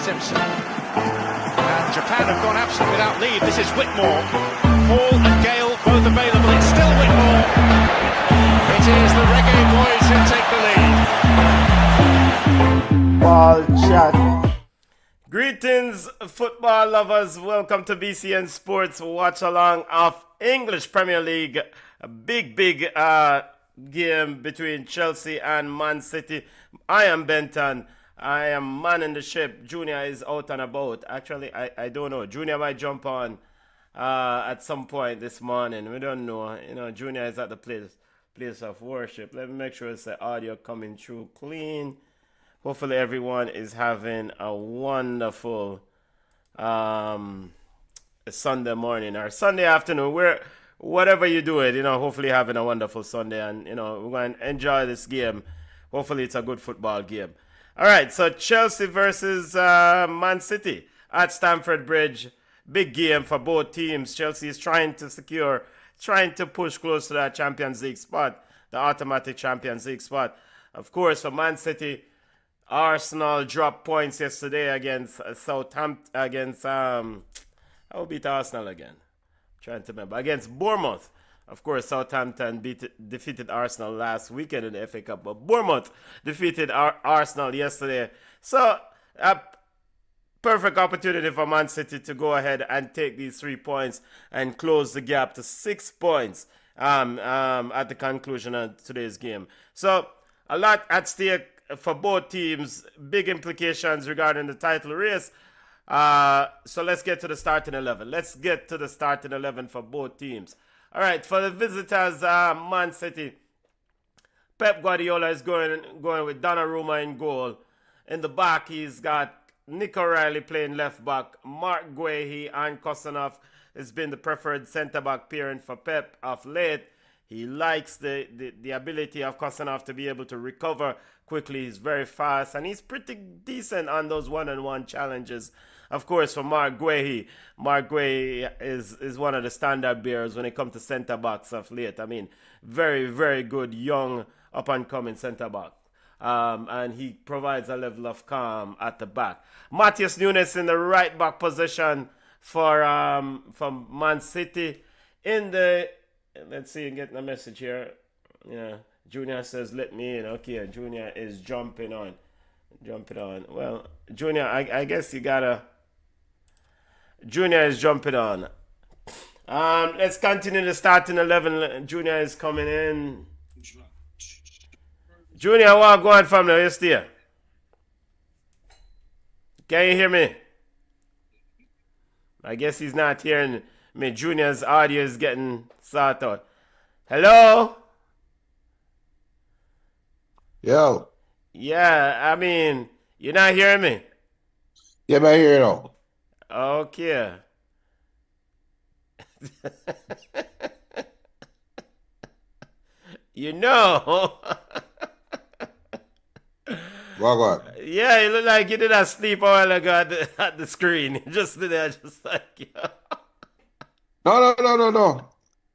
Simpson. And Japan have gone absolutely without lead. This is Whitmore. Hall and Gale both available. It's still Whitmore. It is the Reggae Boys who take the lead. Ball chat. Greetings, football lovers. Welcome to BCN Sports watch along of English Premier League. A big game between Chelsea and Man City. I am Benton. I am manning the ship. Junior is out and about. Actually, I don't know. Junior might jump on at some point this morning. We don't know. You know, Junior is at the place of worship. Let me make sure it's the audio coming through clean. Hopefully everyone is having a wonderful Sunday morning or Sunday afternoon. Whatever you do it, you know, hopefully having a wonderful Sunday, and you know, we're going to enjoy this game. Hopefully it's a good football game. All right, so Chelsea versus Man City at Stamford Bridge. Big game for both teams. Chelsea is trying to push close to that Champions League spot, the automatic Champions League spot. Of course, for Man City, Arsenal dropped points yesterday against Southampton. I will beat Arsenal again. I'm trying to remember. Against Bournemouth. Of course, Southampton defeated Arsenal last weekend in the FA Cup, but Bournemouth defeated Arsenal yesterday. So, a perfect opportunity for Man City to go ahead and take these 3 points and close the gap to 6 points at the conclusion of today's game. So, a lot at stake for both teams, big implications regarding the title race. So let's get to the starting 11. Let's get to the starting 11 for both teams. All right, for the visitors, Man City, Pep Guardiola is going with Donnarumma in goal. In the back, he's got Nick O'Reilly playing left back. Mark Guehi and Kosanov has been the preferred centre-back pairing for Pep of late. He likes the ability of Kosanov to be able to recover quickly. He's very fast, and he's pretty decent on those one-on-one challenges. Of course, for Mark Guehi is one of the standard bearers when it comes to centre-backs of late. I mean, very, very good young up-and-coming centre-back. And he provides a level of calm at the back. Matheus Nunes in the right-back position for Man City. Let's see, getting a message here. Yeah, Junior says, let me in. Okay, Junior is jumping on. Well, Junior, I guess you gotta... Junior is jumping on. Let's continue the starting 11. Junior is coming in. Junior, what going from there? You still? Can you hear me? I guess he's not hearing me. Junior's audio is getting sorted out. Hello? Yo. Yeah, I mean, you're not hearing me? Yeah, man, I hear you now. Okay. You know. What? Yeah, you look like you did not sleep a while ago at the screen. Just there, just like, yeah. No.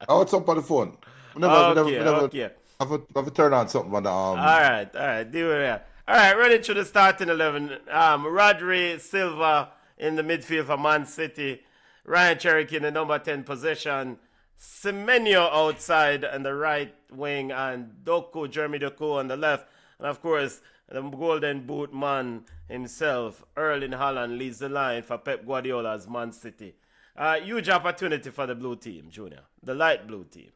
I was up on the phone. Okay. I have to turn on something on the All right. Deal with that. All right, running through the starting 11. Rodri Silva in the midfield for Man City. Ryan Cherokee in the number 10 position. Semenyo outside on the right wing, and Jeremy Doku on the left. And of course, the golden boot man himself, Erling Haaland, leads the line for Pep Guardiola's Man City. Huge opportunity for the blue team, Junior. The light blue team.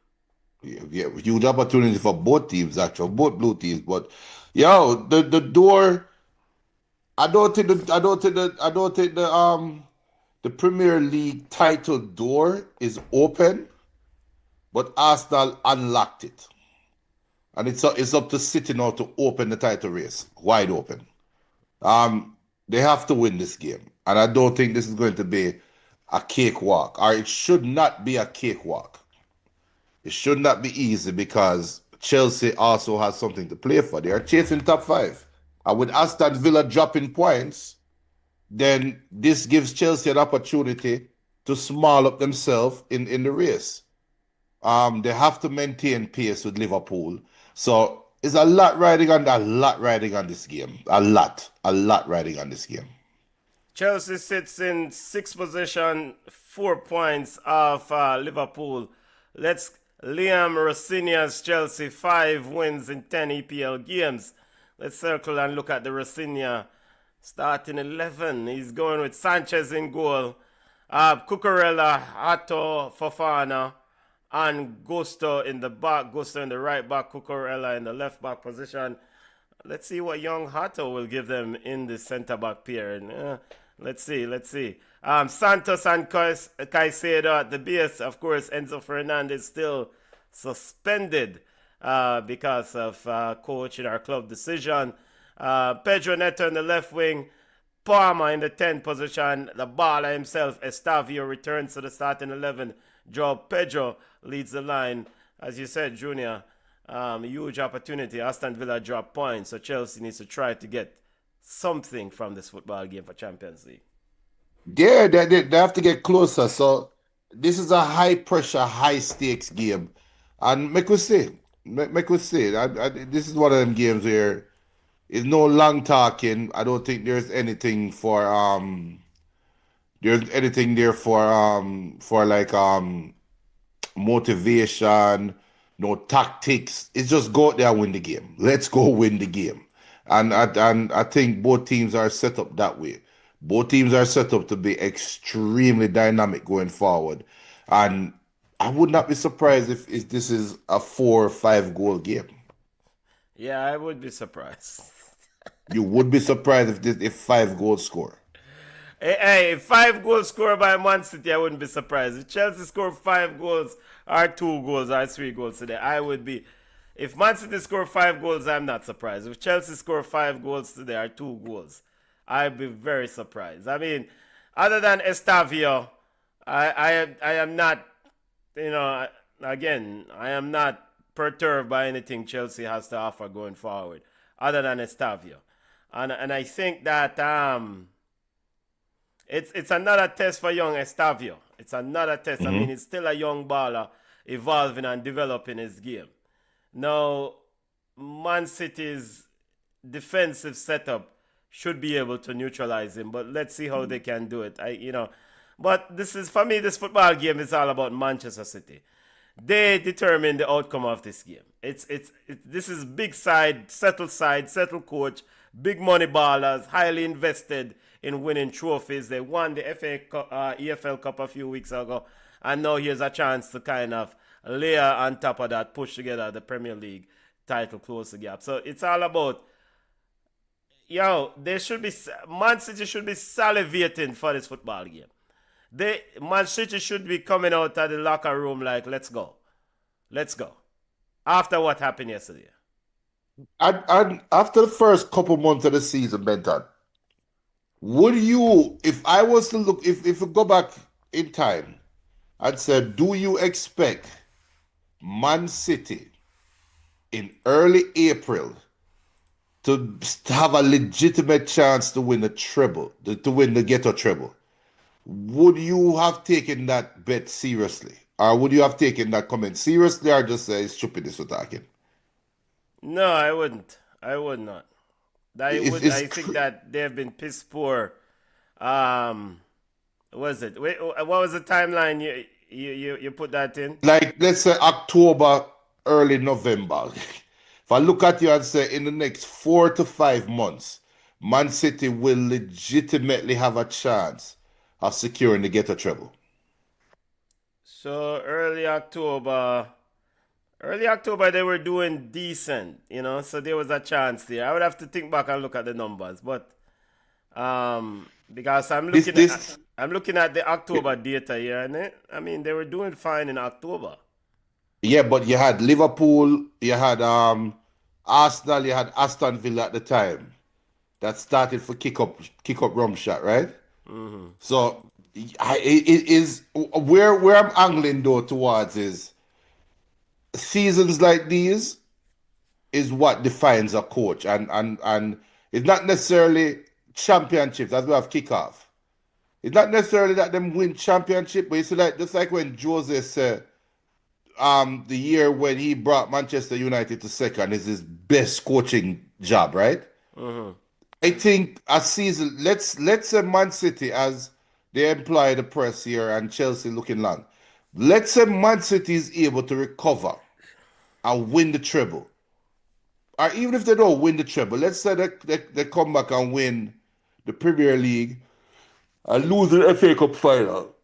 Yeah, huge opportunity for both teams, actually, both blue teams. But the door. I don't think the Premier League title door is open, but Arsenal unlocked it, and it's up to City now to open the title race wide open. They have to win this game, and I don't think this is going to be a cakewalk, or it should not be a cakewalk. It should not be easy because Chelsea also has something to play for. They are chasing top 5. And with Aston Villa dropping points, then this gives Chelsea an opportunity to small up themselves in the race. They have to maintain pace with Liverpool. So it's a lot riding on this game. A lot riding on this game. Chelsea sits in sixth position, 4 points off Liverpool. Let's Liam Rossinia's Chelsea, 5 wins in 10 EPL games. Let's circle and look at the Rossinia starting 11. He's going with Sanchez in goal, Cucurella, Hato, Fofana, and Gusto in the back. Gusto in the right back, Cucurella in the left back position. Let's see what young Hato will give them in the centre back pair. Let's see. Santos and Caicedo at the base. Of course, Enzo Fernandez still suspended because of coach in our club decision. Pedro Neto in the left wing. Palmer in the 10th position. The baller himself, Estavio, returns to the starting 11. Joao Pedro leads the line. As you said, Junior, huge opportunity. Aston Villa dropped points, so Chelsea needs to try to get something from this football game for Champions League. Yeah, they have to get closer. So this is a high pressure, high stakes game. And make we see. This is one of them games where it's no long talking. I don't think there's anything there for like motivation, no tactics. It's just go out there and win the game. Let's go win the game. And I think both teams are set up that way. Both teams are set up to be extremely dynamic going forward. And I would not be surprised if this is a 4 or 5 goal game. Yeah, I would be surprised. You would be surprised if 5 goals score. Hey, 5 goals scored by Man City, I wouldn't be surprised. If Chelsea score 5 goals or 2 goals or 3 goals today, I would be. If Man City score 5 goals, I'm not surprised. If Chelsea score 5 goals today or 2 goals, I'd be very surprised. I mean, other than Estavio, I am not, again, I am not perturbed by anything Chelsea has to offer going forward, other than Estavio. And I think that it's another test for young Estavio. It's another test. I mean, he's still a young baller, evolving and developing his game. Now, Man City's defensive setup should be able to neutralize him, but let's see how they can do it. But this is, for me, this football game is all about Manchester City. They determine the outcome of this game. This is big side, settled coach, big money ballers, highly invested in winning trophies. They won the EFL Cup a few weeks ago, and now here's a chance to kind of layer on top of that, push together the Premier League title, close the gap. So it's all about, Man City should be salivating for this football game. Man City should be coming out of the locker room like, let's go. After what happened yesterday. And after the first couple months of the season, Benton, would you, if I was to look, if you go back in time, I'd say, do you expect Man City in early April to have a legitimate chance to win the treble, to win the Ghetto treble? Would you have taken that bet seriously? Or would you have taken that comment seriously, or just say, stupid this we're talking? No, I wouldn't. I would not. I think that they have been piss poor. What was it? Wait, what was the timeline you put that in? Like, let's say October, early November. If I look at you and say, in the next 4 to 5 months, Man City will legitimately have a chance of securing the Ghetto treble. So early October they were doing decent, so there was a chance there. I would have to think back and look at the numbers, but because I'm looking at the October data here, and they were doing fine in October. Yeah, but you had Liverpool, you had Arsenal, you had Aston Villa at the time that started for kick up rum shot, right? Mm-hmm. So it is where I'm angling though towards is seasons like these is what defines a coach, and it's not necessarily championships as we have kickoff. It's not necessarily that them win championship, but it's like just like when Jose said the year when he brought Manchester United to second is his best coaching job, right? Mm-hmm. I think a season. Let's say Man City, as they employ the press here, and Chelsea looking long. Let's say Man City is able to recover and win the treble, or even if they don't win the treble, let's say they come back and win the Premier League and lose the FA Cup final.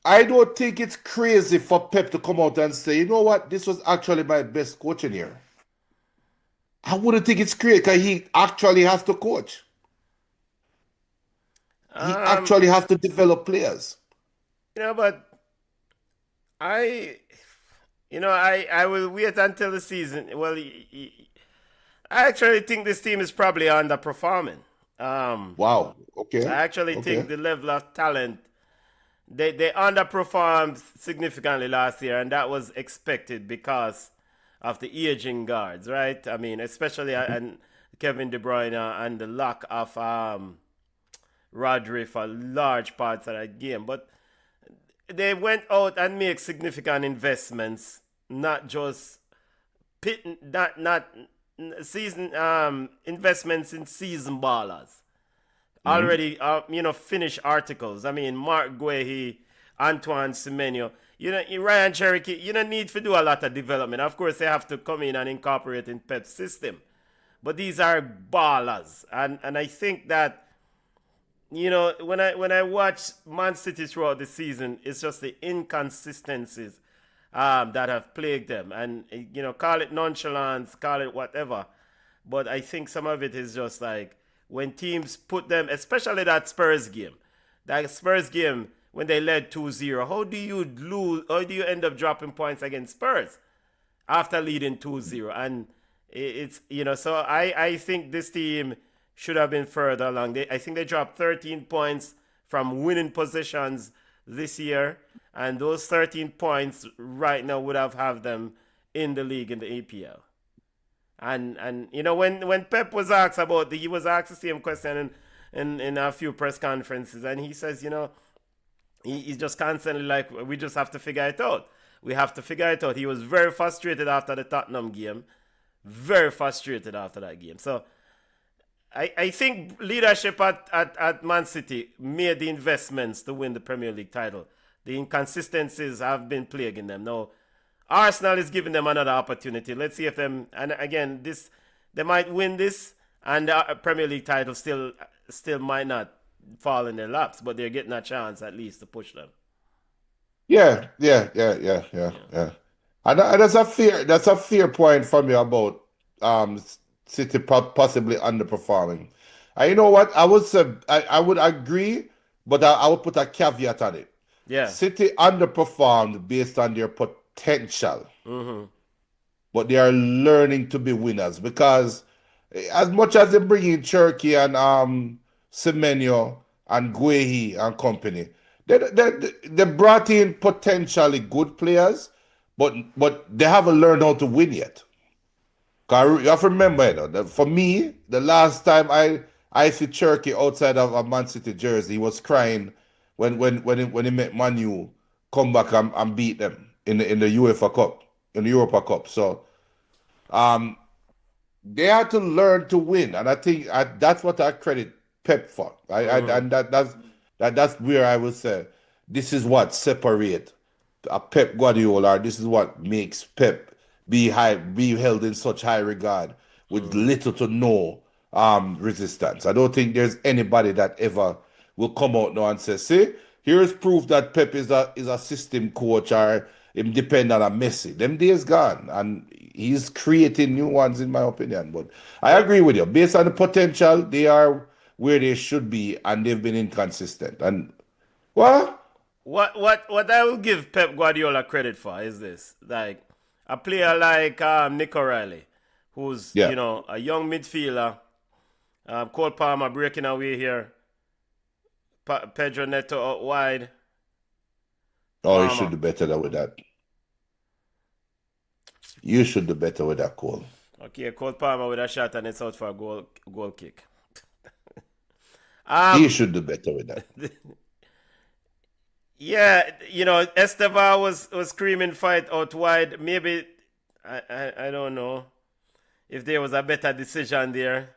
I don't think it's crazy for Pep to come out and say, you know what, this was actually my best coaching year. I wouldn't think it's crazy because he actually has to coach. He Um, actually has to develop players. but I, I will wait until the season. Well, I actually think this team is probably underperforming. Wow. I Okay. actually think Okay. the level of talent they underperformed significantly last year, and that was expected because of the aging guards, right? I mean, especially and Kevin De Bruyne and the lack of Rodri for large parts of that game. But they went out and made significant investments, not just not season investments in season ballers. Mhm. Already, finished articles. I mean, Mark Guehi, Antoine Semenyo. Ryan Cherokee, you don't need to do a lot of development. Of course, they have to come in and incorporate in Pep's system. But these are ballers. And I think that, when I watch Man City throughout the season, it's just the inconsistencies that have plagued them. And, call it nonchalance, call it whatever. But I think some of it is just like when teams put them, especially that Spurs game. That Spurs game when they led 2-0. How do you lose? How do you end up dropping points against Spurs after leading 2-0? And it's, so I think this team should have been further along. I think they dropped 13 points from winning positions this year. And those 13 points right now would have them in the league in the APL. And when Pep was asked about he was asked the same question in a few press conferences, and he says, he's just constantly like, we just have to figure it out. We have to figure it out. He was very frustrated after the Tottenham game, very frustrated after that game. So I think leadership at Man City made the investments to win the Premier League title. The inconsistencies have been plaguing them. Now, Arsenal is giving them another opportunity. Let's see if them, and again, they might win this, and the Premier League title still might not fall in their laps, but they're getting a chance at least to push them. Yeah, yeah, yeah, yeah, yeah, Yeah. yeah. And that's a fair point from you about um City possibly underperforming. And you know what? I would say I would agree, but I would put a caveat on it. Yeah. City underperformed based on their potential, Mm-hmm. but they are learning to be winners because as much as they bring in Cherky and Semenyo and Guehi and company, they brought in potentially good players, but they haven't learned how to win yet. 'Cause you have to remember, that for me, the last time I see Cherky outside of a Man City jersey, he was crying when he met Manu come back and beat them in the UEFA Cup, in the Europa Cup. So um they had to learn to win, and I think that's what I credit Pep for. Mm-hmm. And that's where I would say this is what separate a Pep Guardiola. This is what makes Pep be held in such high regard with Mm-hmm. little to no resistance. I don't think there's anybody that ever will come out now and say, "See, here is proof that Pep is a system coach or him depend on a Messi." Them days gone, and he's creating new ones, in my opinion. But I Well, agree with you. Based on the potential, they are where they should be, and they've been inconsistent. And well, what I will give Pep Guardiola credit for is this: like a player like Nick O'Reilly, who's yeah. a young midfielder. Cole Palmer breaking away here. Pedro Neto out wide. Oh, you should Palmer. do better with that. You should do better with that call. Okay, Cole Palmer with a shot and it's out for a goal kick. He Um, should do better with that. yeah, Esteva was screaming fight out wide. Maybe I don't know if there was a better decision there.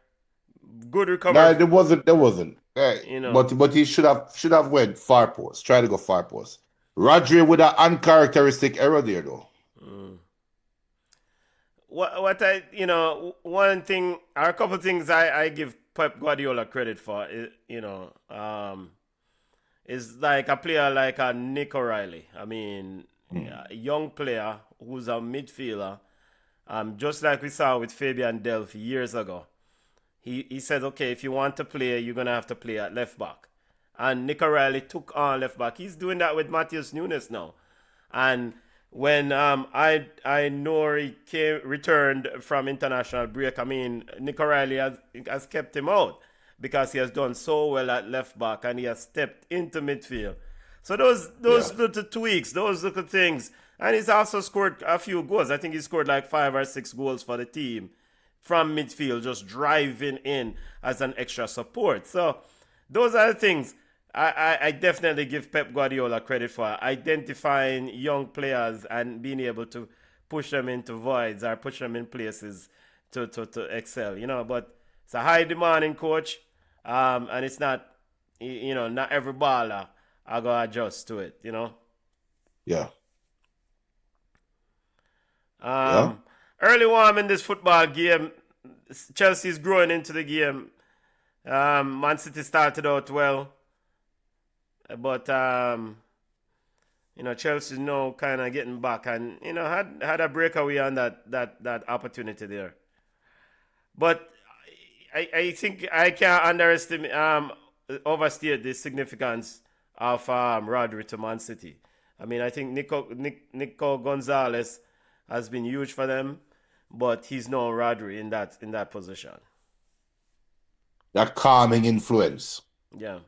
Good No, recovery. there wasn't. There wasn't. You know. But he should have went far post. Try to go far post. Rodri with an uncharacteristic error there though. What I one thing or a couple things I give Pep Guardiola credit for is like a player like a Nick O'Reilly. I mean, a young player who's a midfielder, just like we saw with Fabian Delph years ago. He said, okay, if you want to play, you're gonna have to play at left back. And Nick O'Reilly took on left back. He's doing that with Matheus Nunes now. And when I know he returned from international break, I mean Nick O'Reilly has kept him out because he has done so well at left back and he has stepped into midfield. So those little tweaks, those little things, and he's also scored a few goals. I think he scored like 5 or 6 goals for the team from midfield, just driving in as an extra support. So those are the things I definitely give Pep Guardiola credit for, identifying young players and being able to push them into voids or push them in places to excel, But it's a high demanding coach, and it's not, not every baller I go adjust to it, Yeah. Early warm in this football game, Chelsea's growing into the game. Man City started out well. But Chelsea's now kind of getting back and had a breakaway on that opportunity there. But I think I can't overstate the significance of Rodri to Man City. I mean, I think Nico Gonzalez has been huge for them, but he's no Rodri in that position. That calming influence. Yeah.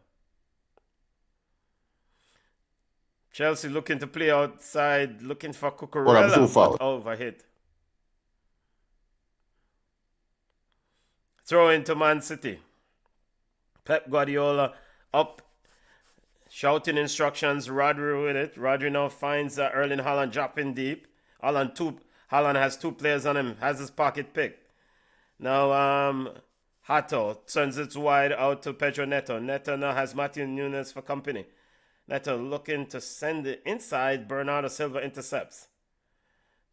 Chelsea looking to play outside, looking for Cucurella, but overhit. Throw into Man City. Pep Guardiola up, shouting instructions. Rodri with it. Rodri now finds Erling Haaland dropping deep. Haaland has 2 players on him, has his pocket picked. Now Hato sends it wide out to Pedro Neto. Neto now has Matheus Nunes for company. Neto looking to send it inside. Bernardo Silva intercepts.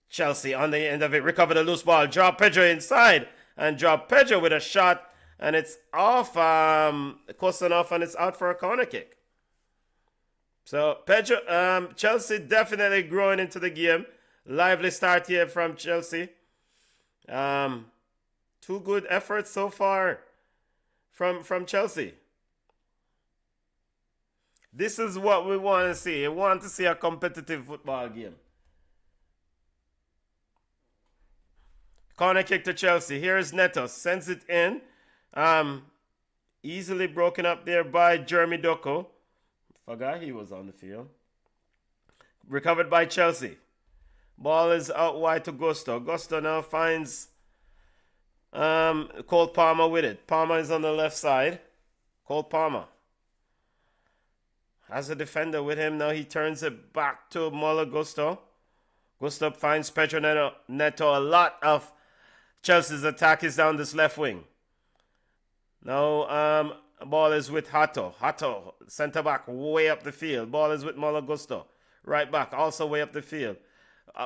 Chelsea on the end of it, recover the loose ball. Draw Pedro inside and draw Pedro with a shot, and it's off, close off, and it's out for a corner kick. So Pedro, Chelsea definitely growing into the game. Lively start here from Chelsea. 2 good efforts so far from Chelsea. This is what we want to see. We want to see a competitive football game. Corner kick to Chelsea. Here's Neto. Sends it in. Easily broken up there by Jeremy Doku. Forgot he was on the field. Recovered by Chelsea. Ball is out wide to Gusto. Gusto now finds Cole Palmer with it. Palmer is on the left side. Cole Palmer has a defender with him. Now he turns it back to Mola Gusto. Gusto finds Pedro Neto. A lot of Chelsea's attack is down this left wing. Now ball is with Hato. Hato, centre back, way up the field. Ball is with Mola Gusto. Right back, also way up the field.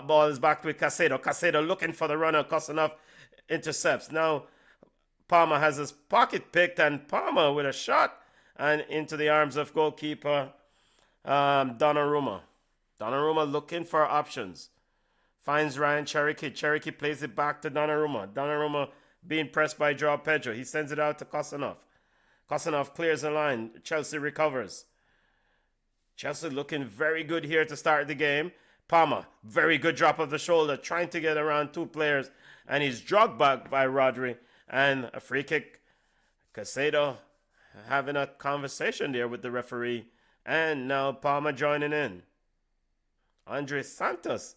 Ball is back with Caicedo. Caicedo looking for the runner. Kostanov intercepts. Now Palmer has his pocket picked, and Palmer with a shot and into the arms of goalkeeper Donnarumma. Donnarumma looking for options. Finds Ryan Cherokee. Cherokee plays it back to Donnarumma. Donnarumma being pressed by Joao Pedro. He sends it out to Kostanov. Kostanov clears the line. Chelsea recovers. Chelsea looking very good here to start the game. Palmer, very good drop of the shoulder, trying to get around 2 players, and he's dragged back by Rodri. And a free kick. Caicedo having a conversation there with the referee, and now Palmer joining in. Andres Santos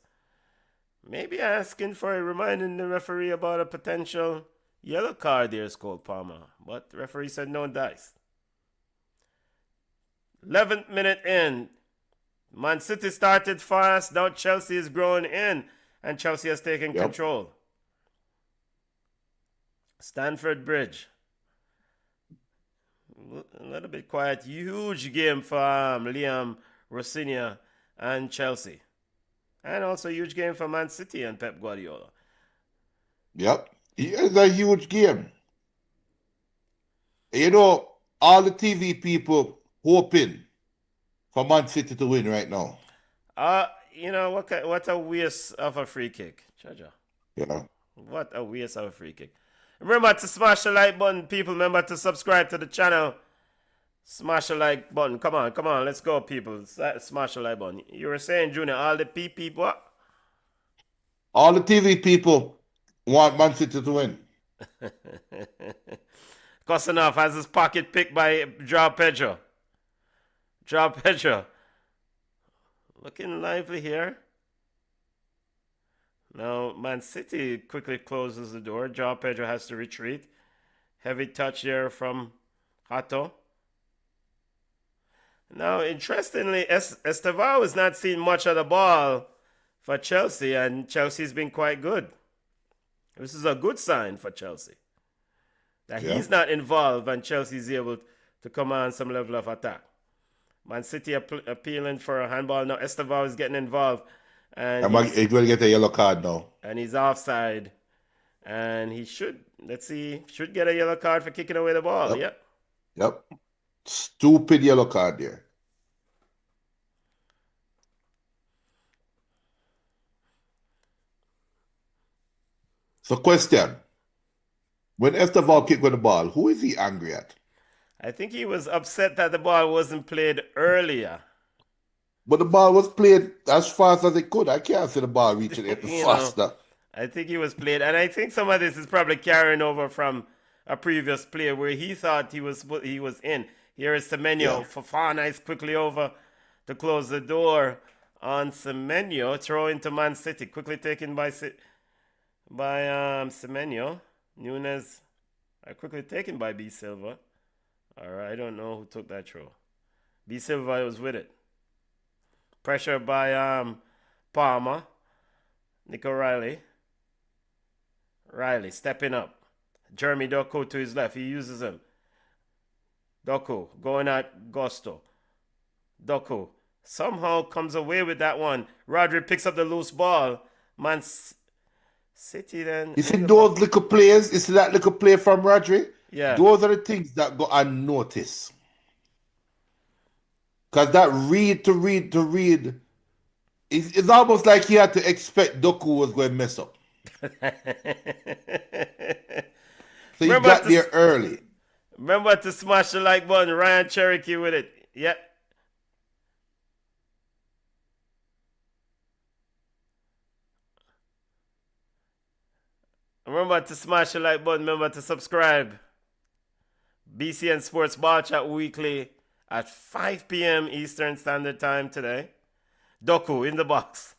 maybe asking for a reminding the referee about a potential yellow card there, Cole Palmer, but the referee said no dice. 11th minute in. Man City started fast. Now Chelsea is growing in, and Chelsea has taken control. Stamford Bridge. A little bit quiet. Huge game for Liam Rossignol and Chelsea. And also huge game for Man City and Pep Guardiola. Yep. It's a huge game. You know, all the TV people hoping for Man City to win right now. What a waste of a free kick. Chaja. Yeah. What a waste of a free kick. Remember to smash the like button, people. Remember to subscribe to the channel. Smash the like button. Come on. Let's go, people. Smash the like button. You were saying, Junior, all the people, what? All the TV people want Man City to win. Kosanov has his pocket picked by Joao Pedro. Joao Pedro. Looking lively here. Now, Man City quickly closes the door. Joao Pedro has to retreat. Heavy touch here from Hato. Now, interestingly, Estevao has not seen much of the ball for Chelsea, and Chelsea's been quite good. This is a good sign for Chelsea. That he's not involved and Chelsea's able to command some level of attack. Man City appealing for a handball. Now, Estevao is getting involved. And he's going to get a yellow card now. And he's offside. And he should get a yellow card for kicking away the ball. Yep. Stupid yellow card there. So, question. When Estevao kicked with the ball, who is he angry at? I think he was upset that the ball wasn't played earlier. But the ball was played as fast as it could. I can't see the ball reaching it faster. I think he was played. And I think some of this is probably carrying over from a previous play where he thought he was in. Here is Semenyo. Yeah. Fofana is quickly over to close the door on Semenyo. Throw into Man City. Quickly taken by Semenyo. Nunes quickly taken by B. Silva. All right, I don't know who took that throw. B. Silva was with it. Pressure by Palmer. Nico Riley. Riley stepping up. Jeremy Doku to his left. He uses him. Doku going at Gusto. Doku somehow comes away with that one. Rodri picks up the loose ball. Man City then. You see those little players? You see that little play from Rodri? Yeah. Those are the things that go unnoticed. Because that read to read, it's almost like he had to expect Doku was going to mess up. So he got there early. Remember to smash the like button. Ryan Cherokee with it. Yep. Remember to smash the like button. Remember to subscribe. BCN Sports Ball Chat Weekly at 5 p.m. Eastern Standard Time today. Doku in the box.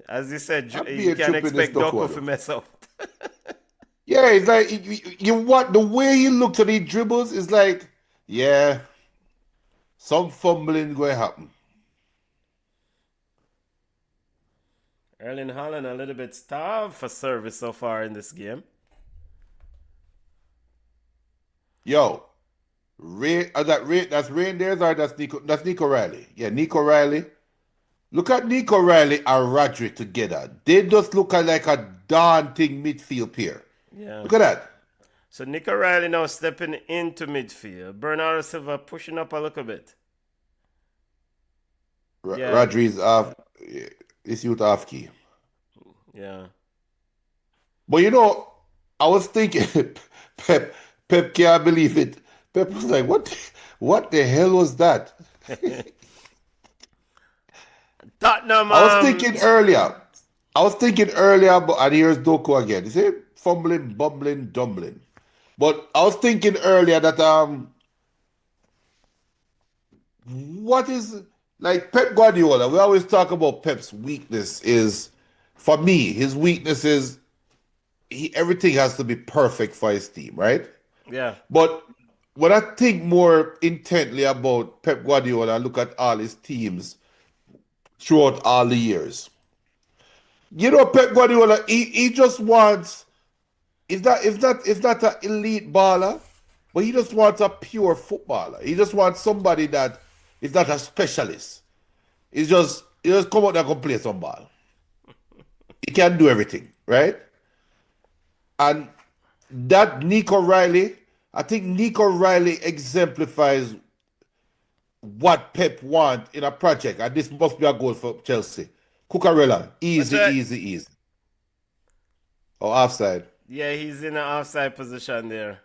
As you said, you can't expect Doku to mess up. Yeah, it's like you want the way he looks at his dribbles is like, yeah, some fumbling going to happen. Erling Haaland a little bit starved for service so far in this game. Yo, that's Reindeers or that's Nico Riley? Yeah, Nico Riley. Look at Nico Riley and Rodri together. They just look like a daunting midfield pair. Yeah. Look at that. So Nico Riley now stepping into midfield. Bernardo Silva pushing up a little bit. Rodri's off. It's youth off key. Yeah. But you know, I was thinking, Pep can't believe it. Pep was like, what the hell was that? Tottenham. I was thinking earlier, but and here's Doku again. You see, fumbling, bumbling, dumbling. But I was thinking earlier that what is like Pep Guardiola? We always talk about Pep's weakness is, for me, his weakness is everything has to be perfect for his team, right? Yeah. But when I think more intently about Pep Guardiola, I look at all his teams throughout all the years. You know, Pep Guardiola, he just wants, is that an elite baller? But he just wants a pure footballer. He just wants somebody that is not a specialist. He just come out there and play some ball. He can do everything, right? And that Nico Riley, I think Nico Riley exemplifies what Pep want in a project, and this must be a goal for Chelsea. Cucurella, What's easy, that? easy, easy. Oh, offside. Yeah, he's in an offside position there.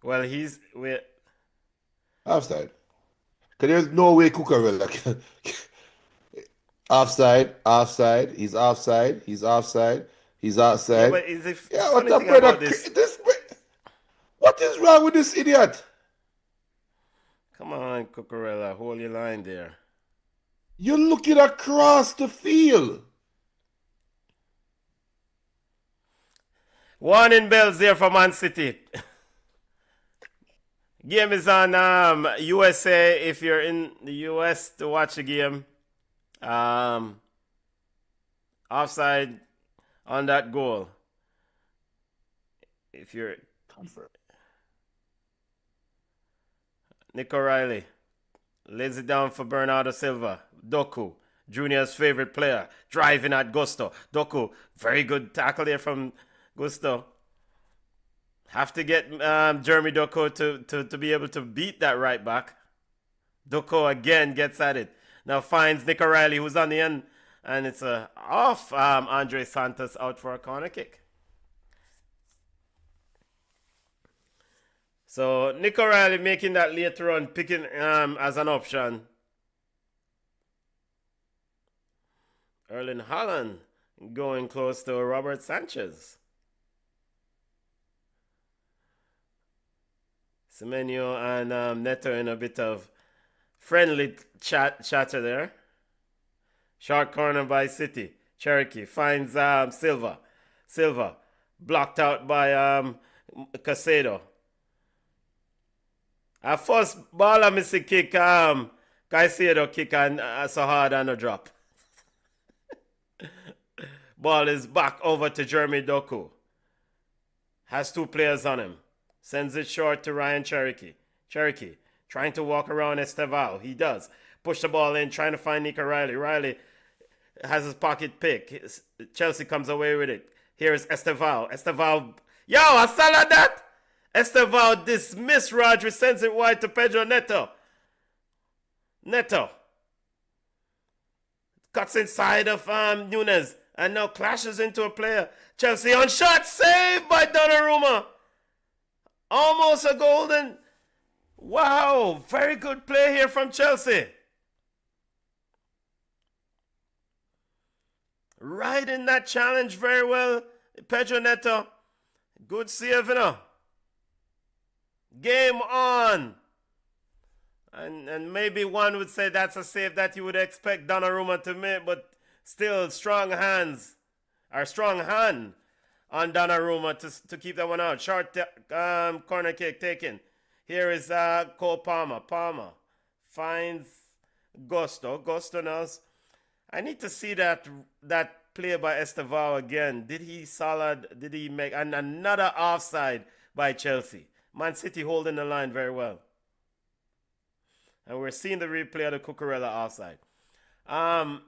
Well, Offside. Because there's no way Cucurella can. Offside, offside, he's offside, he's offside, he's yeah, offside. but is the Yeah, what funny the thing about brother? this? What is wrong with this idiot? Come on, Cucurella, hold your line there. You're looking across the field. Warning bells there for Man City. Game is on USA. If you're in the US to watch the game, offside on that goal. If you're Confirm. Nick O'Reilly, lays it down for Bernardo Silva. Doku, Junior's favorite player, driving at Gusto. Doku, very good tackle there from Gusto. Have to get Jeremy Doku to be able to beat that right back. Doku again gets at it. Now finds Nick O'Reilly, who's on the end, and it's off Andre Santos out for a corner kick. So Nick O'Reilly making that late run, picking as an option. Erling Haaland going close to Robert Sanchez. Semenyo and Neto in a bit of friendly chatter there. Short corner by City. Cherokee finds Silva. Silva blocked out by Casado. At first ball I miss a kick, Caicedo kick and so hard and a drop. Ball is back over to Jeremy Doku. Has two players on him. Sends it short to Ryan Cherokee. Cherokee trying to walk around Estevao. He does. Push the ball in, trying to find Nick Riley. Riley has his pocket pick. Chelsea comes away with it. Here is Estevao. Estevao. Yo, I saw that. Estevao dismissed Rodri, sends it wide to Pedro Neto. Neto cuts inside of Nunes and now clashes into a player. Chelsea on shot, saved by Donnarumma. Almost a golden. Wow, very good play here from Chelsea. Right in that challenge very well, Pedro Neto. Good save, you know. Game on. And maybe one would say that's a save that you would expect Donnarumma to make, but still strong hands, or strong hand on Donnarumma to keep that one out. Short corner kick taken. Here is Cole Palmer. Palmer finds Gusto. Gusto knows. I need to see that play by Estevao again. Did he solid? Did he make and another offside by Chelsea? Man City holding the line very well. And we're seeing the replay of the Cucurella offside. I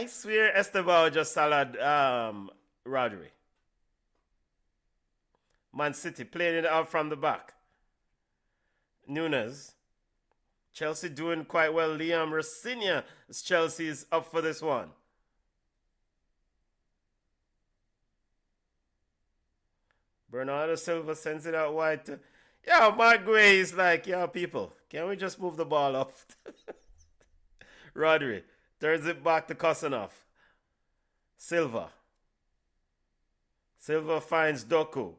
swear Estevao just solid Rodri. Man City playing it out from the back. Nunes. Chelsea doing quite well. Liam Rosinha. Chelsea is up for this one. Bernardo Silva sends it out wide to... Yo, Mark Gray is like, yo, people, can we just move the ball up? Rodri turns it back to Kosanov. Silva. Silva finds Doku.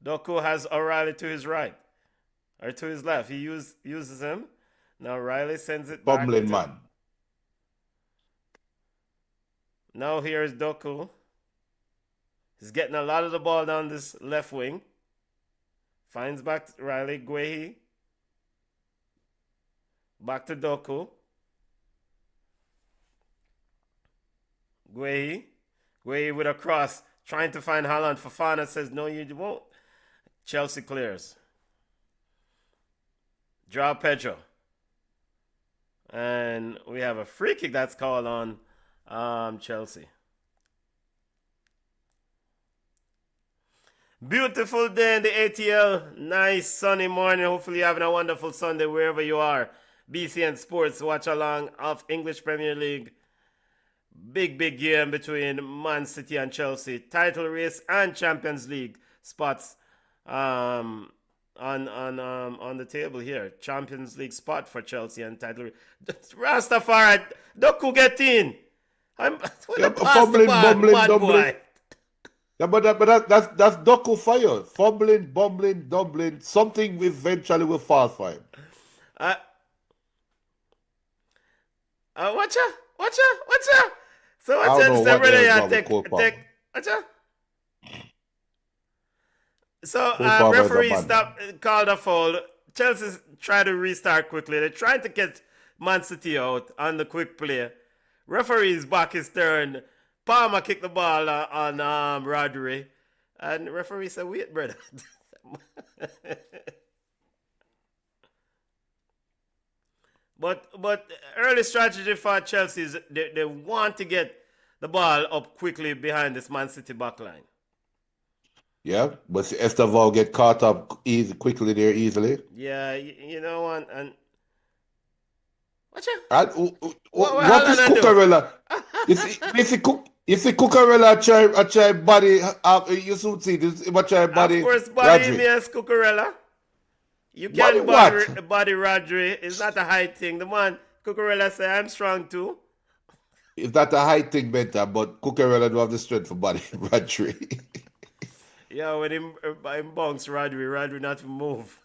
Doku has O'Reilly to his right. Or to his left. He uses him. Now Riley sends it back. Bumbling man. Now here is Doku. He's getting a lot of the ball down this left wing. Finds back Riley. Guehi. Back to Doku. Guehi with a cross. Trying to find Haaland. Fofana says, no, you won't. Chelsea clears. Joao Pedro. And we have a free kick that's called on Chelsea. Beautiful day in the ATL. Nice sunny morning. Hopefully you're having a wonderful Sunday wherever you are. BCN Sports watch along of English Premier League. Big game between Man City and Chelsea. Title race and Champions League spots on the table here. Champions League spot for Chelsea and title race. Rastafari, Doku get in. Fumbling, bumbling. Boy. Yeah, but that's Doku fire. Fumbling, bumbling, dumbling. Something eventually will fall for him. Watcha. So I don't know what the hell is wrong with Cole take. Watcha. So Palmer is a referee man. called a foul. Chelsea tried to restart quickly. They're trying to get Man City out on the quick play. Referee's back is turned. Palmer kicked the ball on Rodri. And the referee said, wait, brother. But early strategy for Chelsea is they want to get the ball up quickly behind this Man City backline. Yeah, but Esteval get caught up quickly there easily. Yeah, you know what? And watch And, What what is Haaland do? Cucurella? You see Cucurella try body. You should see this. What try body? Of course, body Rodri. means Cucurella. You Body can what? body Rodri. It's not a high thing. The man Cucurella say I'm strong too. It's not a high thing, better, but Cucurella don't have the strength for body Rodri. Yeah, when him bounce Rodri not to move.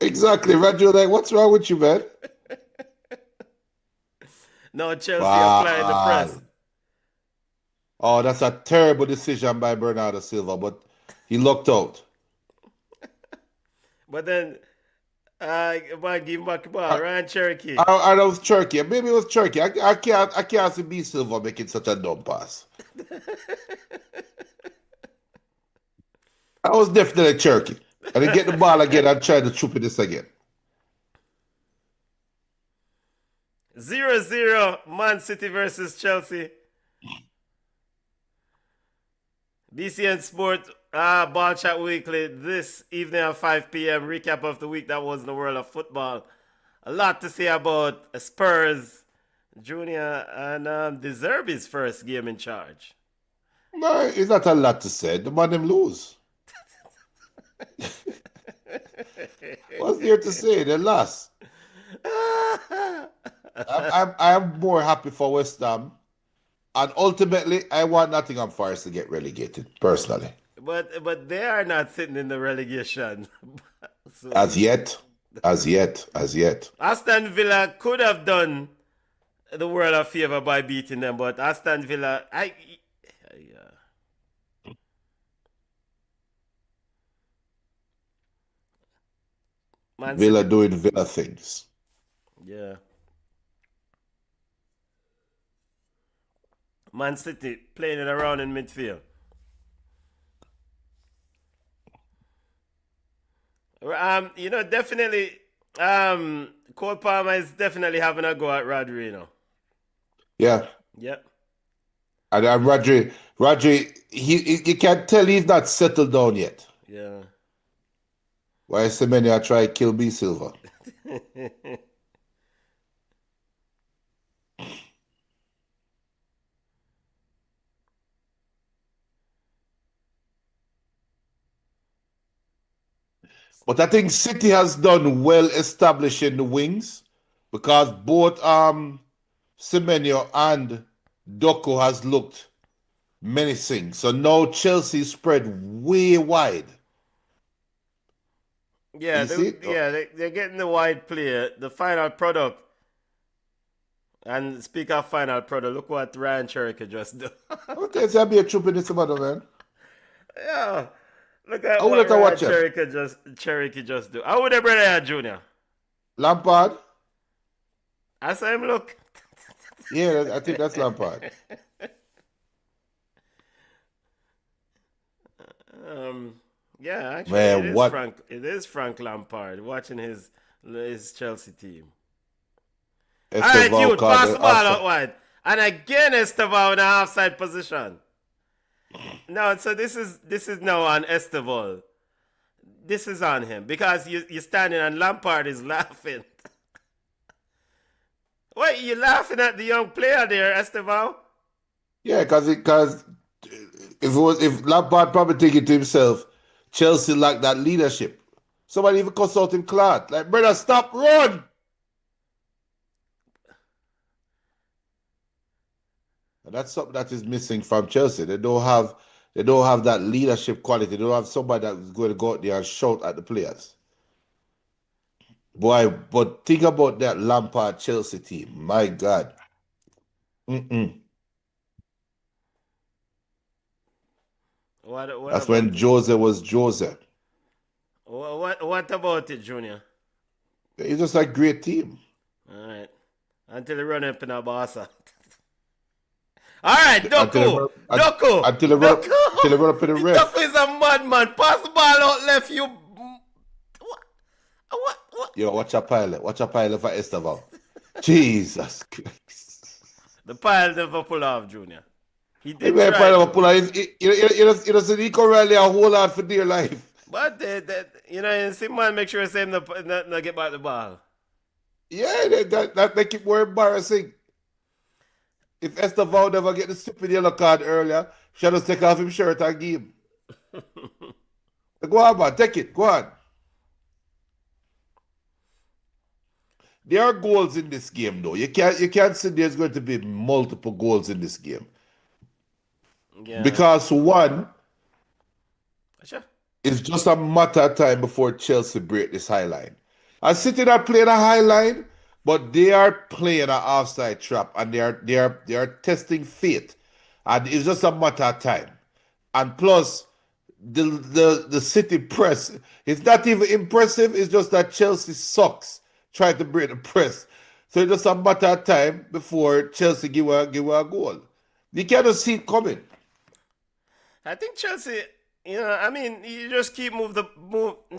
Exactly, Rodri. Like, what's wrong with you, man? No, Chelsea Wow. applying the press. Oh, that's a terrible decision by Bernardo Silva, but he lucked out. But then, man, give him back the ball. Ryan Cherokee. I know it was Turkey. Maybe it was Turkey. I can't see B Silva making such a dumb pass. I was definitely Turkey. And they get the ball again and try to chup this again. 0-0 Man City versus Chelsea. BCN Sports Ball Chat Weekly this evening at 5 p.m. Recap of the week that was in the world of football. A lot to say about Spurs, Junior, and deserve his first game in charge. No, it's not a lot to say. The man them lose. What's there to say? They lost. I'm more happy for West Ham. And ultimately, I want Nottingham Forest to get relegated, personally. But they are not sitting in the relegation. So, As yet. Aston Villa could have done the world a favor by beating them, but Aston Villa, Man Villa City, doing Villa things. yeah. Man City playing it around in midfield. Definitely, Cole Palmer is definitely having a go at Rodri, you know. Yeah. Yep. And Rodri, you can tell he's not settled down yet. Yeah. Why Semenyo try to kill B Silva? But I think City has done well establishing the wings because both Semenyo and Doku has looked menacing. So now Chelsea spread way wide. Yeah, You see? they're getting the wide play, the final product. And speak of final product, look what Ryan Cherokee just did. Okay, so I'll be a troop in this matter, man. Yeah. Look at I would what have to Ryan watch it. Cherokee just do. How would that brother Junior? Lampard? I saw him look. Yeah, I think that's Lampard. Yeah, actually, Man, what It is Frank Lampard watching his Chelsea team. All right, Esteval youth, called pass the the ball offside. out wide, and again Esteval in a half-side position. No, so this is now on Esteval. This is on him because you're standing and Lampard is laughing. What, you laughing at the young player there, Esteval? Yeah, because if Lampard probably think it to himself, Chelsea lack that leadership. Somebody even consult him, Clark. Like, brother, stop, run. And that's something that is missing from Chelsea. They don't have that leadership quality. They don't have somebody that's going to go out there and shout at the players. Boy, but think about that Lampard Chelsea team. My God. Mm-mm. What That's when about it? Jose was Jose. What about it, Junior? It's just a great team. All right, until they run up in a Barca. All right, Until they Doku, run, Doku, until they run, until they Doku. run up in the ref. Doku is a madman. Pass the ball out left. You what? Yo, watch a pilot. Watch a pilot for Esteval. Jesus Christ. The pile never pull off, Junior. He Hey, did man, try pilot to. pull out. He doesn't he can rally a whole lot for dear life. But you see, man, make sure same not get back the ball. Yeah, that make it more embarrassing. If Esteval never get the stupid yellow card earlier, she just take off his shirt and give him. Go on, man. Take it. Go on. There are goals in this game, though. You can't say there's going to be multiple goals in this game. Yeah. Because one, Sure. it's just a matter of time before Chelsea break this high line. And City are playing a high line, but they are playing an offside trap and they are testing fate. And it's just a matter of time. And plus, the City press, it's not even impressive, it's just that Chelsea sucks trying to break the press. So it's just a matter of time before Chelsea give her a goal. You cannot see it coming. I think Chelsea, I mean, you just keep move.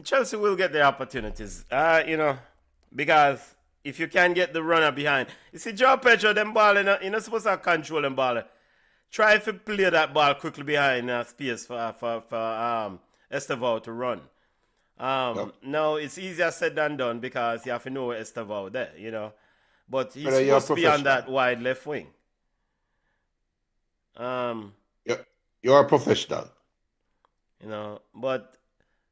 Chelsea will get their opportunities, because if you can get the runner behind. You see, Joe Pedro, them ball, you're not supposed to control them ball. Try to play that ball quickly behind space for Esteval to run. Yep. No, it's easier said than done because you have to know where Esteval there, But he's Brother, you're a supposed to be on professional. that wide left wing. You're a professional. But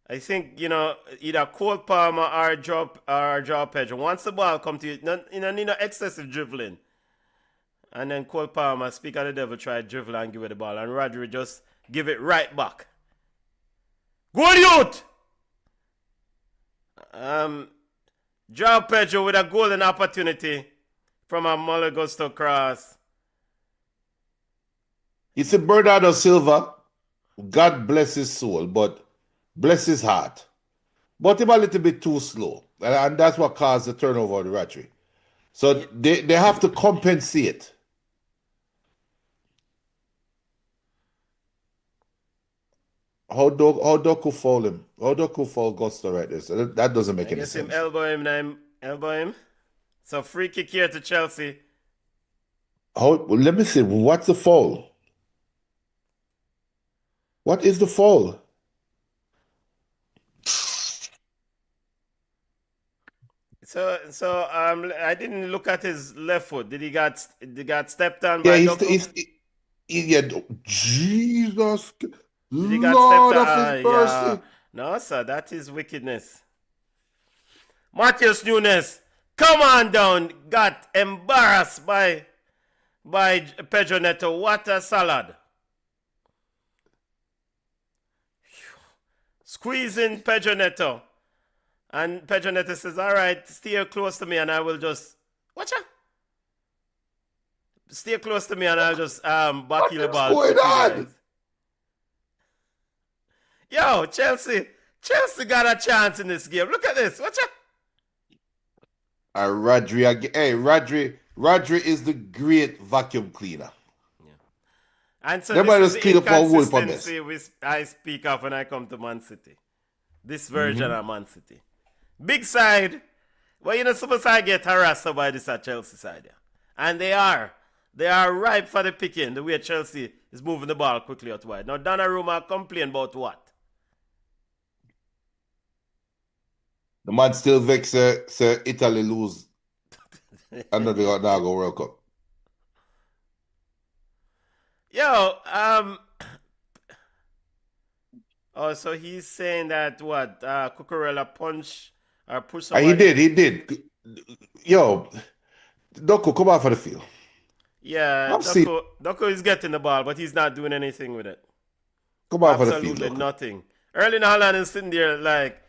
I think, either Cole Palmer or Joe Pedro. Once the ball come to you, need no excessive dribbling. And then Cole Palmer, speak of the devil, try to dribble and give it the ball. And Rodri just give it right back. Goal youth! Joe Pedro with a golden opportunity from a Malagusto cross. It's a Bernardo Silva. God bless his soul, but bless his heart. But him a little bit too slow. And that's what caused the turnover of the Ratri. So they have to compensate. How Doku foul him? How Doku foul Gusto right there? So that doesn't make I any guess him sense. elbow him. So free kick here to Chelsea. Let me see. What's the foul? What is the foul? So I didn't look at his left foot. Did he got stepped on Yeah, by Doku? yeah, Jesus, Did he got Lord stepped of on? His Yeah. mercy. No, sir, that is wickedness. Matheus Nunes, come on down. Got embarrassed by Pedro Neto. What a salad. Squeezing Pedro Neto. And Pedro Neto says, all right, stay close to me and I will just... Watch out. Stay close to me and I'll just back you the What's ball. going on? Yo, Chelsea got a chance in this game. Look at this. Watch out. Rodri, Rodri is the great vacuum cleaner. And so They might this just is clean the up our whole for mess. inconsistency I speak of when I come to Man City. This version of Man City. Big side. Well, you know, super side get harassed by this at Chelsea side. Yeah. And they are. They are ripe for the picking, the way Chelsea is moving the ball quickly out wide. Now, Donnarumma complain about what? The man still vexed, say Italy lose under the Nago World Cup. Yo, oh, so he's saying that what? Cucurella punch or push somebody? He did. Yo, Doku, come out for the field. Yeah, I've seen. Doku is getting the ball, but he's not doing anything with it. Come out for the field, Absolutely Doku. nothing. Erling Haaland is sitting there like,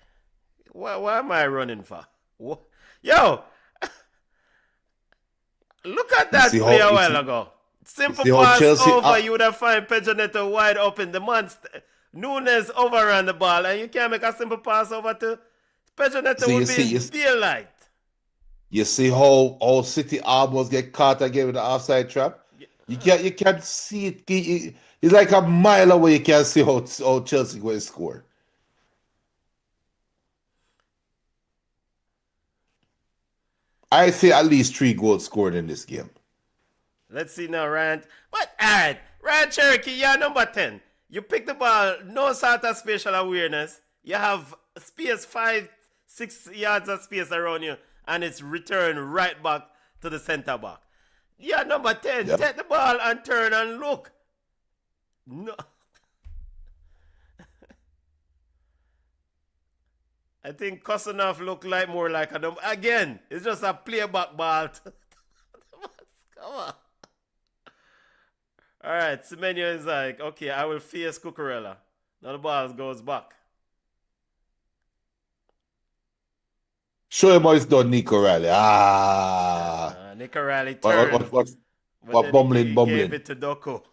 what am I running for? What? Yo, look at that play a while ago. Simple pass Chelsea, over, you would have found Pedro Neto wide open. The man, Nunes overran the ball, and you can't make a simple pass over to Pedro Neto would be daylight. You see how City almost get caught again with the offside trap? You can't see it. It's like a mile away. You can't see how Chelsea going to score. I say at least 3 goals scored in this game. Let's see now, Ryan. But alright, Ryan Cherokee, you're number 10. You pick the ball, no sort of spatial awareness. You have space 5-6 yards of space around you, and it's returned right back to the center back. Yeah, number 10. Yep. Take the ball and turn and look. No. I think Kosanov looked like more like a number. Again, it's just a playback ball. Come on. All right, Semenyo is like, okay, I will face Cucurella. Now the ball goes back. Show him how it's done, Nico Riley. Nico Riley turned. What bumbling? Gave it to Doku.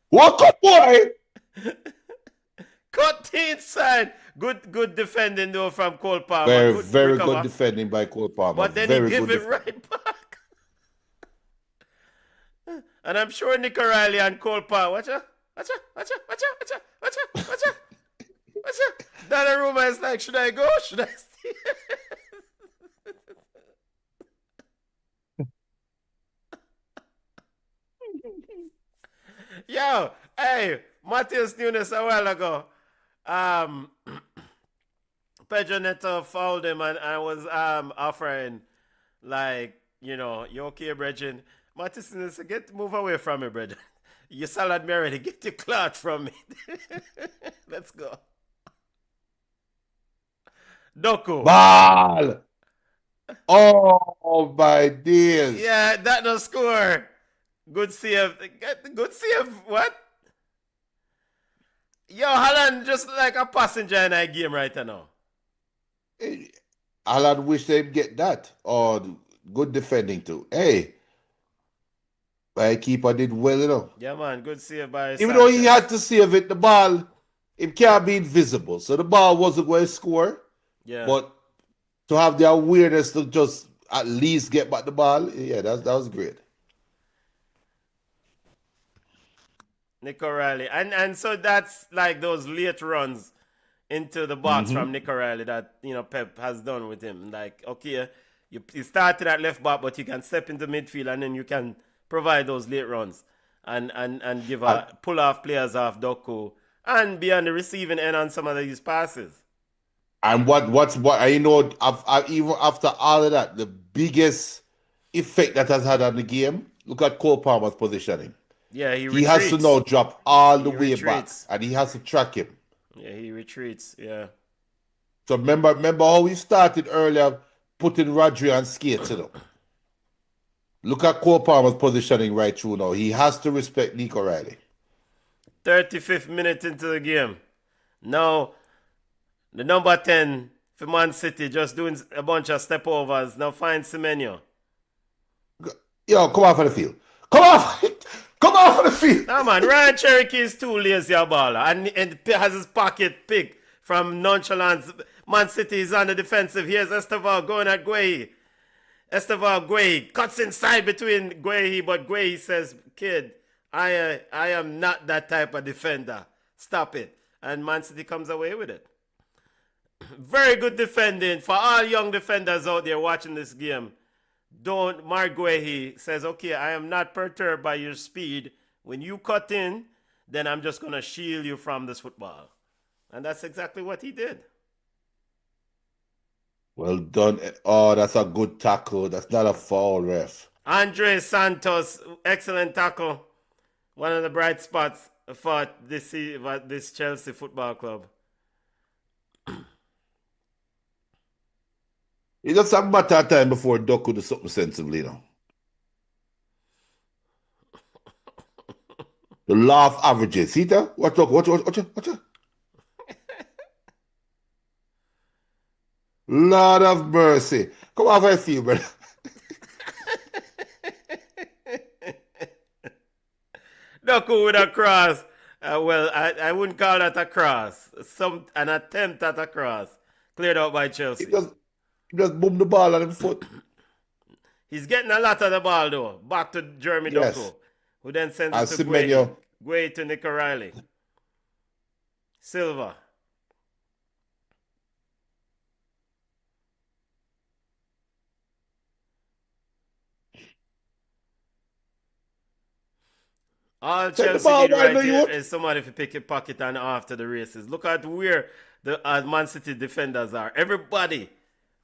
What up, boy? Cut inside. Good defending though from Cole Palmer. Very good defending by Cole Palmer. But then he gave it right back. And I'm sure Nico Riley and Cole Palmer. Watch out. Donnarumma is like, should I go? Should I stay? Yo, hey, Matheus Nunes a while ago. Pedro Neto fouled him and was offering, like, you okay, brethren? Matheus Nunes said, move away from me, brethren. You salad me already. Get your cloth from me. Let's go. Doku. Ball. Oh, my dears. Yeah, that no score. Good save. Good save. What? Yo, Haaland just like a passenger in that game right now. Haaland wish they'd get that. Or good defending too. Hey. My keeper did well, Yeah, man. Good save by Even though he had to save it, the ball, it can't be invisible. So the ball wasn't going to score. Yeah. But to have the awareness to just at least get back the ball, yeah, that was great. Nico Riley. And so that's like those late runs into the box from Nico Riley that, Pep has done with him. Like, okay, you started at left back, but you can step into midfield and then you can provide those late runs and give pull off players off Doku and be on the receiving end on some of these passes. And what even after all of that, the biggest effect that has had on the game, look at Cole Palmer's positioning. Yeah, he has to now drop all the way back, and he has to track him. Yeah, he retreats. Yeah. So remember how we started earlier, putting Rodri on skates. Look at Cole Palmer's positioning right through now. He has to respect Nico Riley. 35th minute into the game. Now, the number 10 for Man City just doing a bunch of step overs. Now find Semenyo. Yo, come off of the field. Come off! Come off of the field! No, man. Ryan Cherokee is too lazy a baller. And has his pocket picked from nonchalance. Man City is on the defensive. Here's Esteval going at Guehi. Esteval Guehi cuts inside between Guehi, but Guehi says, kid, I am not that type of defender. Stop it. And Man City comes away with it. Very good defending for all young defenders out there watching this game. Mark Guehi says, okay, I am not perturbed by your speed. When you cut in, then I'm just going to shield you from this football. And that's exactly what he did. Well done. Oh, that's a good tackle. That's not a foul, ref. Andre Santos, excellent tackle. One of the bright spots for this Chelsea Football Club. It just a matter of time before Doku do something sensibly, The laugh averages. See that? Watch out. Lord of mercy. Come on, I feel, brother. Doku with a cross. Well, I wouldn't call that a cross. An attempt at a cross. Cleared out by Chelsea. He just boom the ball on his foot. He's getting a lot of the ball, though. Back to Jeremy Doku, who then sends it to Guay to Nick O'Reilly. Silva. All Chelsea did right here is somebody to pick a pocket and after the races. Look at where the Man City defenders are. Everybody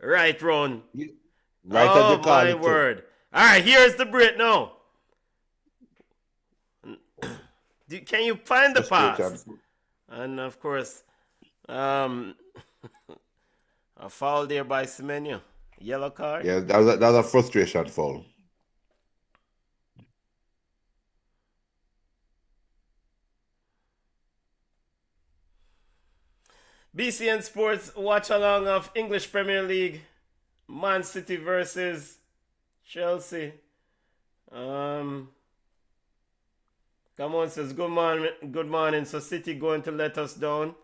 right round. Right oh, my word. All right, here's the Brit now. Can you find the pass? And, of course, a foul there by Semenyo. Yellow card. Yeah, that was a frustration foul. BCN Sports watch along of English Premier League, Man City versus Chelsea. Come on, says good morning. So City going to let us down.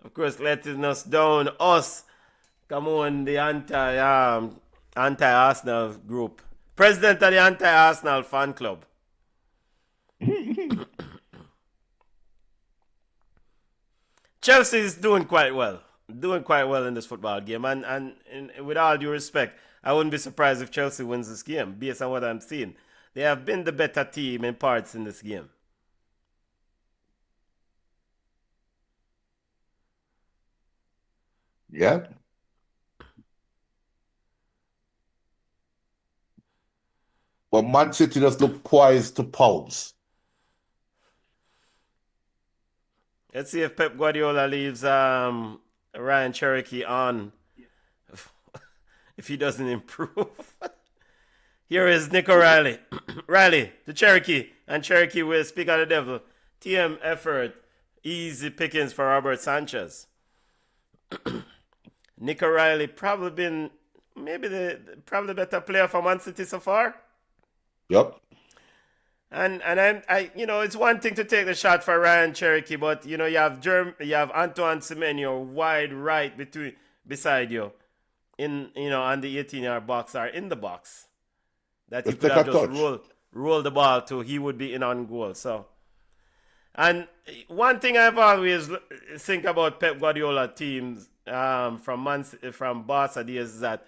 Of course, letting us down. Us. Come on, the anti-Arsenal group. President of the anti-Arsenal fan club. Chelsea is doing quite well in this football game, and with all due respect, I wouldn't be surprised if Chelsea wins this game based on what I'm seeing. They have been the better team in parts in this game. Yeah. But Man City just look poised to pounce. Let's see if Pep Guardiola leaves Ryan Cherokee on if he doesn't improve. Here is Nick O'Reilly. Riley to Cherokee, and Cherokee will speak of the devil. TM effort, easy pickings for Robert Sanchez. Nick O'Reilly probably been maybe the better player for Man City so far. Yep. And I it's one thing to take the shot for Ryan Cherokee, but you have Antoine Semenyo wide right beside you, on the 18-yard box or in the box, that he could have just roll the ball to. He would be in on goal. So, and one thing I've always think about Pep Guardiola teams from Barca days is that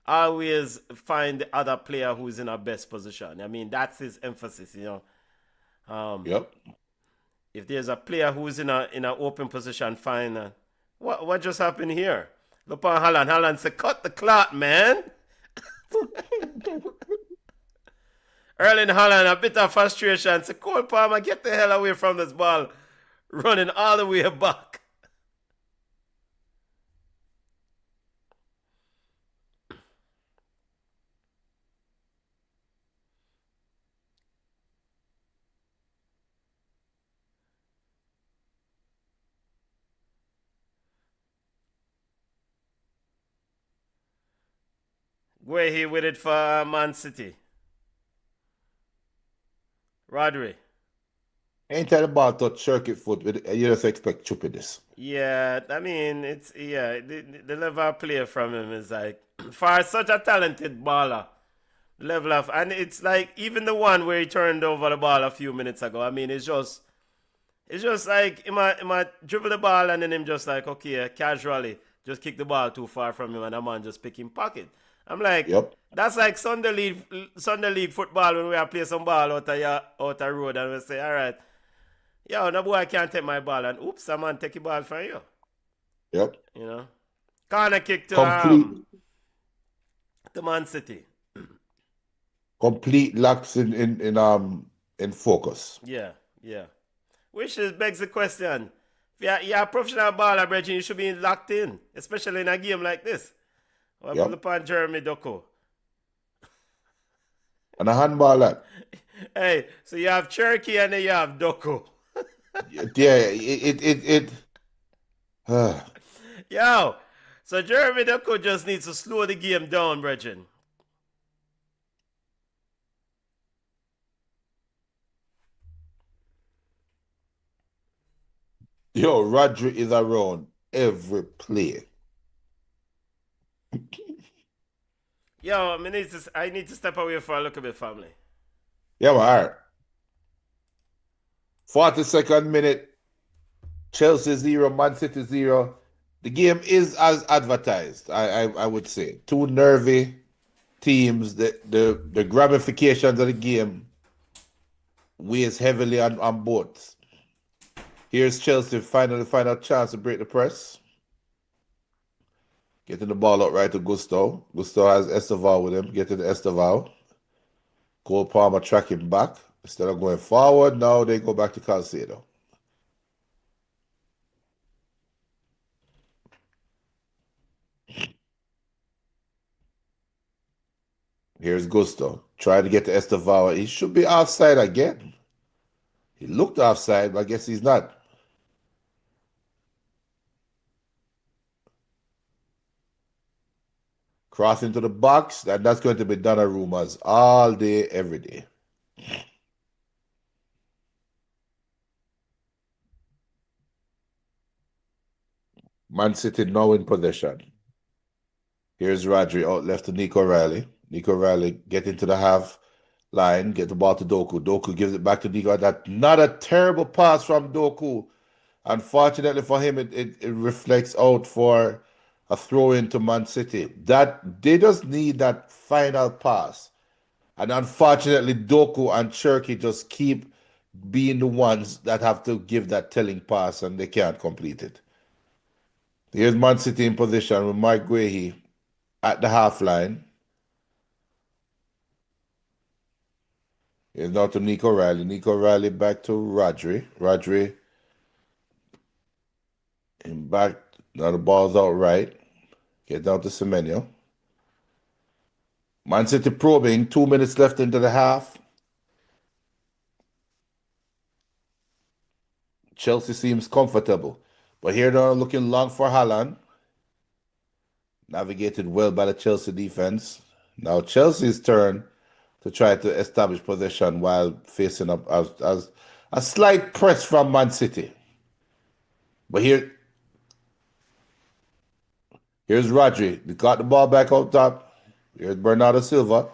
always find the other player who's in a best position. I mean, that's his emphasis, Yep. If there's a player who's in an open position, fine. What just happened here? Look on Haaland. Haaland said, cut the clock, man. Erling Haaland, a bit of frustration. Said, Cole Palmer, get the hell away from this ball. Running all the way back. Where he with it for Man City? Rodri. Anytime the ball touch circuit foot, you just expect stupidness. Yeah, I mean, the level of play from him is like, for such a talented baller, Level of, and it's like even the one where he turned over the ball a few minutes ago. I mean, it's just like him a dribble the ball and then him just like okay, casually just kick the ball too far from him and the man just pick him pocket. I'm like, Yep. that's like Sunday league football when we are play some ball out the road and we say, all right, yo, no boy can't take my ball and oops, a man take the ball from you. Yep. You know, corner kick Complete to Man City. complete lacks in focus. Yeah, yeah. Which is begs the question. If you're a professional baller, Bridget, you should be locked in, especially in a game like this. What happened Yep. upon Jeremy Doku? And a handball that. Hey, so you have Cherokee and then you have Doku. Yeah, it Yo, so Jeremy Doku just needs to slow the game down, Bridget. Yo, Rodri is around every play. Yo, I need to step away for a little bit, family. Yeah, well, all right. 42nd minute, Chelsea 0, Man City 0. The game is as advertised, I would say. Two nervy teams. The ramifications of the game weighs heavily on both. Here's Chelsea finally find a chance to break the press. Getting the ball out right to Gusto. Gusto has Esteval with him. Getting the Esteval. Cole Palmer tracking back. Instead of going forward, now they go back to Calcedo. Here's Gusto. Trying to get to Esteval. He should be offside again. He looked offside, but I guess he's not. Cross into the box, and that's going to be Donnarumma's all day, every day. Man City now in possession. Here's Rodri out left to Nico Riley. Nico Riley get into the half line, get the ball to Doku. Doku gives it back to Nico. That not a terrible pass from Doku. Unfortunately for him, it reflects out for a throw into Man City. That they just need that final pass. And unfortunately, Doku and Cherky just keep being the ones that have to give that telling pass and they can't complete it. Here's Man City in position with Mike Guehi at the half line. Here's now to Nico Riley. Nico Riley back to Rodri. Rodri in back. Now the ball's out right. Get down to Semenyo. Man City probing. 2 minutes left into the half. Chelsea seems comfortable. But here they're looking long for Haaland. Navigated well by the Chelsea defense. Now Chelsea's turn to try to establish possession while facing up as a slight press from Man City. But here's Rodri. They got the ball back out top. Here's Bernardo Silva.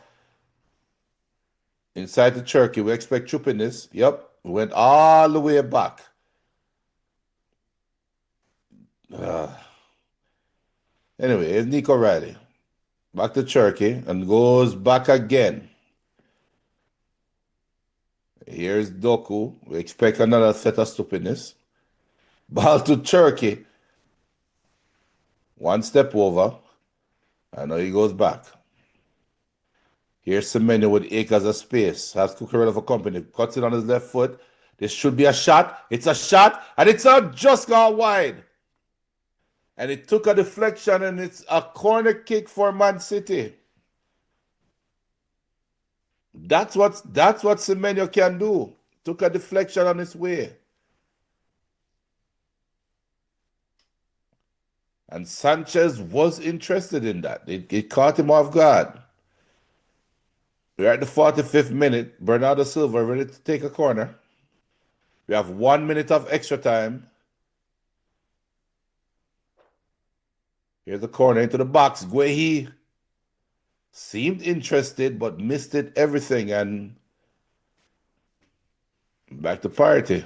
Inside to Cherky. We expect Troop in this. Yep. We went all the way back. Anyway, here's Nico Riley. Back to Cherky and goes back again. Here's Doku. We expect another set of stupidness. Ball to Cherky. One step over. And now he goes back. Here's Semenyo with acres of space. Has Cucurella for company. Cuts it on his left foot. This should be a shot. It's a shot. And it's just gone wide. And it took a deflection and it's a corner kick for Man City. That's what Semenyo can do. Took a deflection on his way. And Sanchez was interested in that. It caught him off guard. We're at the 45th minute. Bernardo Silva ready to take a corner. We have 1 minute of extra time. Here's the corner into the box. Guehi. seemed interested but missed it everything and back to party.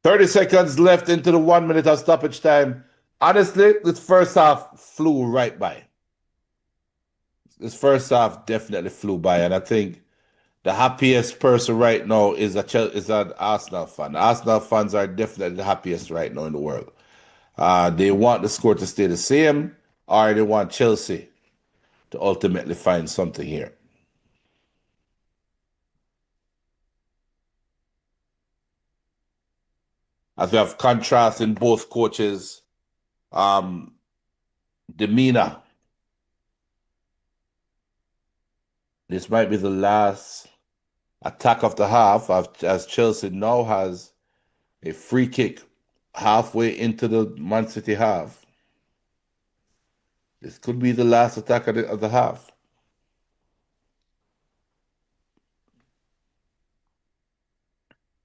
Thirty seconds left into the 1 minute of stoppage time. Honestly, this first half flew right by. This first half definitely flew by, and I think the happiest person right now is an Arsenal fan. Arsenal fans are definitely the happiest right now in the world. They want the score to stay the same, or they want Chelsea to ultimately find something here. As we have contrast in both coaches' um, demeanor. This might be the last attack of the half, as Chelsea now has a free kick halfway into the Man City half. This could be the last attack of the half.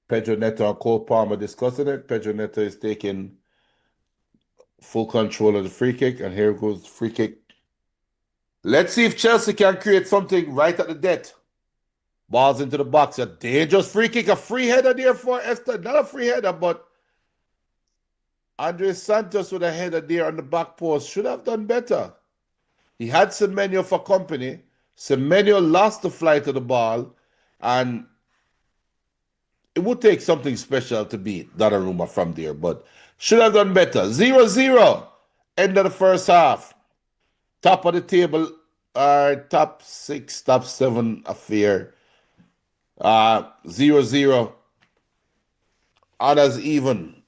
Pedro Neto and Cole Palmer discussing it. Pedro Neto is taking full control of the free kick, and here goes the free kick. Let's see if Chelsea can create something right at the death. Balls into the box. A dangerous free kick. A free header there for Esther. Not a free header, but Andres Santos with a header there on the back post. Should have done better. He had Semenyo for company. Semenyo lost the flight of the ball, and it would take something special to beat Donnarumma from there, but should have done better. 0-0. End of the first half. Top of the table are top 6, top 7 affair. 0-0. Others even.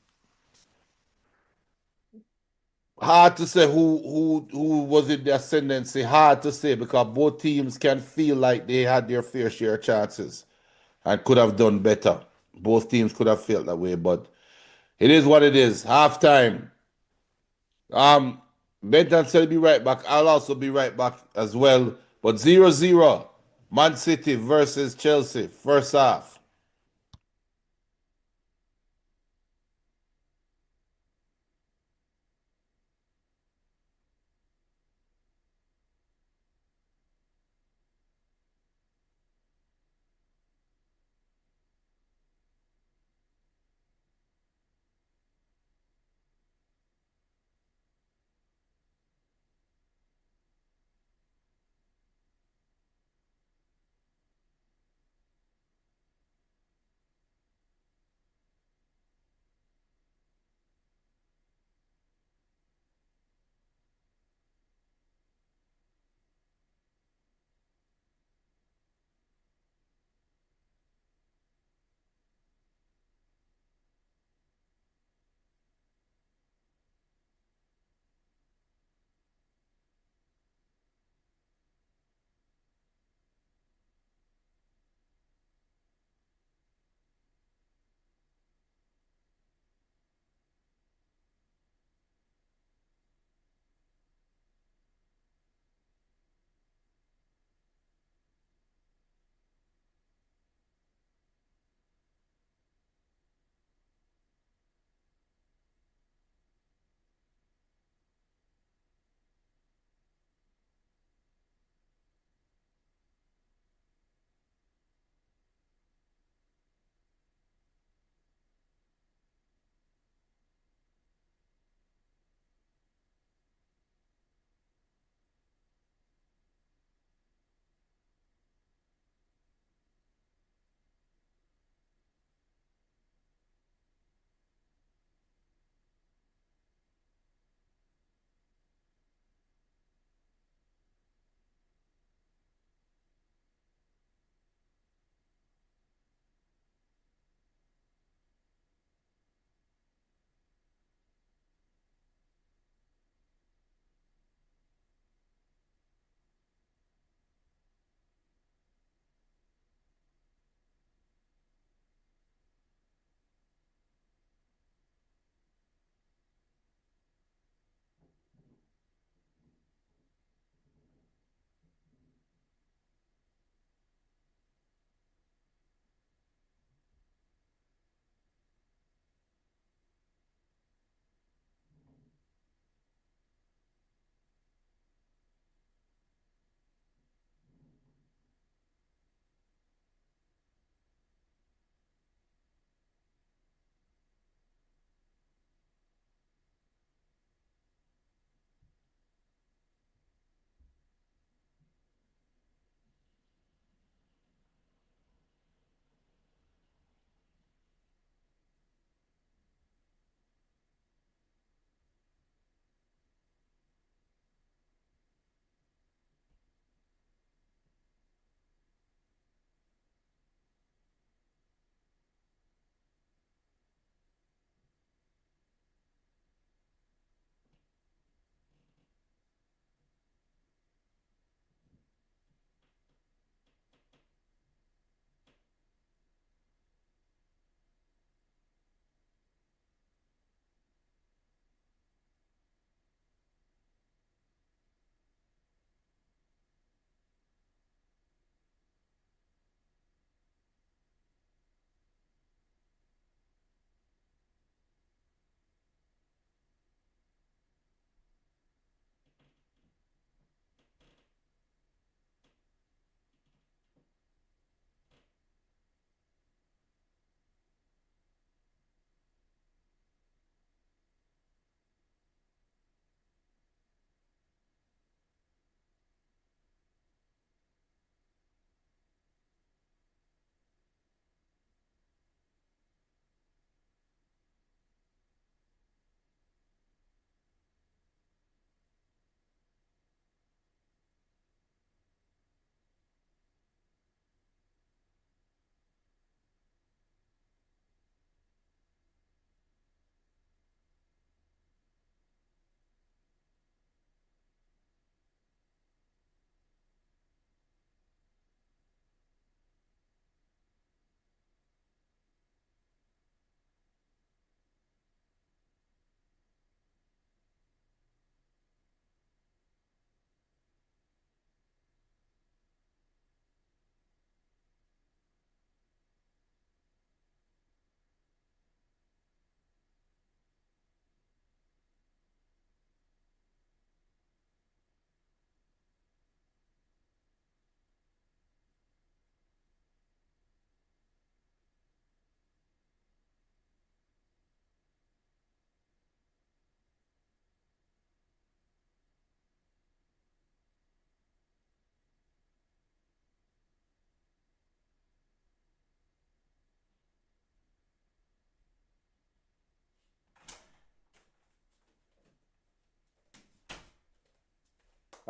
Hard to say who was in the ascendancy. Hard to say because both teams can feel like they had their fair share of chances and could have done better. Both teams could have felt that way, but it is what it is. Halftime. Benton said be right back. I'll also be right back as well. But 0-0. Man City versus Chelsea. First half.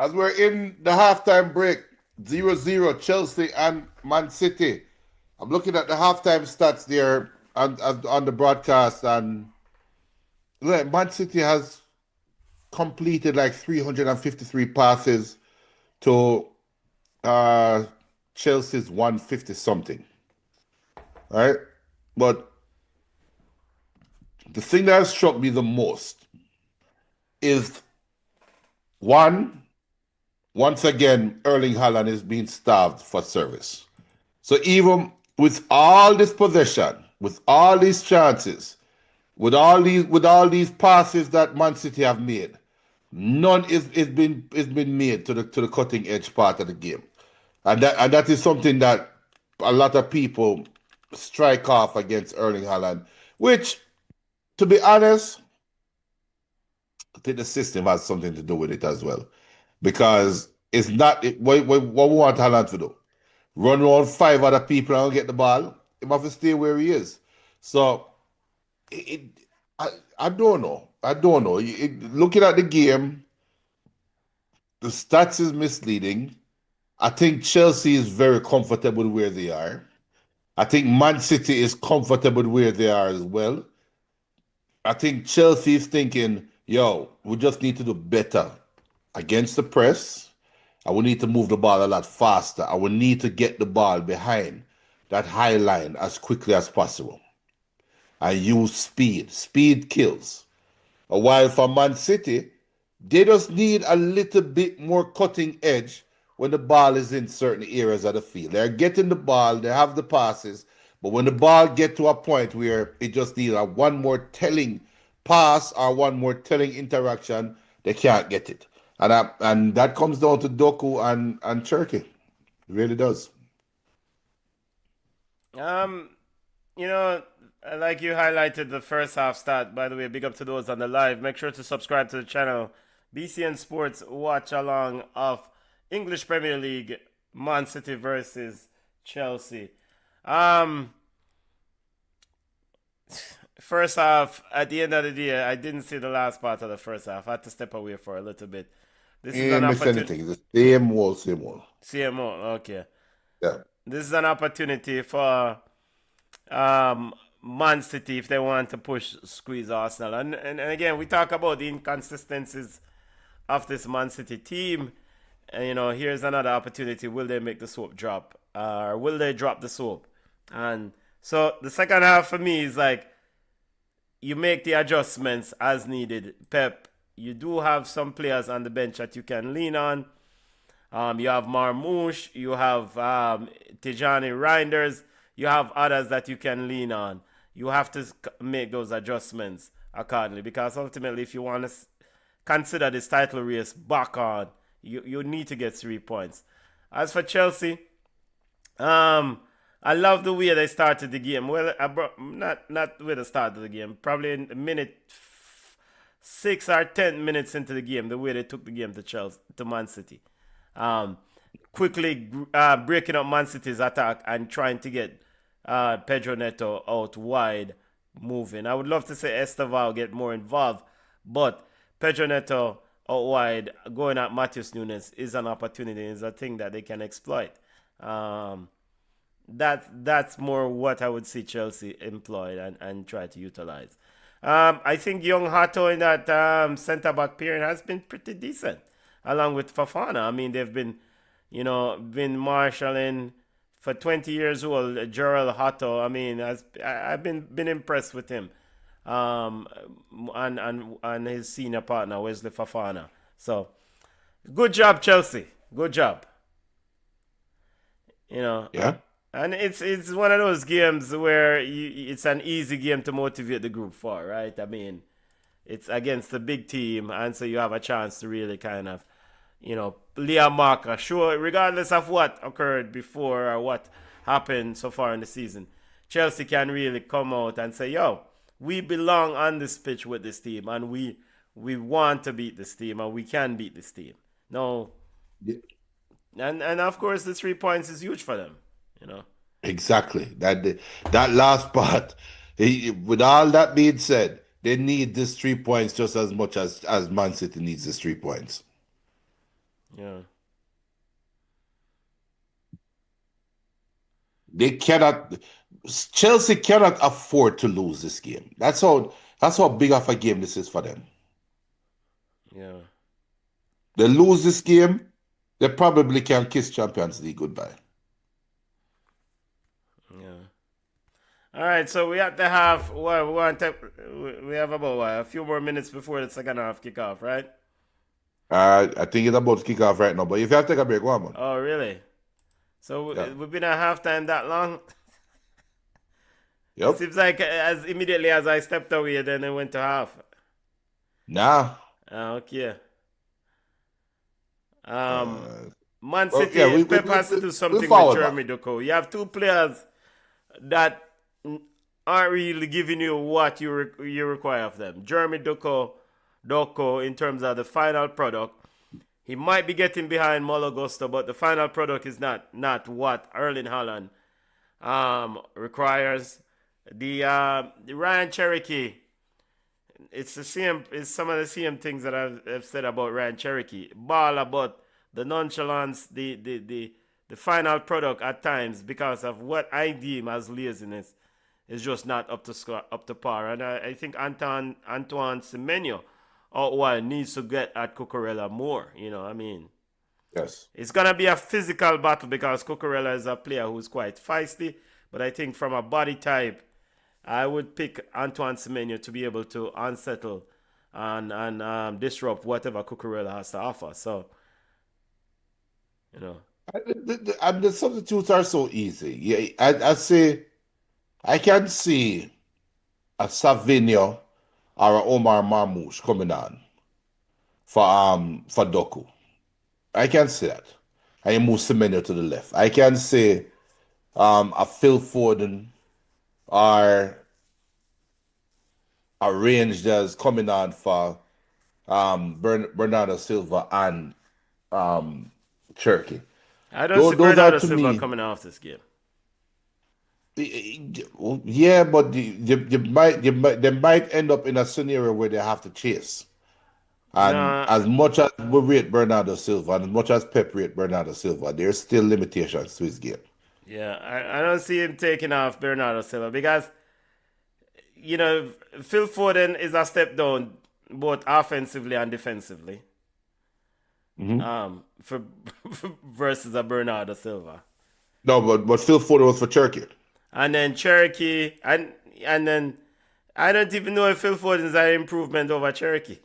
As we're in the halftime break, 0-0 Chelsea and Man City. I'm looking at the halftime stats there on the broadcast, and look, Man City has completed like 353 passes to Chelsea's 150 something, right? But the thing that has struck me the most is once again, Erling Haaland is being starved for service. So even with all this possession, with all these chances, with all these passes that Man City have made, none is been made to the cutting edge part of the game. And that is something that a lot of people strike off against Erling Haaland, which, to be honest, I think the system has something to do with it as well. Because it's not what we want Haaland to do. Run around five other people and get the ball. He must stay where he is. So I don't know. I don't know. Looking at the game, the stats is misleading. I think Chelsea is very comfortable where they are. I think Man City is comfortable where they are as well. I think Chelsea is thinking, yo, we just need to do better against the press. I will need to move the ball a lot faster. I will need to get the ball behind that high line as quickly as possible. And use speed. Speed kills. While for Man City, they just need a little bit more cutting edge when the ball is in certain areas of the field. They're getting the ball, they have the passes, but when the ball gets to a point where it just needs a one more telling pass or one more telling interaction, they can't get it. And that comes down to Doku and Turkey. It really does. You know, like you highlighted the first half stat, by the way, big up to those on the live. Make sure to subscribe to the channel. BCN Sports watch along of English Premier League, Man City versus Chelsea. First half, at the end of the day, I didn't see the last part of the first half. I had to step away for a little bit. This is an opportunity. Anything. The same old, same old. CMO, okay. Yeah. This is an opportunity for Man City if they want to squeeze Arsenal. And again, we talk about the inconsistencies of this Man City team. And, you know, here's another opportunity. Will they make the soap drop? Or will they drop the soap? And so the second half for me is like, you make the adjustments as needed. Pep, you do have some players on the bench that you can lean on. You have Marmoush, you have Tijani Reinders, you have others that you can lean on. You have to make those adjustments accordingly, because ultimately, if you want to consider this title race back on, you need to get 3 points. As for Chelsea, I love the way they started the game. Well, not with the start of the game. Probably in a minute 6 or 10 minutes into the game, the way they took the game to Man City. Quickly breaking up Man City's attack and trying to get Pedro Neto out wide, moving. I would love to say Esteval get more involved, but Pedro Neto out wide, going at Matheus Nunes is an opportunity, is a thing that they can exploit. That's more what I would see Chelsea employed and try to utilize. I think young Hato in that centre-back pairing has been pretty decent, along with Fafana. I mean, they've been marshalling for 20 years old. Gerald Hato, I mean, I've been impressed with him, and his senior partner Wesley Fafana. So, good job, Chelsea. Good job. You know. Yeah. And it's one of those games where it's an easy game to motivate the group for, right? I mean, it's against a big team, and so you have a chance to really kind of, lay a marker. Sure, regardless of what occurred before or what happened so far in the season, Chelsea can really come out and say, yo, we belong on this pitch with this team, and we want to beat this team, and we can beat this team. No. Yeah. And of course, the 3 points is huge for them. Exactly. That last part. With all that being said, they need this 3 points just as much as Man City needs this 3 points. Yeah. They cannot. Chelsea cannot afford to lose this game. That's how big of a game this is for them. Yeah. They lose this game, they probably can kiss Champions League goodbye. Yeah. All right, so we have to have we have about a few more minutes before the second half kickoff, right? I think it's about to kick off right now, but if you have to take a break, go on, man. Oh, really? So Yeah. we've been at halftime that long? It Yep. seems like as immediately as I stepped away, then it went to half. Nah. Okay. Uh, Man well, yeah, City, Pep has to do we something with forward back. Jeremy Doku. You have two players that aren't really giving you what you require of them. Jeremy Doku, in terms of the final product, he might be getting behind Malagusto, but the final product is not what Erling Haaland requires. The Ryan Cherokee, it's the same. It's some of the same things that I've said about Ryan Cherokee. Baller, but the nonchalance, the final product at times, because of what I deem as laziness, is just not up to par. And I think Antoine Semenyo out wide needs to get at Cucurella more. You know, I mean, Yes. it's gonna be a physical battle because Cucurella is a player who's quite feisty. But I think from a body type, I would pick Antoine Semenyo to be able to unsettle and disrupt whatever Cucurella has to offer. So, you know, And the substitutes are so easy. Yeah, I say I can see a Savinio or a Omar Marmoush coming on for Doku. I can see that. And you move Semenyo to the left. I can see a Phil Foden or a Rangers coming on for Bernardo Silva and Cherky. I don't see Those are Bernardo to Silva me. coming off this game. Yeah, but they might end up in a scenario where they have to chase. And No, as much as we rate Bernardo Silva, and as much as Pep rate Bernardo Silva, there's still limitations to his game. yeah, I don't see him taking off Bernardo Silva because, you know, Phil Foden is a step down both offensively and defensively Mhm. for versus a Bernardo Silva. No, but Phil Foden was for Turkey. And then Cherokee, and then I don't even know if Phil Foden is an improvement over Cherokee.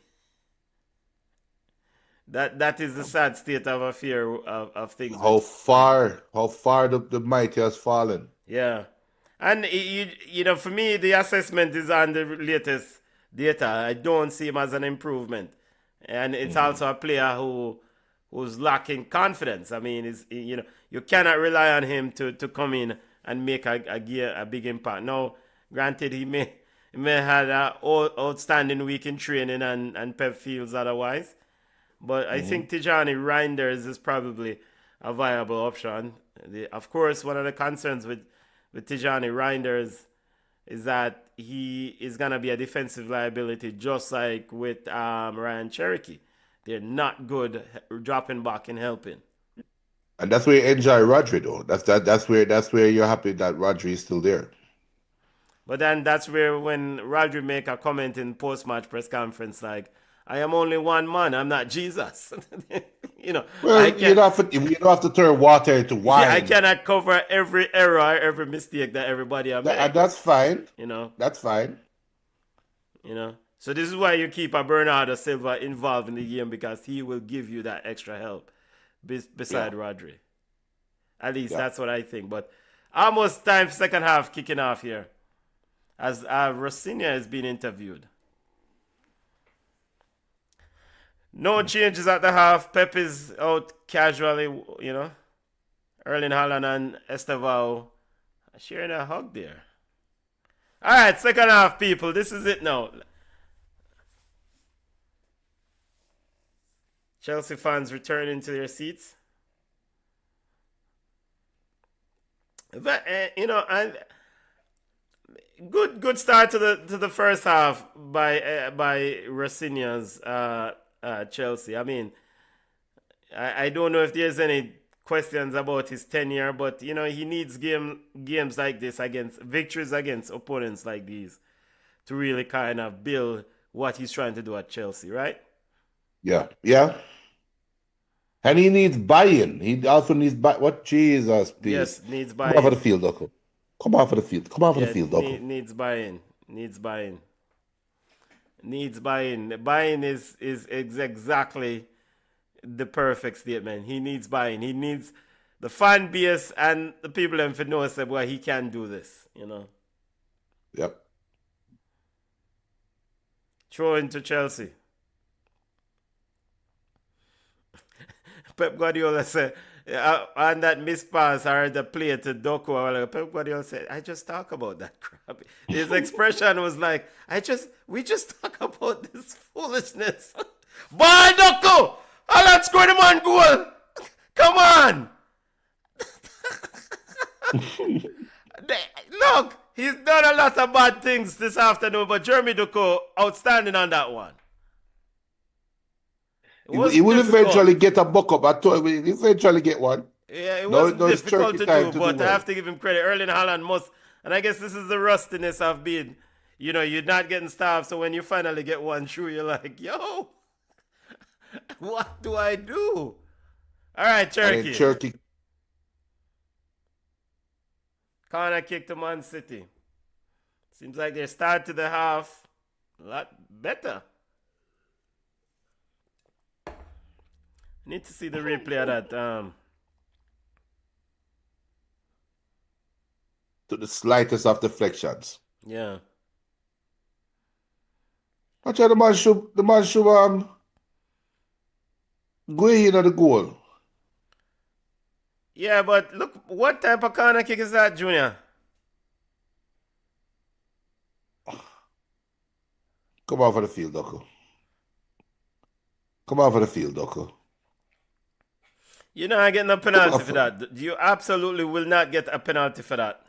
That is the sad state of affair of things How with. far the mighty has fallen. Yeah. And you know, for me, the assessment is on the latest data. I don't see him as an improvement, and it's also a player who's lacking confidence. I mean, is you know, you cannot rely on him to come in and make a big impact. Now, granted, he may have an outstanding week in training, and Pep feels otherwise. But I think Tijani Reinders is probably a viable option. Of course, one of the concerns with Tijani Reinders is that he is going to be a defensive liability, just like with Ryan Cherokee. They're not good dropping back and helping. And that's where you enjoy Rodri though. That's where you're happy that Rodri is still there. But then that's where when Rodri make a comment in post-match press conference like, I am only one man, I'm not Jesus. You know, I Well, can you don't have to turn water into yeah, I wine. cannot cover every error, every mistake that everybody have And made. that's fine. You know, That's fine. you know. So this is why you keep a Bernardo Silva involved in the game because he will give you that extra help Yeah. beside Rodri. At least Yeah. that's what I think. But almost time second half kicking off here as Rossinia is being interviewed. No changes at the half. Pep is out casually, you know. Erling Haaland and Estevao sharing a hug there. All right, second half, people. This is it now. Chelsea fans returning to their seats. But, you know, and good start to the first half by Rossinia's Chelsea. I mean, I don't know if there's any questions about his tenure, but you know he needs games like this against victories against opponents like these to really kind of build what he's trying to do at Chelsea, right? Yeah, yeah. And he needs buy-in. He also needs what? Jesus, please. Yes, needs Come off of buy-in. the field, Doku. Come off of the field. Come off of the Yeah, field, Doku. needs buy-in. Needs buy-in. Needs buy-in. Buy-in is exactly the perfect statement. He needs buy-in. He needs the fan base and the people them to know say, well, he can do this, you know. Yep. Throw into Chelsea. Pep Guardiola said, on that missed pass or the play to Doku, Pep Guardiola said, I just talk about that crap. His expression was like, we just talk about this foolishness. Ball Doku! Oh, let's score the man goal! Come on! Look, he's done a lot of bad things this afternoon, but Jeremy Doku outstanding on that one. He will eventually get a buck up. I told him he'll eventually get one. Yeah, it was difficult to do, but I have to give him credit. Erling Haaland must, and I guess this is the rustiness of being, you know, you're not getting staff, so when you finally get one through, you're like, yo, what do I do? All right, Cherokee. Corner kick to Man City. Seems like they started the half a lot better. Need to see the replay of that. To the slightest of deflections. Yeah. Actually, the man should go in at the goal. Yeah, but look, what type of corner kick is that, Junior? Come off of the field, Doku. Come off of the field, Doku. You're not getting a penalty for that. You absolutely will not get a penalty for that.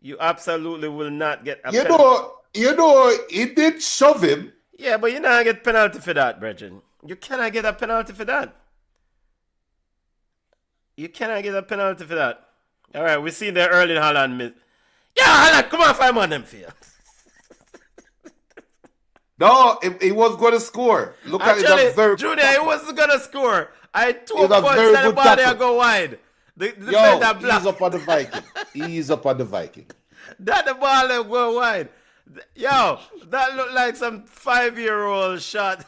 You absolutely will not get a penalty. You know, he did shove him. Yeah, but you're not get penalty for that, Brethren. You cannot get a penalty for that. You cannot get a penalty for that. All right, we see the Erling Haaland miss. Yeah, Haaland, come on, 5 on them field. No, he was going to score. Look at it. Junior, he wasn't going to score. I 2 points and the ball there go wide. The defender blocked. Ease up on the Viking. Ease up on the Viking. That the ball there go wide. Yo, that looked like some 5-year-old shot.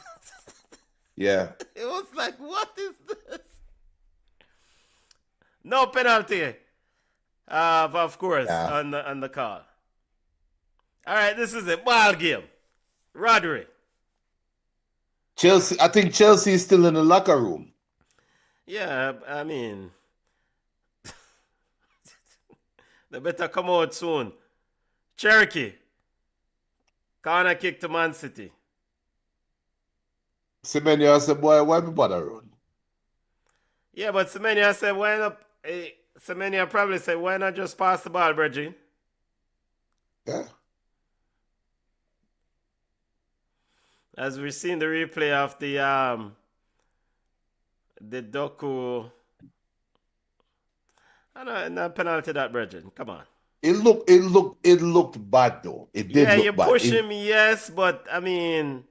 Yeah. It was like, what is this? No penalty. Of course, on the call. All right, this is it. Ball game. Rodri. I think Chelsea is still in the locker room. Yeah, I mean, they better come out soon. Cherokee. Corner kick to Man City. Semenyo said, boy, why me bother run? Yeah, but Semenyo said, why not? Semenyo probably said, why not just pass the ball, Bridgie? Yeah. As we've seen the replay of the Doku. I know, not penalty that, Bridget. Come on. It looked bad though. It did look bad. Yeah, you push him, yes, but I mean,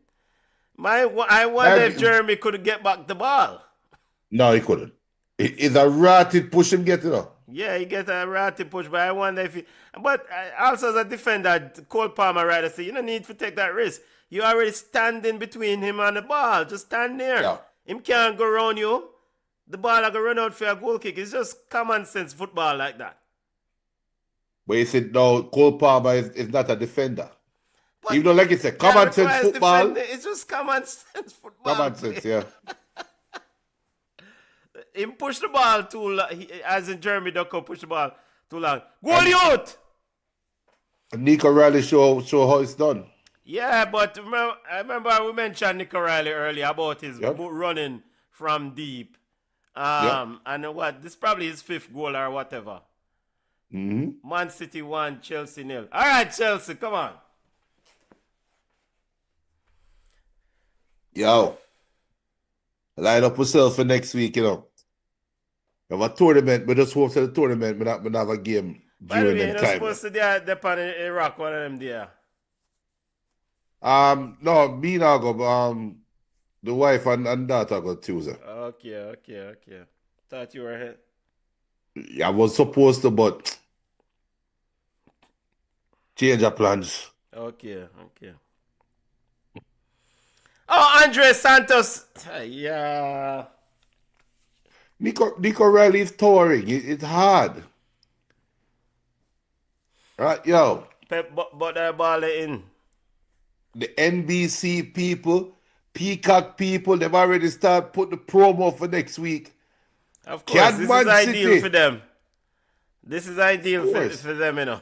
I wonder if Jeremy could get back the ball. No, he couldn't. It's a ratted push him get it up. Yeah, he get a ratted push, but I wonder if he. But also as a defender, Cole Palmer rather say, you don't need to take that risk. You already standing between him and the ball. Just stand there. Yeah. Him can't go around you. The ball are going to run out for a goal kick. It's just common sense football like that. But you said, no, Cole Palmer is not a defender. But even though, like you said, common sense football. It's just common sense football. Common sense, yeah. Him push the ball too long. As in Jeremy Doku push the ball too long. Goal out! Nico Riley show how it's done. Yeah, but I remember we mentioned Nico Riley earlier about his running from deep. And what? This is probably his 5th goal or whatever. Mm-hmm. Man City 1, Chelsea 0. All right, Chelsea, come on. Yo. line up myself for next week, you know. Have a tournament, but just hope for the tournament, but not have a game By the during way, them you're not time. supposed to dip on Iraq, one of them there. No, me now go, the wife and daughter go Tuesday. Okay. Thought you were hit. Yeah, I was supposed to, but change of plans. Okay. Oh, Andre Santos. Yeah. Nico Riley is touring. It's hard. Right, yo. Pep but that ball in. The NBC people, Peacock people, they've already started putting the promo for next week. Of course, this is ideal City. for them. This is ideal Of course. for them, you know.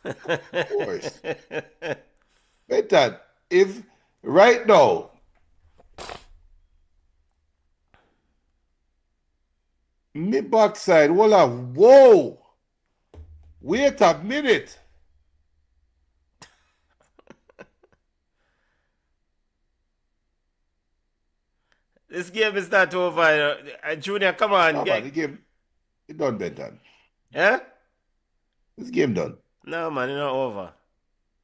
Of course. Wait that. If right now, me backside, whoa. Wait a minute. This game is not over. Junior, come on. No, man, the game, it done, Benton. Yeah? This game done. No, man, it's not over.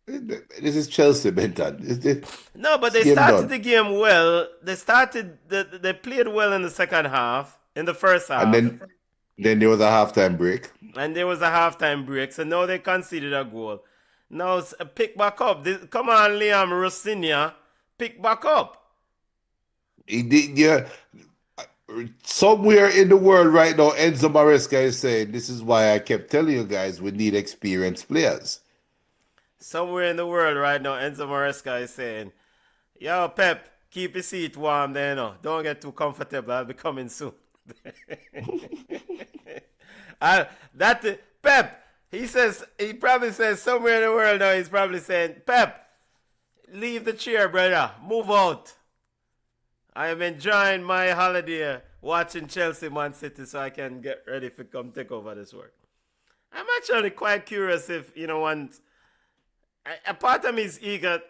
This is Chelsea, Benton. No, but they started the game well. They played well in the second half, in the first half. And then there was a halftime break. And there was a halftime break. So now they conceded a goal. Now pick back up. Come on, Liam Rossinia. Pick back up. He did, yeah. Somewhere in the world right now, Enzo Maresca is saying, this is why I kept telling you guys we need experienced players. Somewhere in the world right now, Enzo Maresca is saying, yo, Pep, keep your seat warm there, no. Don't get too comfortable. I'll be coming soon. Pep, he probably says somewhere in the world now, he's probably saying, Pep, leave the chair, brother. Move out. I am enjoying my holiday watching Chelsea Man City so I can get ready to come take over this work. I'm actually quite curious if, once a part of me is eager.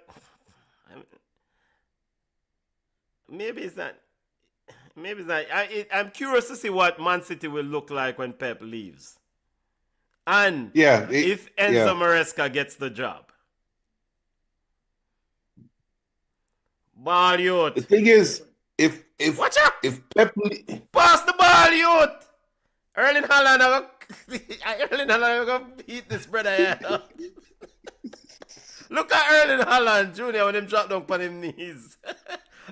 Maybe it's not. I'm curious to see what Man City will look like when Pep leaves. And if Enzo Maresca gets the job. Ball youth. The thing is, if Watch out! if Pep Pass the ball, youth! Erling Haaland, Erling Haaland gonna beat this brother here. Look at Erling Haaland Jr. when him drop down on him knees.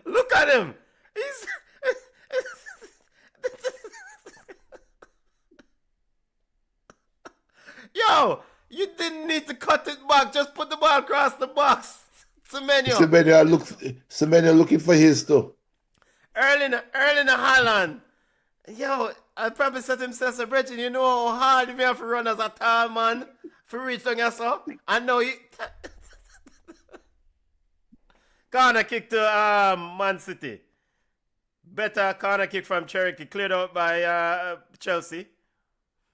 Look at him. He's Yo, you didn't need to cut it back. Just put the ball across the box. Semenyo looking for his too. Erling Haaland. Yo, I probably set himself a bridge, and you know how hard he may have to run as a tall man for reach on yourself. I know he. Corner kick to Man City. Better corner kick from Cherokee, cleared out by Chelsea.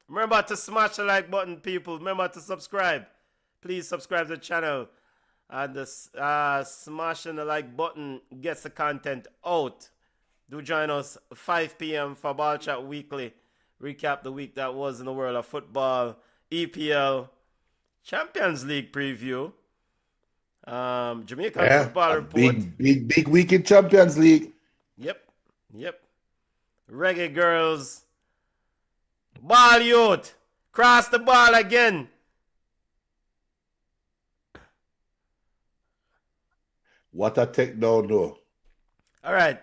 Remember to smash the like button, people. Remember to subscribe. Please subscribe to the channel. And smashing the like button gets the content out. Do join us 5 p.m. for Ball Chat Weekly. Recap the week that was in the world of football, EPL, Champions League preview, Jamaican football report. Big week in Champions League. Yep. Reggae girls. Ball youth. Cross the ball again. What a take down though. All right.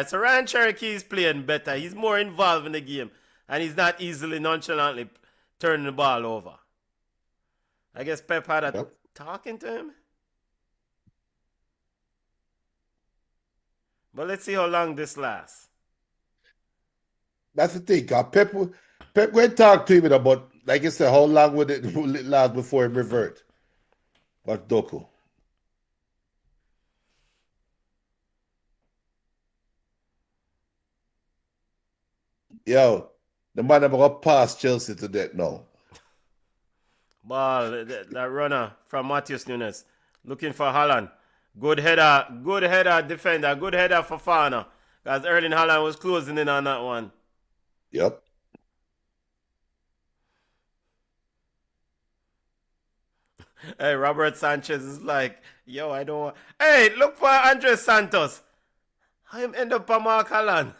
So Ryan Cherokee is playing better. He's more involved in the game. And he's not easily, nonchalantly turning the ball over. I guess Pep had talking to him. But let's see how long this lasts. That's the thing. Pep went talk to him about, like I said, how long would it last before he revert? But Doku. Yo, the man I'm going to pass Chelsea to that now. Ball, that runner from Matheus Nunes looking for Haaland. Good header defender, good header for Fana. Because Erling Haaland was closing in on that one. Yep. Hey, Robert Sanchez is like, yo, I don't want. Hey, look for Andres Santos. I am end up on Mark Haaland.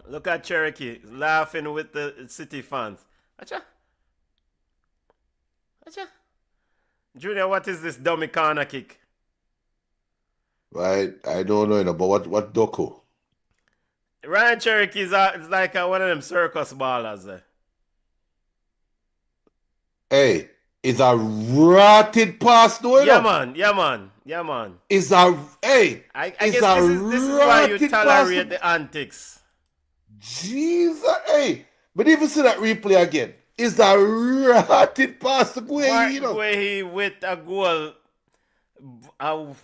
Look at Cherokee laughing with the City fans. Acha. Junior, what is this dummy corner kick? Right. I don't know, but what Doku? Ryan Cherokee is like one of them circus ballers. Hey, it's a rotted pass, though. Yeah, man. It's a hey. I it's guess a this is why you rotted tolerate pass. the antics. Jesus, hey. But even see that replay again. It's a rotted pass to Mark Gueye, Guehi with a goal. An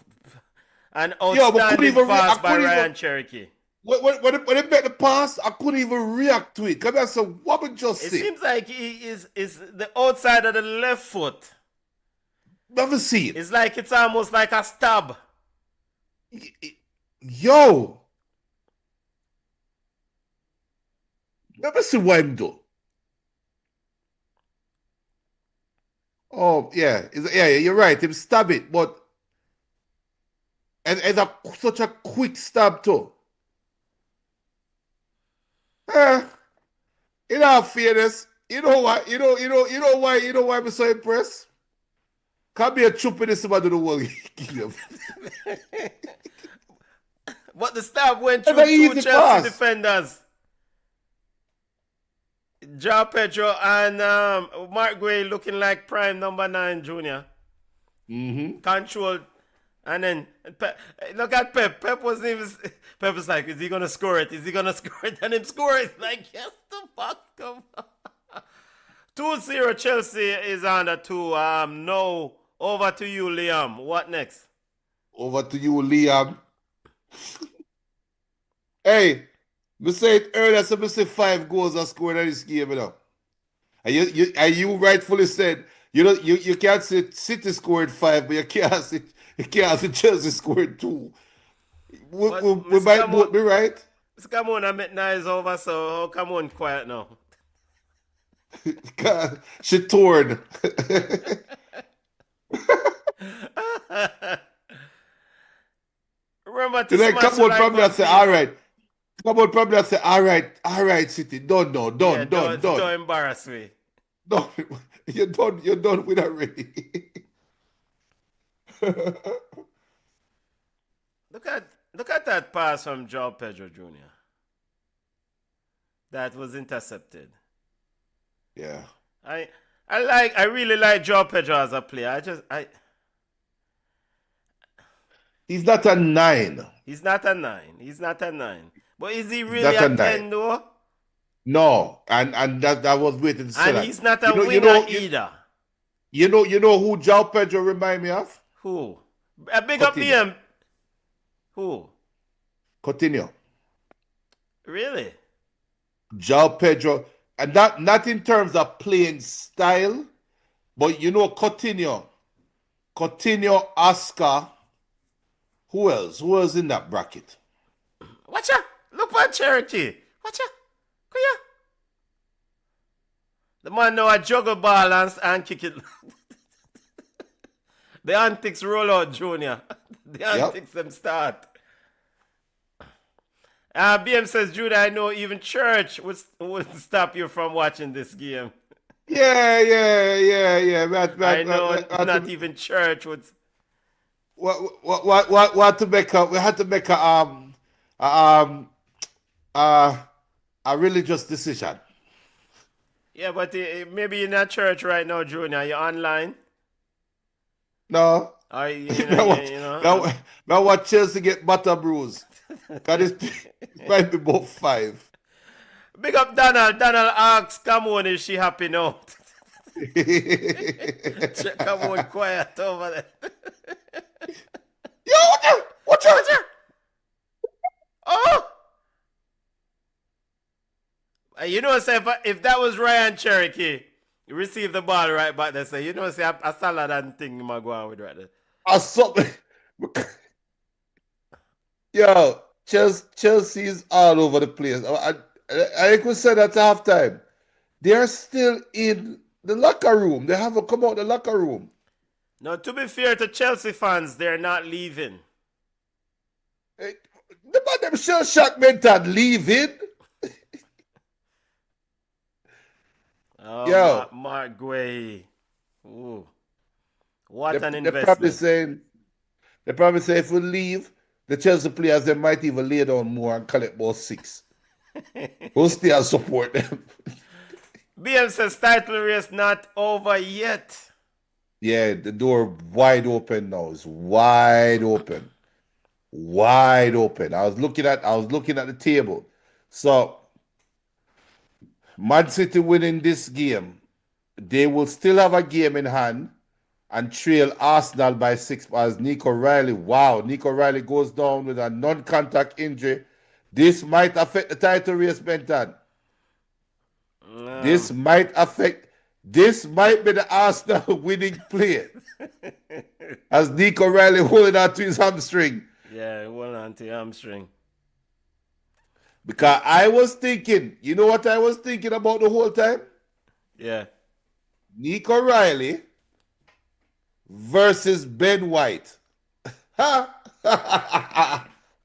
but outstanding pass by Ryan Cherokee. When they make the pass, I couldn't even react to it. Because I said, what would just It say? seems like he is the outside of the left foot. Never see it. It's like it's almost like a stab. Yo. Never see what him do. Oh, yeah. You're right. Him stab it, but and such a quick stab too. In all fairness, you know what? You know why I'm so impressed? Can't be a chup in this somebody the world. But the stab went through two Chelsea defenders. João Pedro and Mark Guehi looking like prime number 9 junior. Controlled. And then look at Pep. Pep was like, is he gonna score it? Is he gonna score it? And him score it. Like, yes, the fuck, come on. 2-0 Chelsea is under 2. No. Over to you, Liam. What next? Over to you, Liam. Hey, we say it earlier, so we say 5 goals are scored in this game, you know. And you rightfully said, you can't say City scored 5, but you can't say Chelsea scored 2. We might both be right. Come on, I met nice over, so come on, quiet now. God, she torn. Remember to smash come on, probably I say, all right. Come on, probably I say, all right, City, don't embarrass me. No, you're done with already. Look at that pass from João Pedro Jr. That was intercepted. Yeah. I really like João Pedro as a player. He's not a 9. He's not a 9. But is he really a 10 though? No, and that was waiting to say and that. He's not a winner either. You know who João Pedro remind me of? Who? A big up BM. Who? Coutinho. Really? João Pedro, and not in terms of playing style, but Coutinho, Oscar. Who else? Who else in that bracket? Watch out! Look for Cherokee. Watch out! Come here. The man know a juggle ball and kick it. The antics roll out, Junior. The antics them start. BM says, Judah, I know even church would stop you from watching this game. Yeah. I know not even church would. What to make up? We had to make a religious decision. Yeah, but maybe you're not church right now, Junior. You're online. No. Now what Chelsea get butter bruise. Because it might be about 5. Big up Donald. Donald asks, come on, is she happy now? Come on, quiet over there. Yo, watch out! Oh! You know, say if that was Ryan Cherokee, you receive the ball right back there. So you know, say a salad and thing you go on with right there. Or something. Yo, Chelsea's all over the place. I could say that at halftime. They are still in the locker room. They haven't come out the locker room. Now, to be fair to Chelsea fans, they're not leaving. The man them shell shock mental leaving. Oh, Yo. Mark Guay. Ooh. What an They're investment. probably saying if we leave, the Chelsea players they might even lay down more and collect about 6. We'll still support them. BM says title race not over yet. Yeah, the door wide open now. It's wide open. Wide open. I was looking at the table. So Man City winning this game, they will still have a game in hand and trail Arsenal by 6 as Nico Riley. Wow, Nico Riley goes down with a non-contact injury. This might affect the title race, Benton. This might be the Arsenal winning play. As Nico Riley holding on to his hamstring. Yeah, holding on to your hamstring. Because I was thinking, you know what I was thinking about the whole time? Yeah. Nico Riley versus Ben White.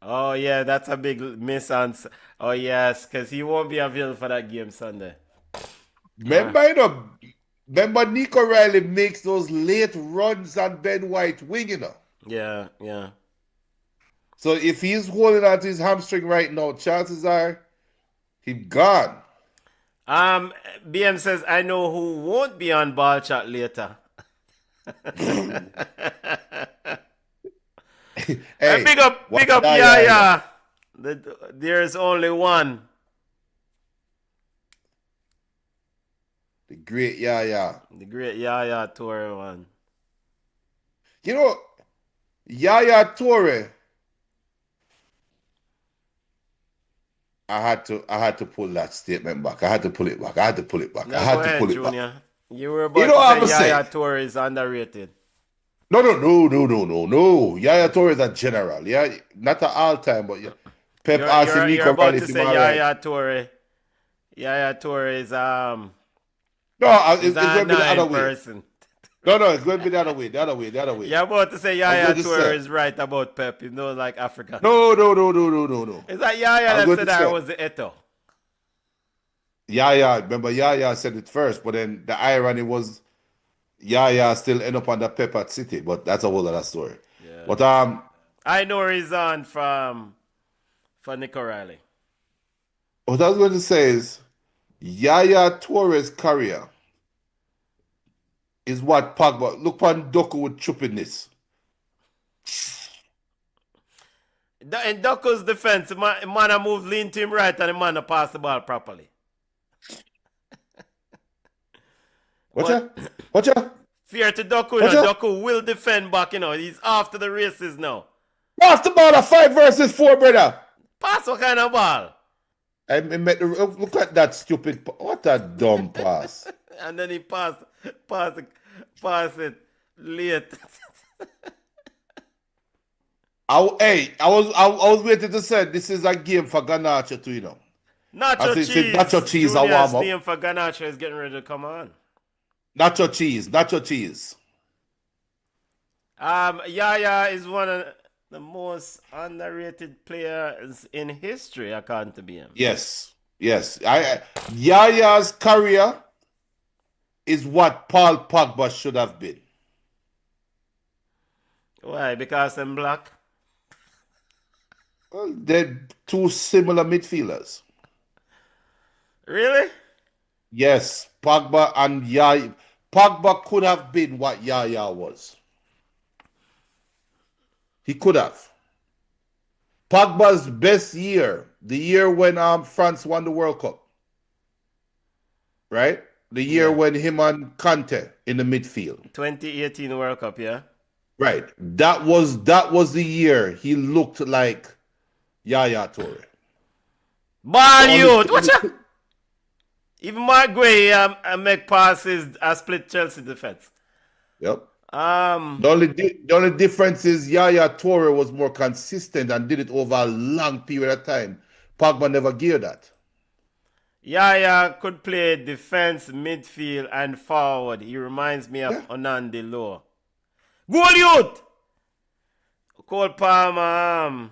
Oh, yeah, that's a big miss on. Oh, yes, because he won't be available for that game Sunday. Remember Nico Riley makes those late runs on Ben White wing, you know? Yeah, yeah. So if he's holding on to his hamstring right now, chances are he's gone. BM says, I know who won't be on Ball Chat later. Hey, big up, yeah. There's only one. The great Yaya. The great Yaya Toure one. You know, Yaya Toure. I had to pull that statement back. I had to pull it back. Junior. You were about to say Yaya Toure is underrated. No. Yaya Toure is a general. Yeah, not an all-time, but yeah. Pep asking Nico you're about Riley to to say Yaya Toure. Yaya Toure is No, it's going to be the other way. person. No, it's going to be the other way. You're about to say Yaya Toure is right about Pep. You know, like Africa. No. Is that Yaya that said that was the Eto? Yaya, remember Yaya said it first, but then the irony was Yaya still end up on the Pep at City, but that's a whole other story. Yeah. But I know he's on for Nico Riley. What I was going to say is Yaya Toure's career is what Pogba. Look on Doku with trippiness. In Doku's defense, man move lean to him right and the man pass the ball properly. Watch out. Fear to Doku, you know, Doku will defend back, you know. He's after the races now. Pass the ball at 5 versus 4, brother. Pass what kind of ball? Look at that stupid. What a dumb pass. And then he pass it late. I was waiting to say this is a game for Garnacho too, you know. Nacho cheese. Nacho cheese, a warm up. Name for Garnacho is getting ready to come on. Nacho cheese. Yaya is one of the most underrated players in history, according to BM. Yes. Yaya's career is what Paul Pogba should have been. Why? Because I'm black? Well, they're two similar midfielders. Really? Yes, Pogba and Yaya. Pogba could have been what Yaya was. He could have. Pogba's best year, the year when France won the World Cup. Right? The year when him and Conte in the midfield. 2018 World Cup, yeah? Right. That was the year he looked like Yaya Toure. Ball youth! Watch out! Even Mark Gray make passes, split Chelsea defense. Yep. Um, The only difference is Yaya Toure was more consistent and did it over a long period of time. Pogba never geared that. Yaya could play defense, midfield, and forward. He reminds me of Yeah. Onandi Lowe. Goal youth! Cole Palmer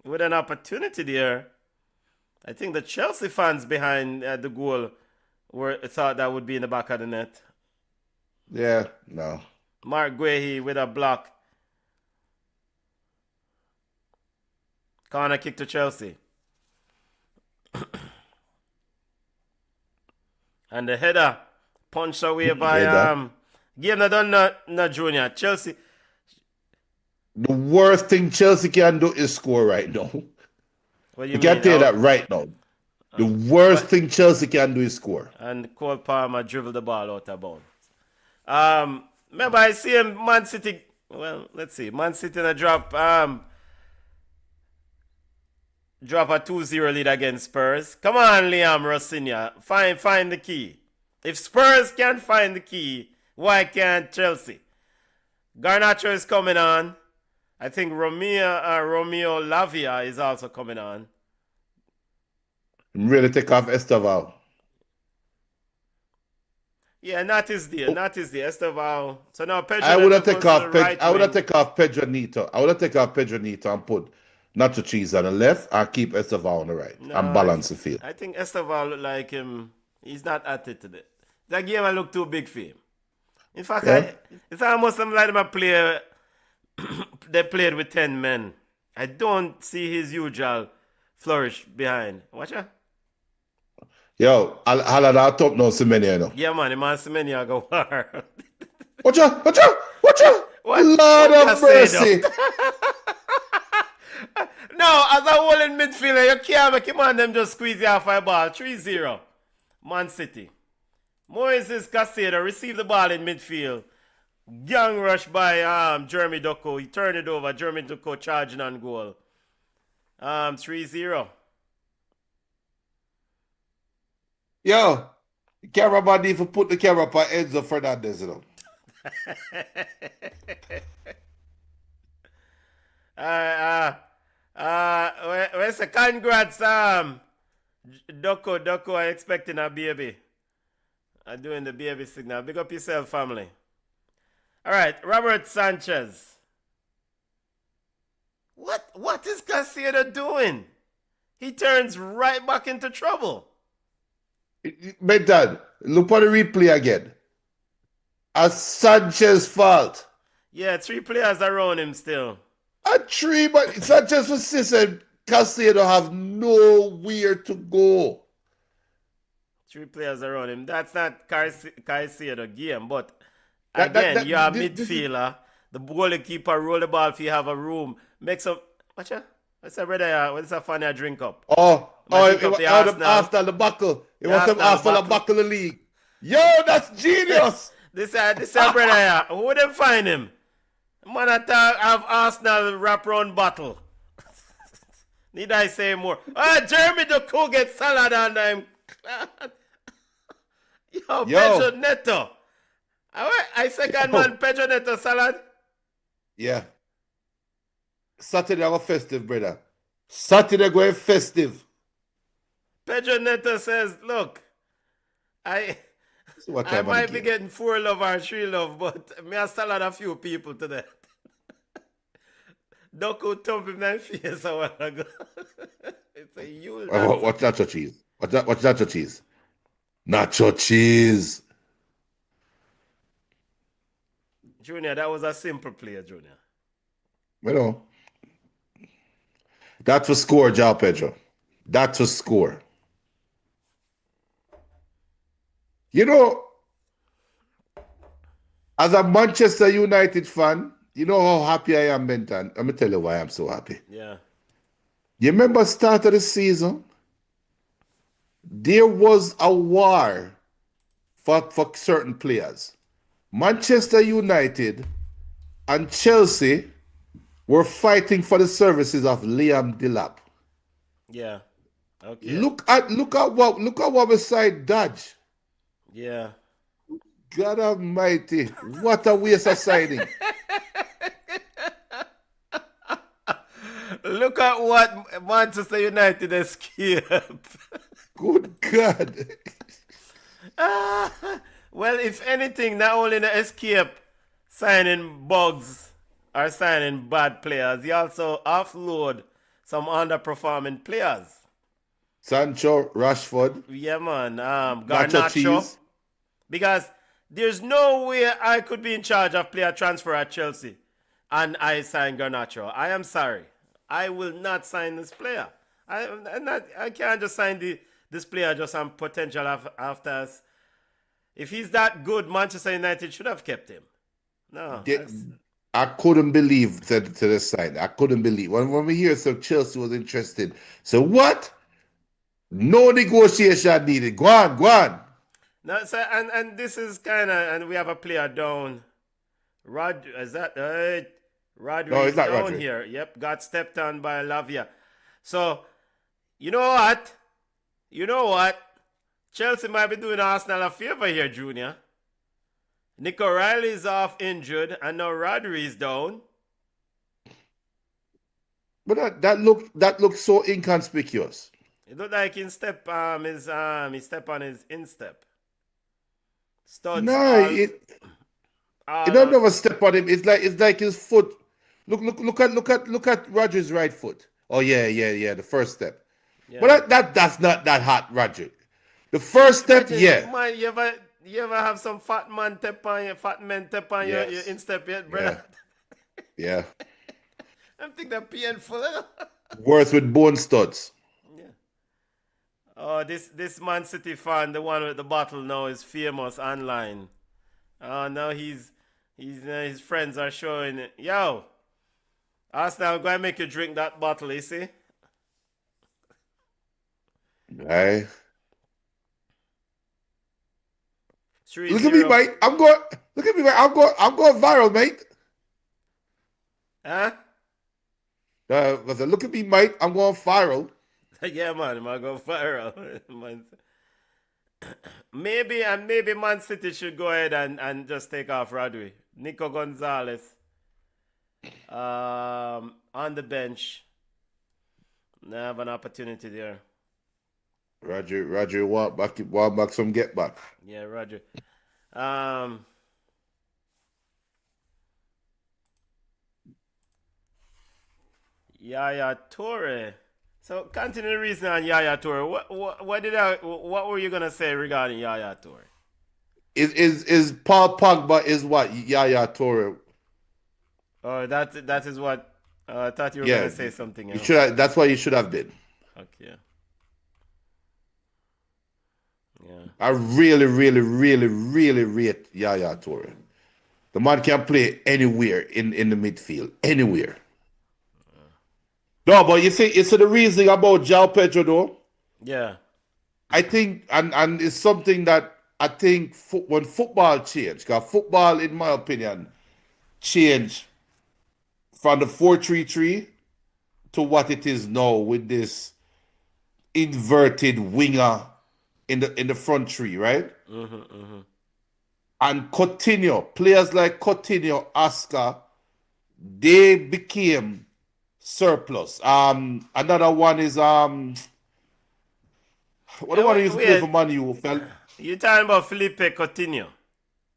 with an opportunity there. I think the Chelsea fans behind the goal thought that would be in the back of the net. Yeah, no. Mark Guehi with a block. Corner kick to Chelsea. And the header punched away by game that done not Junior. Chelsea. The worst thing Chelsea can do is score right now. What do You you can't mean? tell you that right now. The worst thing Chelsea can do is score. And Cole Palmer dribbled the ball out of bounds. Remember I see him Man City. Well, let's see. Man City in a drop a 2-0 lead against Spurs. Come on, Liam Rossignol. Find the key. If Spurs can't find the key, why can't Chelsea? Garnacho is coming on. I think Romeo Lavia is also coming on. Really take off Esteval. Yeah, not his deal. Esteval. So now Pedro. I would have taken off right I would have wing. taken off Pedro Neto. I would have taken off Pedro Neto and put nacho cheese on the left and keep Esteval on the right and balance the field. I think Esteval look like him. He's not at it today. That game I look too big for him. In fact, Yeah. it's almost like them a player. They played with 10 men. I don't see his usual flourish behind. Watch out. Yo, I'll have top now Semenyo. Yeah, man, the man Semenyo go war. Watch out! Watch out! What? Lord What of you say, mercy! No, as a whole in midfielder, you can't make him and them just squeeze you off a ball. 3-0. Man City. Moises Caicedo received the ball in midfield. Gang rush by Jeremy Doku. He turned it over. Jeremy Doku charging on goal. 3-0. Yo, the cameraman need to put the camera up on Enzo Fernandez, you know. Where's the congrats, Doku, I expecting a baby. I'm doing the baby signal. Big up yourself, family. All right, Robert Sanchez. What is Caicedo doing? He turns right back into trouble. Mental, look at the replay again. A Sanchez fault. Yeah, 3 players around him still. A 3, but Sanchez was and Caicedo have nowhere to go. 3 players around him. That's not Caicedo game, but That- again, you're a this is- midfielder. The goalkeeper roll the ball if you have a room. Make some. Watch out. What's that, brother? What's that funny drink up? It drink up was the out Arsenal. after the buckle. It was them Arsenal after the buckle. buckle of the league. Yo, that's genius. This brother. Who them find him? Man, I have Arsenal wraparound bottle. Need I say more? Jeremy Doku get salad on them. Yo, Pedro Neto. I second man, Pedro Neto salad. Yeah. Saturday I go festive, brother. Saturday going festive. Pedro Neto says, look, I might be getting 4 love or 3 love, but me I salad a few people today. Doku thump him in the face a while ago. It's a huge. What's nacho cheese? What's nacho cheese? Nacho cheese. Junior, that was a simple play, Junior. You know. That's a score, João Pedro. That's a score. You know, as a Manchester United fan, you know how happy I am, Benton. Let me tell you why I'm so happy. Yeah. You remember start of the season? There was a war for certain players. Manchester United and Chelsea were fighting for the services of Liam Delap. Yeah. Okay. Look at what we signed Dodge. Yeah. God Almighty, what a waste of signing. Look at what Manchester United escaped. Good God. Well, if anything, not only the escape signing bugs or signing bad players, he also offload some underperforming players. Sancho, Rashford, Yeah, man. Nacho Garnacho. Cheese. Because there's no way I could be in charge of player transfer at Chelsea and I sign Garnacho. I am sorry. I will not sign this player. I can't just sign this player just on potential after us. If he's that good, Manchester United should have kept him. No. I couldn't believe to the side. I couldn't believe. When we hear some Chelsea was interested. So what? No negotiation needed. Go on. No, so, and this is kind of, and we have a player down. Rodri is No, it's not down Rodri. here. Yep, got stepped on by Lavia. So, you know what? Chelsea might be doing Arsenal a favor here, Junior. Nick O'Reilly is off injured, and now Rodri is down. But that looked so inconspicuous. It looked like he step on his instep. Studs. No, it don't never step on him. It's like his foot. Look at Rodri's right foot. Oh yeah. The first step. Yeah. But that's not that hot, Roger. The first step, yeah. Man, you ever have some fat men tap on your instep yet, brother? Yeah. I think they're painful. Worse with bone studs. Yeah. Oh, this Man City fan, the one with the bottle now, is famous online. Now his friends are showing it. Yo, Arsenal, go and make you drink that bottle, you see? Aye. Look 3-0. at me, mate. I'm going viral, mate. Huh? Look at me, mate. I'm going viral. Yeah, man, I go viral. Maybe Man City should go ahead and just take off Rodri. Nico Gonzalez on the bench. They have an opportunity there. Roger, want back some get back. Yeah, Roger. Yaya Toure. So continue the reason on Yaya Toure. What were you gonna say regarding Yaya Toure? Is Paul Pogba is what Yaya Toure? Oh, that is what I thought you were gonna say something else. That's what you should have been. Okay. Yeah. I really rate Yaya Toure. The man can play anywhere in the midfield. Anywhere. No, but you see the reason about João Pedro though. Yeah. I think and it's something that I think when football changed, because football, in my opinion, changed from the 4-3-3 to what it is now with this inverted winger in the front three, right? And Coutinho, players like Coutinho, Oscar, they became surplus. Another one is what the one who used to play for Man U? You talking about Felipe Coutinho?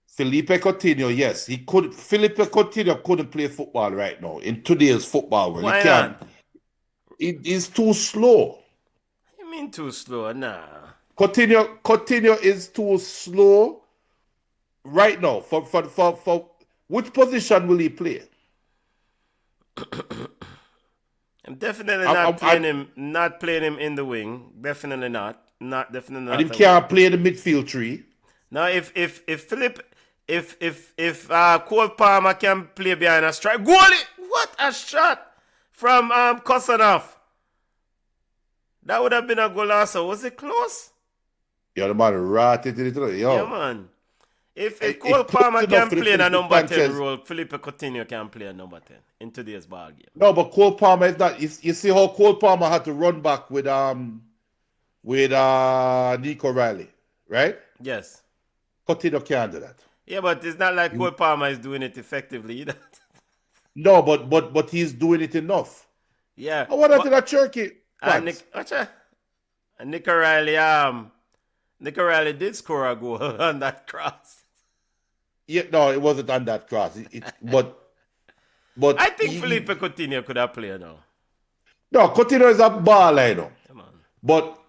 Felipe Coutinho, yes, he could. Felipe Coutinho couldn't play football right now in today's football world. Why he can't. not? He's too slow. You mean too slow? Nah. Coutinho is too slow right now. For which position will he play? I'm definitely not playing him in the wing. Definitely not. Definitely not. And he can't play the midfield three. Now if Cole Palmer can play behind a strike, goalie, what a shot from Kosanov. That would have been a goal also. Was it close? Yeah, the man ratted it. Yo. Yeah, man. If Cole Palmer can play in a number 10 role, Felipe Coutinho can play a number 10 in today's ball game. No, but Cole Palmer is not. You see how Cole Palmer had to run back with with Nico Riley, right? Yes. Coutinho can't do that. Yeah, but it's not like Cole Palmer is doing it effectively either. No, but he's doing it enough. Yeah. I want to But that Cherky and fans. Nick O'Reilly did score a goal on that cross. Yeah, no, it wasn't on that cross. But I think Felipe Coutinho could have played now. no, Coutinho is a baller, you know. Come on. But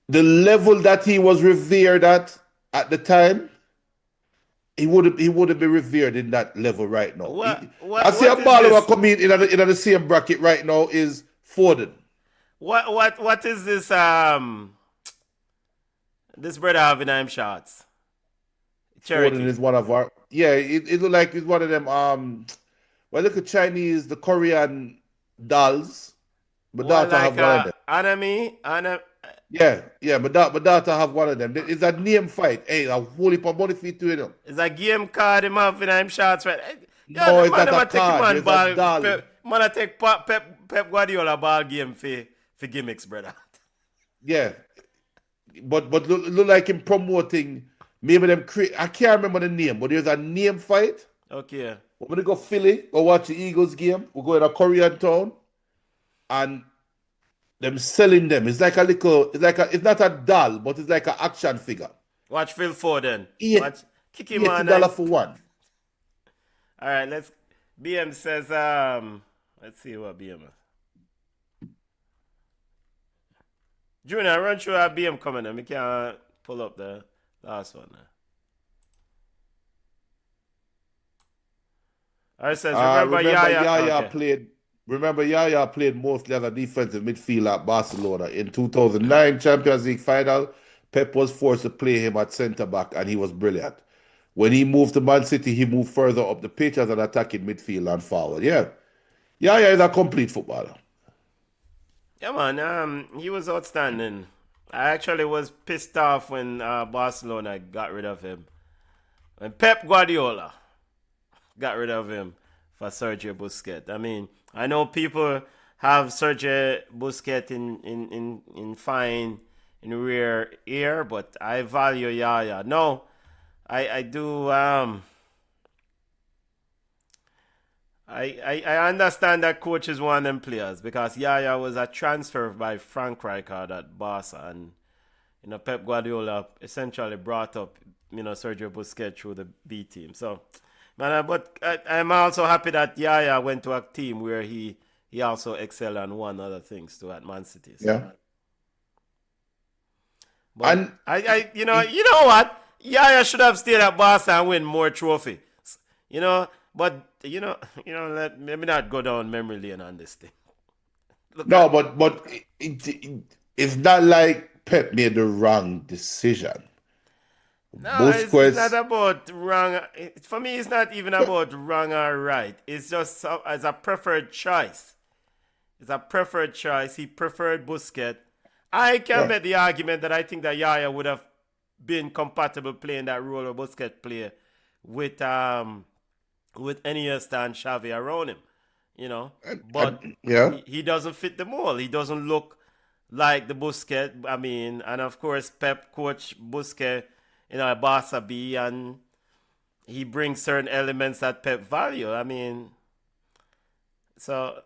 the level that he was revered at the time, he would be revered in that level right now. I see a baller who come in the same bracket right now is Foden. What is this this brother having him shots? Cherokee. Foden is one of our it look like it's one of them well look at Chinese, the Korean dolls. My daughter have one of them. Anna. Yeah, my daughter have one of them. It's a name fight. Hey, a whole heap of money for you to them. It's a game card him having him shots, right? No, it's not a card. It's a doll. Man, I take Pep Guardiola ball game for gimmicks, brother. Yeah. But look like him promoting maybe them I can't remember the name, but there's a name fight. Okay. We're gonna go Philly, go watch the Eagles game. We're going to Korean town and them selling them. It's like it's not a doll, but it's like an action figure. Watch Phil Foden. Watch kick him on $80 for one. All right, BM says let's see what BM is. Junior, run through our BM comment and we can pull up the last one now. All right, says remember Yaya played. Remember, Yaya played mostly as a defensive midfielder at Barcelona. In 2009 Champions League final, Pep was forced to play him at centre-back, and he was brilliant. When he moved to Man City, he moved further up the pitch as an attacking midfielder and forward. Yeah. Yaya is a complete footballer. Yeah, man. He was outstanding. I actually was pissed off when Barcelona got rid of him. When Pep Guardiola got rid of him for Sergio Busquets. I mean, I know people have Sergio Busquets in fine, in rare air, but I value Yaya. No, I do. I understand that coaches want them players because Yaya was a transfer by Frank Rijkaard at Barca, and Pep Guardiola essentially brought up Sergio Busquets through the B team. So. Man, but I'm also happy that Yaya went to a team where he also excelled and won other things too at Man City. So. Yeah. But and you know what? Yaya should have stayed at Barca and win more trophies. But let me not go down memory lane on this thing. But it's not like Pep made the wrong decision. No, it's not about wrong. For me, it's not even about wrong or right. It's just as a preferred choice. It's a preferred choice. He preferred Busquets. I can make the argument that I think that Yaya would have been compatible playing that role of Busquets play with Iniesta and Xavi around him. But he doesn't fit the mold. He doesn't look like the Busquets. I mean, and of course, Pep coach Busquets. Barca B, and he brings certain elements that Pep value. I mean, so,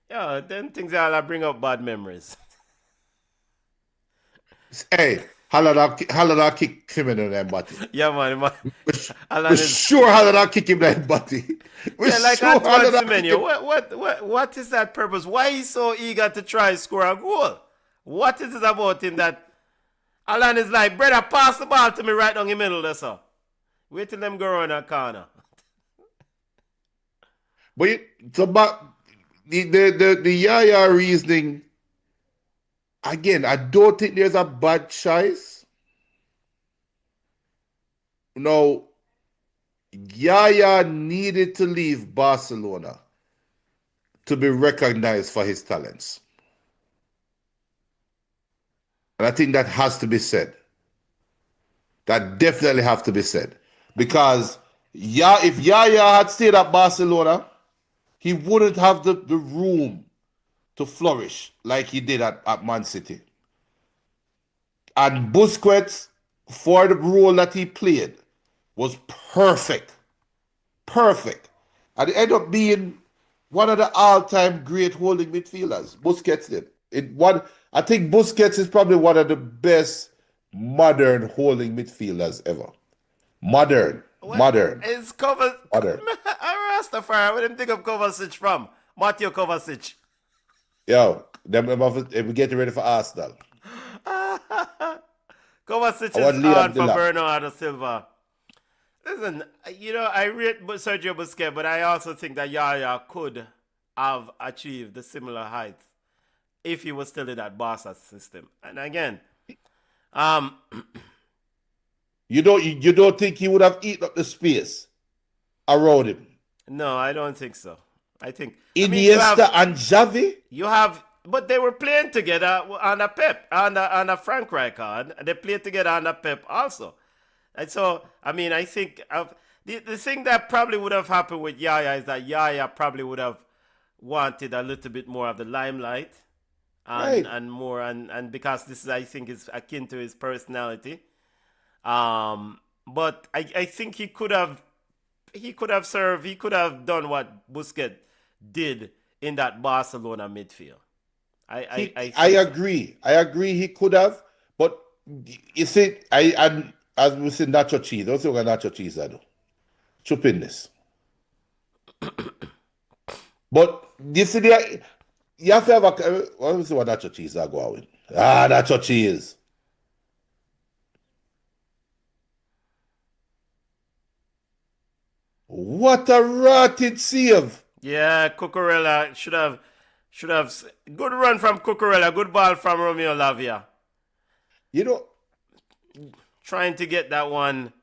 then things all bring up bad memories. Hey, Halada kick him in that body. Yeah, man. We're sure Halada kick him in that body. Like Antoine Semenyo. What is that purpose? Why is he so eager to try to score a goal? What is it about him that Alan is like, brother, pass the ball to me right down the middle there, sir. Wait till them go around that corner. But the Yaya reasoning, again, I don't think there's a bad choice. No, Yaya needed to leave Barcelona to be recognized for his talents. And I think that has to be said. That definitely have to be said. Because if Yaya had stayed at Barcelona, he wouldn't have the room to flourish like he did at Man City. And Busquets, for the role that he played, was perfect. Perfect. And it ended up being one of the all-time great holding midfielders. Busquets did. I think Busquets is probably one of the best modern holding midfielders ever. Modern. It's cover. Modern. Rastafari. Where them think of Kovacic from? Mateo Kovacic. Yo, we getting ready for Arsenal. Kovacic I want is Liam on for Delap. Bernardo Silva. Listen, I rate Sergio Busquets, but I also think that Yaya could have achieved the similar heights if he was still in that Barca system. And again, You don't think he would have eaten up the space around him? no, I don't think so. I think Iniesta and Xavi? but they were playing together under Pep, under Frank Rijkaard, and they played together under Pep also. And so, I think the thing that probably would have happened with Yaya is that Yaya probably would have wanted a little bit more of the limelight and more, and because this is, I think, is akin to his personality. But I think he could have done what Busquets did in that Barcelona midfield. I agree. I agree he could have, but you see, as we say, nacho cheese. Don't say what nacho cheese I do. Chupiness. But you see, you have to have what was what nacho cheese I go with? Nacho cheese. What a rotted save. Yeah, Cucurella should have good run from Cucurella, good ball from Romeo Lavia. You know, Trying to get that one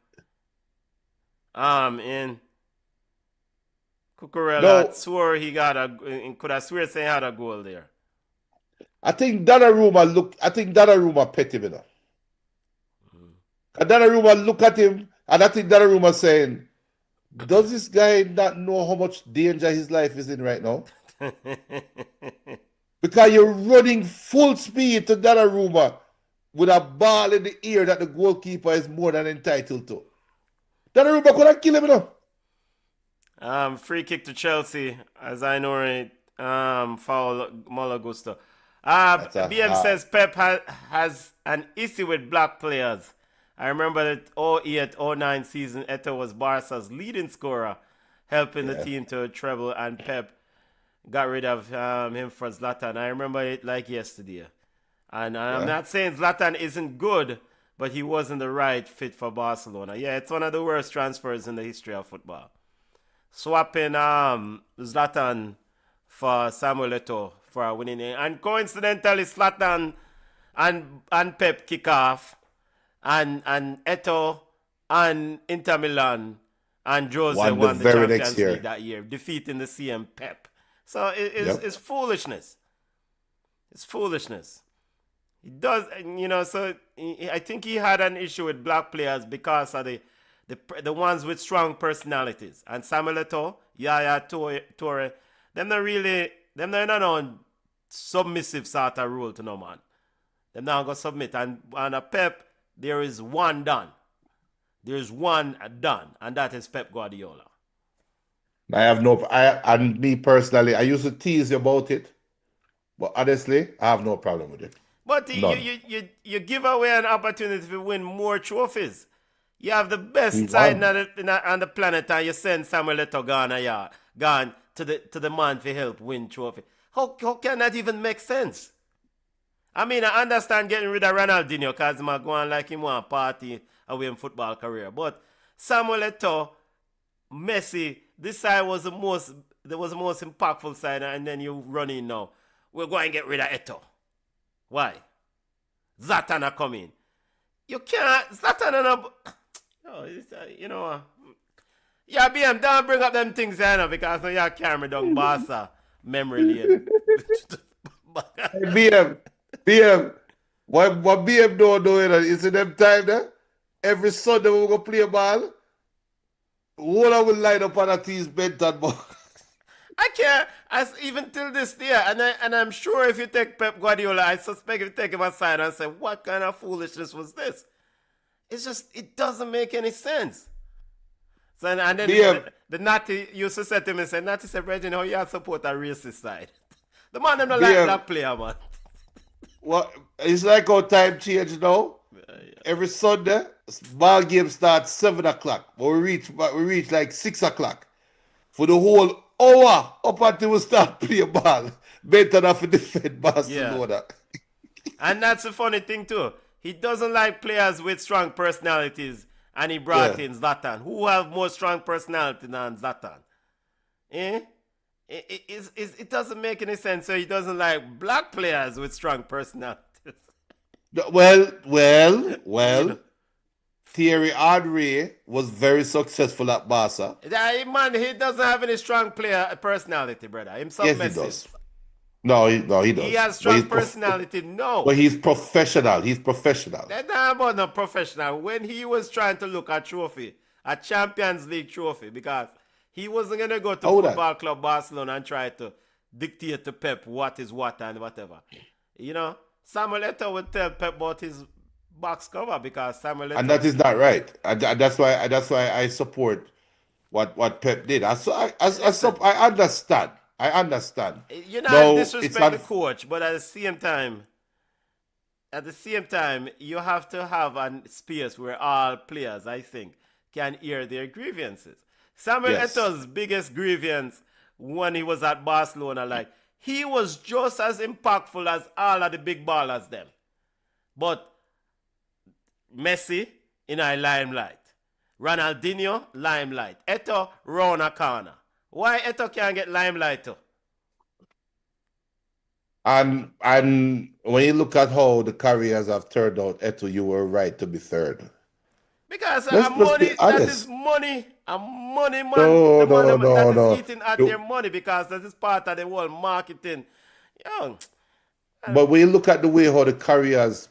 in. Cucurella swore he could have swear saying he had a goal there. I think Donnarumma pet him enough. And Donnarumma look at him, and I think Donnarumma saying, does this guy not know how much danger his life is in right now? Because you're running full speed to Donnarumma with a ball in the ear that the goalkeeper is more than entitled to. Donnarumma could have killed him enough. Free kick to Chelsea, as I know it. Foul Malagusto. BM says Pep has an issue with black players. I remember that 08-09 season, Eto'o was Barca's leading scorer, helping the team to a treble, and Pep got rid of him for Zlatan. I remember it like yesterday. And I'm not saying Zlatan isn't good, but he wasn't the right fit for Barcelona. Yeah, it's one of the worst transfers in the history of football. Swapping Zlatan for Samuel Eto'o for a winning game. And coincidentally, Zlatan and Pep kick off. And Eto'o and Inter Milan and Jose won the Champions League that year, defeating the CM Pep. So it's foolishness. It's foolishness. He does, so I think he had an issue with black players because of the ones with strong personalities. And Samuel Eto'o, Yaya Toure, them not on submissive sort of rule to no man. Them not going to submit. And a Pep, there is one done. There's one done, and that is Pep Guardiola. And me personally, I used to tease you about it, but honestly, I have no problem with it. But you give away an opportunity to win more trophies. You have the best side on the planet, and you send Samuel Eto'o gone to the man for help win trophy. How can that even make sense? I understand getting rid of Ronaldinho because he's going like him want party away in football career. But Samuel Eto'o, Messi, this side was the most impactful side, and then you run in now. We're going to get rid of Eto'o. Why? Zlatan are coming. You can't. Zlatan are yeah, BM, don't bring up them things here because now you carry me down Barca memory lane. BM, what BM don't do is in them time there. Every Sunday we go play ball. All I will line up on a team's Benton ball. I As even till this day, and I'm sure if you take Pep Guardiola, I suspect if you take him aside and say, what kind of foolishness was this? It's just, it doesn't make any sense. So, and then the Natty used to say to me, Natty said, Reggie, how you support a racist side? The man don't like that player, man. Well, it's like how time change now. Every Sunday, ball game starts 7 o'clock. But we reach like 6 o'clock. For the whole hour up until we start playing ball. Better than to defend Barcelona. Yeah. And that's the funny thing too. He doesn't like players with strong personalities, and he brought in Zlatan. Who have more strong personality than Zlatan? It doesn't make any sense. So he doesn't like black players with strong personalities. Well. Thierry Henry was very successful at Barca. Man, he doesn't have any strong player personality, brother. Himself, yes, Messi. He does. No, he does. He has strong personality, no. But he's professional. He's professional. That's not about no professional. When he was trying to look at trophy, a Champions League trophy, because he wasn't going to go to Football Club Barcelona and try to dictate to Pep what is what and whatever. You know, Samuel Eto'o would tell Pep about his box cover because Samuel Eto'o... And that is not right. That's why I support what Pep did. I understand. I understand. You're not disrespect the coach, but at the same time, you have to have a space where all players, I think, can air their grievances. Samuel Eto'o's biggest grievance when he was at Barcelona, like, he was just as impactful as all of the big ballers them. But Messi in a limelight. Ronaldinho, limelight. Eto'o, round a corner. Why Eto'o can't get limelight too? And when you look at how the careers have turned out, Eto'o, you were right to be third. Because money, that is money. A money man. That is eating at their money because that is part of the whole marketing. But when you look at the way how the careers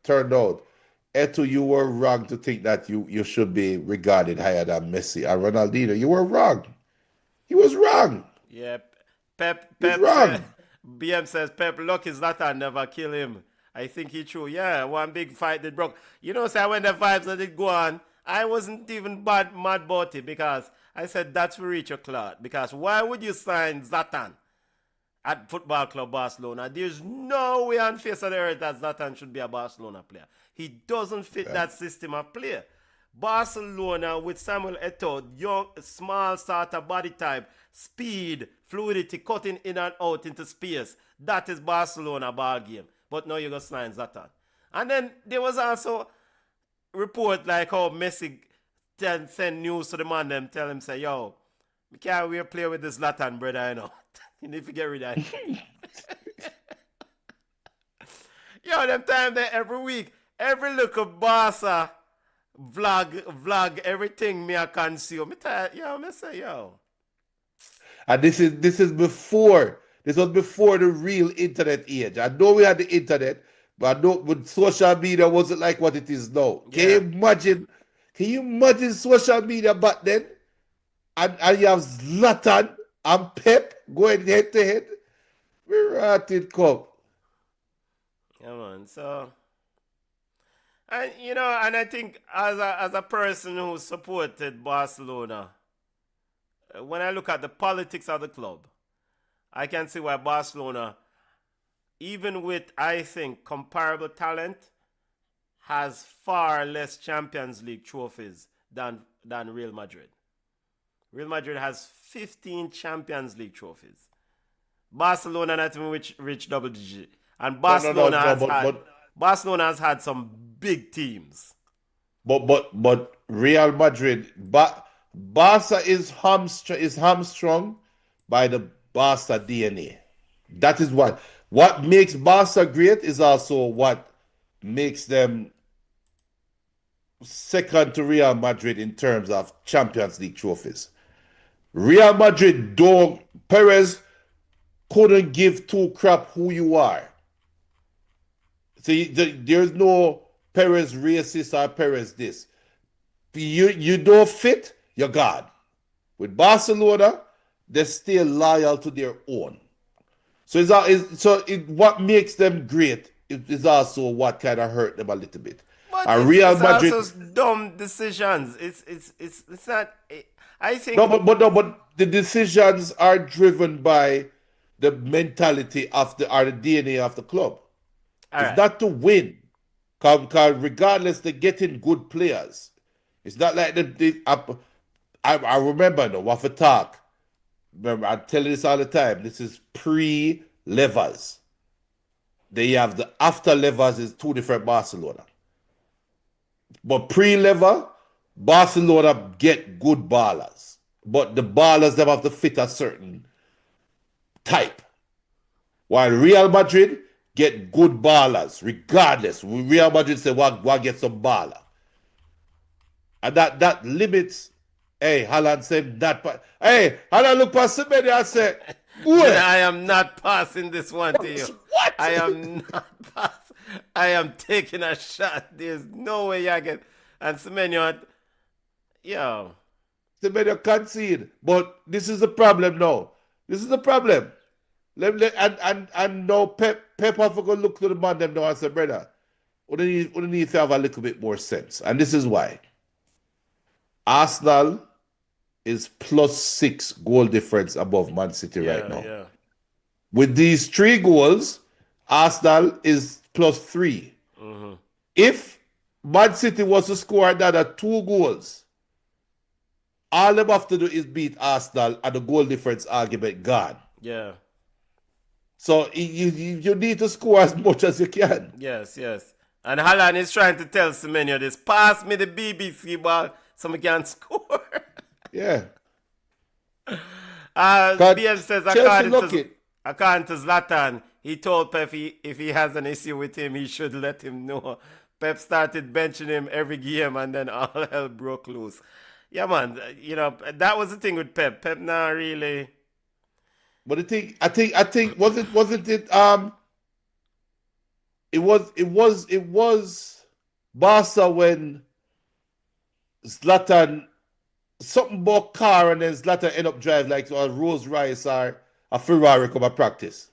turned out, Eto'o, you were wrong to think that you should be regarded higher than Messi and Ronaldinho. You were wrong. He was wrong. Yeah, Pep wrong. BM says Pep lucky Zlatan never kill him. I think he true. Yeah, one big fight that broke. You know, say when the vibes that did go on, I wasn't even mad about it because I said that's for reach your clout. Because why would you sign Zlatan at Football Club Barcelona? There's no way on face of the earth that Zlatan should be a Barcelona player. He doesn't fit that system of play. Barcelona with Samuel Eto'o, young, small sort of body type, speed, fluidity, cutting in and out into space. That is Barcelona ball game. But now you got sign Zlatan. And then there was also report like how Messi send news to the man them, tell him, say, yo, we can't play with this Zlatan, brother, you know. You need to get rid of it. Yo, them time there every week, every little Barca vlog everything me I consume. Me say, yo. And this was before the real internet age. I know we had the internet, but I know but social media wasn't like what it is now. Yeah. Can you imagine social media back then? And you have Zlatan and Pep going head to head? We're at it come. Come on, so and I think as a person who supported Barcelona, when I look at the politics of the club, I can see why Barcelona, even with, I think, comparable talent, has far less Champions League trophies than Real Madrid. Real Madrid has 15 Champions League trophies. Barcelona not even reach double digit. And Barcelona has had some big teams. But Real Madrid, Barca is hamstrung by the Barca DNA. That is what makes Barca great is also what makes them second to Real Madrid in terms of Champions League trophies. Real Madrid Perez couldn't give two crap who you are. See, there's no Perez racist or Perez this. You don't fit, you're God. With Barcelona, they stay loyal to their own. So what makes them great is also what kind of hurt them a little bit. But And it's, Real it's Madrid, also dumb decisions. It's not. I think. but the decisions are driven by the mentality of the DNA of the club. All It's right. not to win, because regardless, they're getting good players. It's not like I remember no what for talk. Remember, I tell you this all the time. This is pre-Levers. They have the after Levers is two different Barcelona. But pre-Lever, Barcelona get good ballers. But the ballers them have to fit a certain type. While Real Madrid get good ballers, regardless. Real Madrid say, what get some baller. And that limits. Hey, Haaland said that. Hey, Haaland look past somebody and say, boy. I am not passing this one to you. What? I am not passing. I am taking a shot. There's no way I can. And Semenyo, yo. Semenyo concede. But this is the problem now. This is the problem. And now Pep have to go look to the man them now and say, brother, we need to have a little bit more sense. And this is why. Arsenal is +6 goal difference above Man City right now. Yeah. With these 3 goals, Arsenal is +3. Mm-hmm. If Man City was to score another 2 goals, all they have to do is beat Arsenal and the goal difference argument gone. Yeah. So you need to score as much as you can. Yes. And Haaland is trying to tell Semenyo this. Pass me the BBC ball so we can score. Yeah. BL says, Chelsea according to Zlatan, he told Pep if he has an issue with him, he should let him know. Pep started benching him every game and then all hell broke loose. Yeah, man. That was the thing with Pep. Pep now really... But I think wasn't it it was Barca when Zlatan something about car and then Zlatan end up drive like a Rolls Royce or a Ferrari come and practice.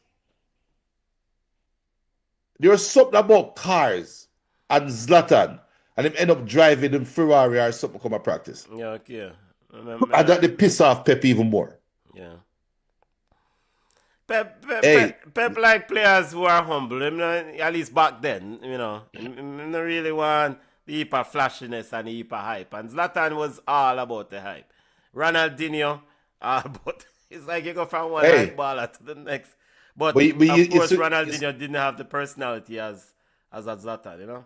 There was something about cars and Zlatan and him end up driving in Ferrari or something come and practice. Yeah, okay. And that they piss off Pep even more. Yeah. Pep like players who are humble. At least back then, he don't really want the heap of flashiness and the heap of hype. And Zlatan was all about the hype. Ronaldinho, all about. It's like you go from one hype baller to the next. But of course, Ronaldinho didn't have the personality as a Zlatan,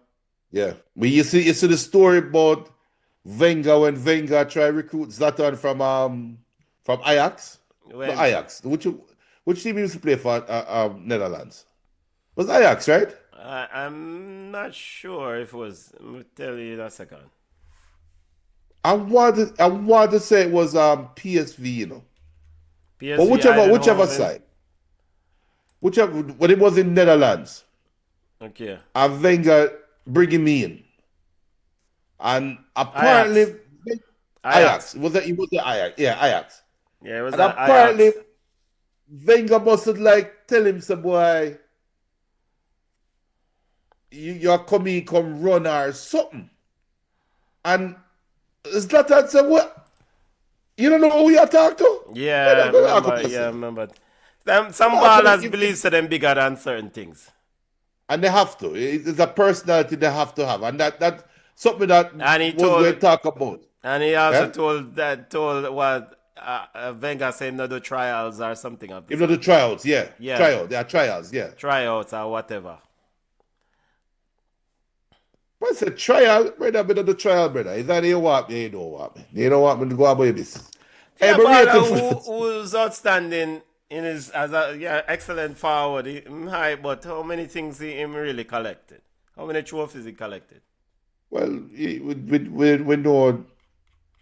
Yeah, but you see the story about Wenger when Wenger tried to recruit Zlatan from Ajax. Ajax. Which team he used to play for Netherlands? It was Ajax, right? I'm not sure if it was. I'll tell you in a second. I want to say it was PSV, PSV, but whichever side. When it was in Netherlands. Okay. And Wenger bringing me in. And apparently Ajax. It was the Ajax. Yeah, Ajax. Yeah, it was and apparently Ajax. Wenger must have tell him, some boy, you're come run or something. And Zlatan said, what? You don't know who you talk to? Yeah, I remember. Some ballers believe them bigger than certain things. And they have to. It's a personality they have to have. And that something that we talk about. And he also told what Wenger said not the trials or something of this. If not the trials, yeah. Trials. There are trials, yeah. Tryouts or whatever. What's a trial? Brother, the trial, brother. Is that you want me? You don't want me. You don't want me to go about your business. Yeah, but who's outstanding in his excellent forward, high, but how many things he really collected? How many trophies he collected? Well, we know.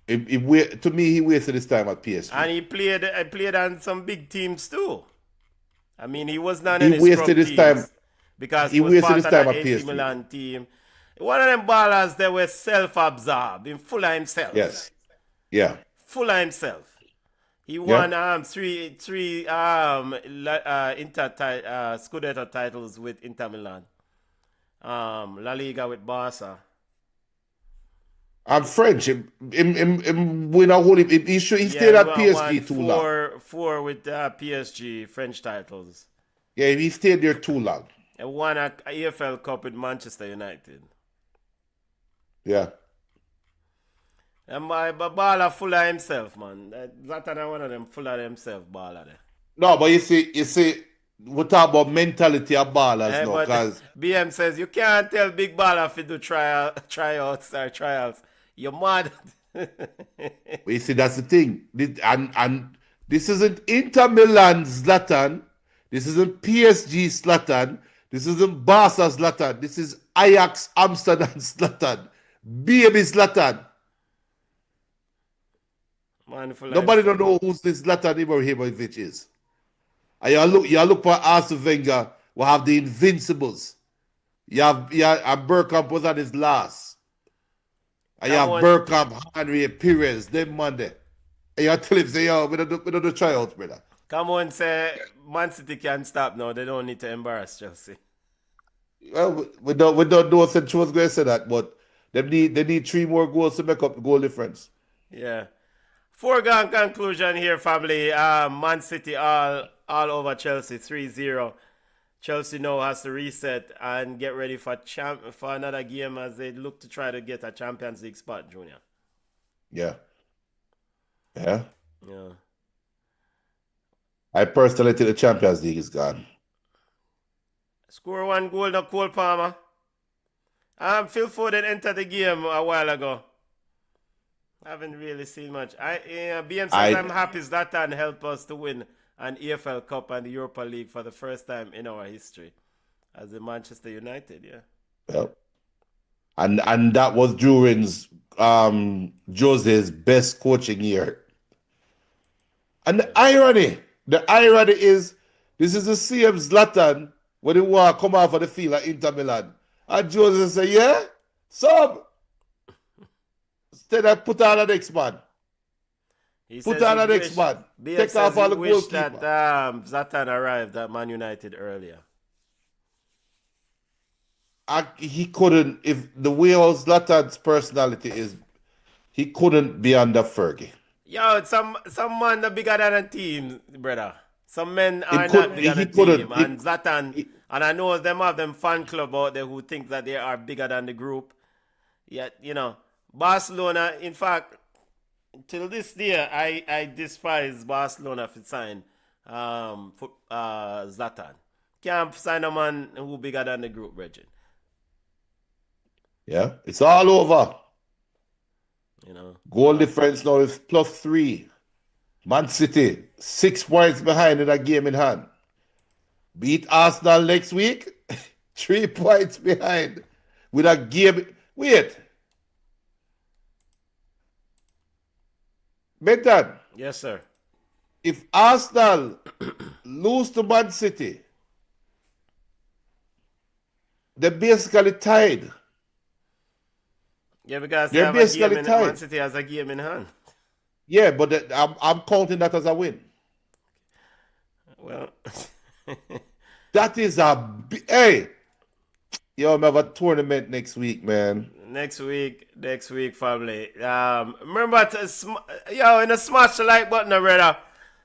To me, he wasted his time at PSG. And he played on some big teams too. I mean, he was not in his wasted his time because he was part of the AC Milan team. One of them ballers, they were self-absorbed, full of himself. Yes. Yeah. Full of himself. He Yeah. won three Scudetto titles with Inter Milan. La Liga with Barca. I'm French. Him win a whole. He Yeah, stayed he at won PSG too long. four with PSG French titles. Yeah, he stayed there too long. And won a EFL Cup with Manchester United. Yeah. And my baller full of himself, man. Zlatan one of them full of himself baller there. No, but you see, we talk about mentality of ballers now, But cause BM says you can't tell big baller if you do tryouts or trials. You're mad. you see that's the thing. And this isn't Inter Milan Zlatan. This isn't PSG Zlatan. This isn't Barca Zlatan. This is Ajax Amsterdam Zlatan. Baby Zlatan. Man, full of Nobody don't himself. know who this Zlatan Ibrahimovic is. And you look for Arsene Wenger, will have the Invincibles. You have Bergkamp was on his last. And you Come have on. Bergkamp, Henry, Perez, them Monday. And you tell him, say, yo, we don't do tryouts, brother. Come on, say Man City can't stop now. They don't need to embarrass Chelsea. Well, we don't know if was going to say that, but they need 3 more goals to make up the goal difference. Yeah. Foregone conclusion here, family. Man City all over Chelsea 3-0. Chelsea now has to reset and get ready for another game as they look to try to get a Champions League spot, Junior. Yeah. Yeah. Yeah. I personally think the Champions League is gone. Score 1 goal, no Cole Palmer. Phil Foden entered the game a while ago. Haven't really seen much. BM says I'm happy Zlatan helped us to win an EFL Cup and the Europa League for the first time in our history as a Manchester United, yeah. Yep. And that was during Jose's best coaching year. And the irony is this is the same Zlatan when he want to come off of the field at Inter Milan. And Jose say, yeah, sub. Instead I put on the next man. Put on the next man. Take off all the wish goalkeeper. that Zlatan arrived at Man United earlier. He couldn't, if the way how Zlatan's personality is, he couldn't be under Fergie. Yo, some men are bigger than a team, brother. Some men are could- not bigger he than a couldn't- team. And Zlatan, and I know them have them fan club out there who think that they are bigger than the group. Yet, Barcelona, in fact, till this day, I despise Barcelona for sign Zlatan. Can't sign a man who bigger than the group, Reggie. Yeah, it's all over. Goal Uh, difference now is +3. Man City, 6 points behind in that game in hand. Beat Arsenal next week, 3 points behind with a game. Wait. Benton, Yes, sir. if Arsenal lose to Man City, they're basically tied. Yeah, because They're Man basically tied. City has a game in hand. Yeah, but I'm counting that as a win. Well, That is hey, yo, we have a tournament next week, man. next week, family. Remember to smash the like button, brother.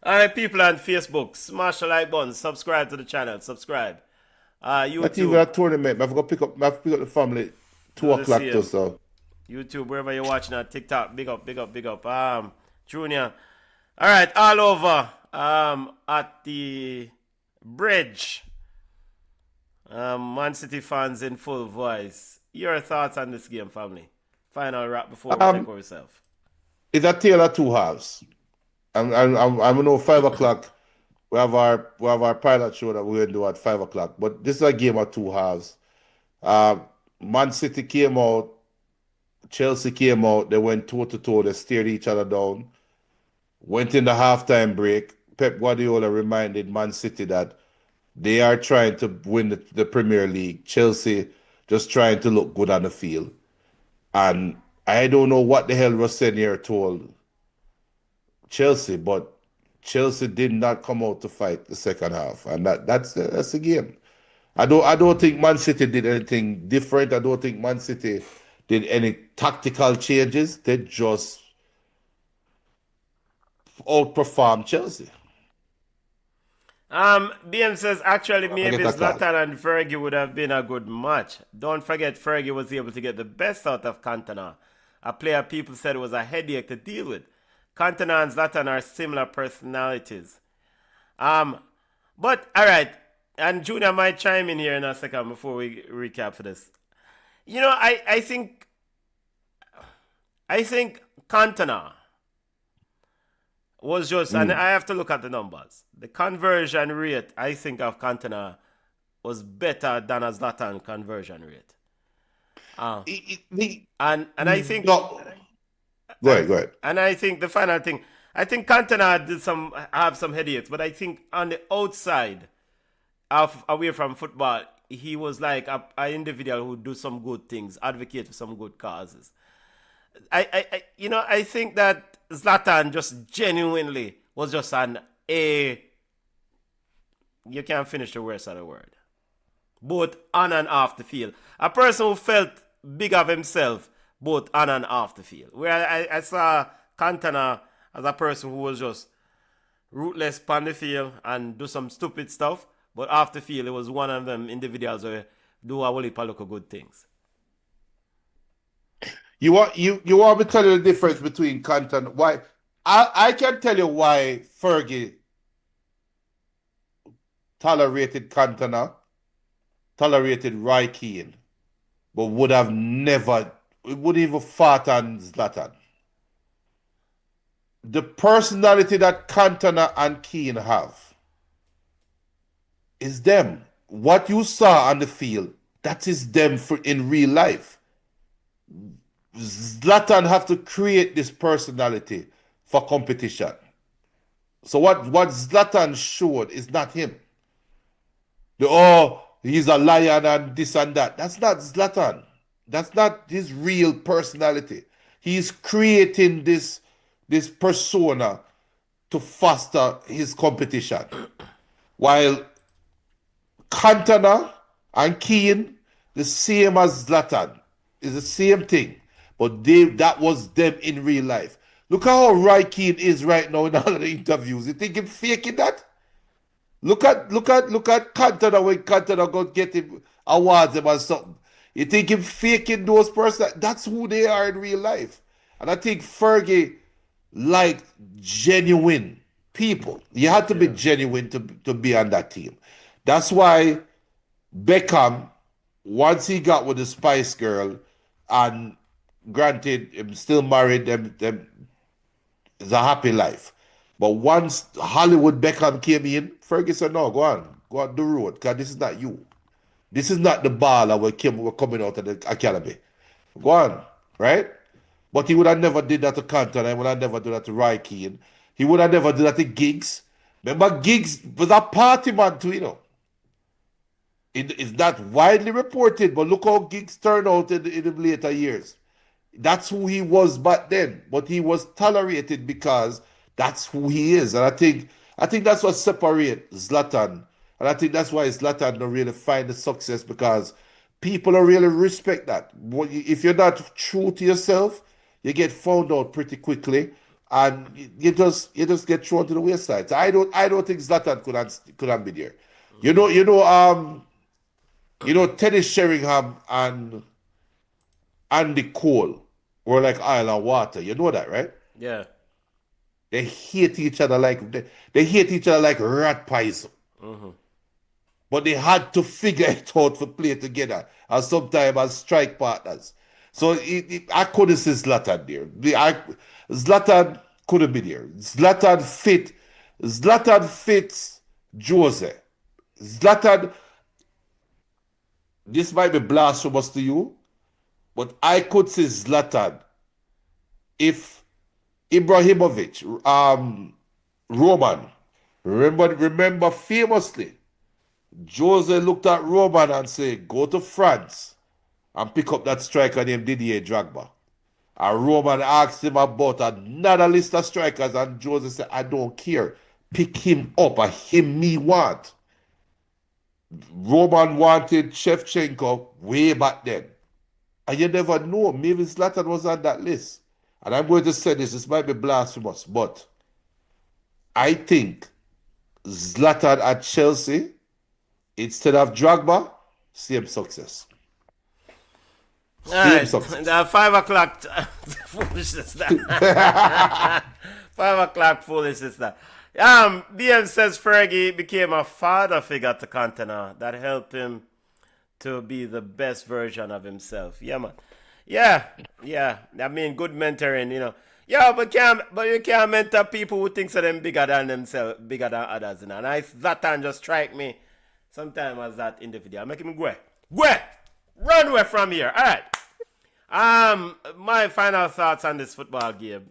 All right, people on Facebook, smash the like button, subscribe to the channel, subscribe. Not even a YouTube, tournament. I've got to pick up the family 2 Do the o'clock same. too, so. YouTube, wherever you're watching at TikTok, big up. Junior. All right, all over at the bridge. Man City fans in full voice. Your thoughts on this game, family? Final wrap before we take over yourself. It's a tale of 2 halves. I'm know 5 o'clock. We have our pilot show that we're gonna do at 5 o'clock. But this is a game of 2 halves. Man City came out, Chelsea came out, they went toe to toe, they stared each other down. Went in the halftime break. Pep Guardiola reminded Man City that they are trying to win the Premier League. Chelsea just trying to look good on the field. And I don't know what the hell Rossinier told Chelsea, but Chelsea did not come out to fight the second half, and that's the game. I don't think Man City did anything different. I don't think Man City did any tactical changes. They just outperformed Chelsea. BM says actually I maybe get that call. Zlatan and Fergie would have been a good match. Don't forget Fergie was able to get the best out of Cantona, a player people said was a headache to deal with. Cantona and Zlatan are similar personalities. But all right, and Junior might chime in here in a second before we recap for this. You know, I think Cantona was just, and I have to look at the numbers. The conversion rate, I think, of Cantona was better than a Zlatan conversion rate. And I think, No, go ahead. and I think the final thing, I think Cantona did have some headaches, but I think on the outside of away from football, he was like an individual who do some good things, advocate for some good causes. I think that Zlatan just genuinely was just you can't finish the rest of the word. Both on and off the field. A person who felt big of himself, both on and off the field. Where I saw Cantona as a person who was just ruthless on the field and do some stupid stuff, but off the field, it was one of them individuals who do a whole heap of good things. You want me to tell you the difference between Cantona? Why? I can tell you why Fergie tolerated Cantona, tolerated Roy Keane, but wouldn't even fought on Zlatan. The personality that Cantona and Keane have is them. What you saw on the field, that is them in real life. Zlatan have to create this personality for competition. So what Zlatan showed is not him. He's a lion and this and that. That's not Zlatan. That's not his real personality. He's creating this persona to foster his competition. While Cantona and Keane, the same as Zlatan, is the same thing. But that was them in real life. Look at how Roy Keane is right now in all of the interviews. You think he's faking that? Look at Cantona when Cantona go get him awards or something. You think him faking those persons? That's who they are in real life. And I think Fergie liked genuine people. You had to be genuine to be on that team. That's why Beckham, once he got with the Spice Girl, and granted, him still married, them it's a happy life. But once Hollywood Beckham came in, Fergie said, no, go on the road, because this is not you. This is not the baller we're coming out of the academy. Go on, right? But he would have never did that to Cantona. He would have never did that to Roy Keane. He would have never did that to Giggs. Remember, Giggs was a party man too, you know. It's not widely reported, but look how Giggs turned out in the later years. That's who he was back then, but he was tolerated because that's who he is. And I think that's what separates Zlatan. And I think that's why Zlatan don't really find the success, because people don't really respect that. If you're not true to yourself, you get found out pretty quickly, and you just get thrown to the wayside. So I don't think Zlatan could be there. Teddy Sheringham and Andy Cole were like oil and water. You know that, right? Yeah. They hate each other like rat poison. Mm-hmm. But they had to figure it out to play together, and sometimes as strike partners. So I couldn't see Zlatan there. Zlatan couldn't be there. Zlatan fits Jose. Zlatan, this might be blasphemous to you, but I could see Zlatan if Ibrahimovic, Roman, remember famously, Jose looked at Roman and said, go to France and pick up that striker named Didier Drogba. And Roman asked him about another list of strikers, and Jose said, I don't care. pick him up, a him me want. Roman wanted Shevchenko way back then. And you never know. Maybe Zlatan was on that list. And I'm going to say this might be blasphemous, but I think Zlatan at Chelsea, instead of Drogba, same success. All right, the 5 o'clock foolishness. 5 o'clock foolishness. BM says Fergie became a father figure to Cantona that helped him to be the best version of himself. Yeah, man. Yeah. I mean, good mentoring, Yeah, but you can't mentor people who think them bigger than themselves, bigger than others, And that time just strike me sometimes as that individual. Make him go. Run away from here. All right. My final thoughts on this football game.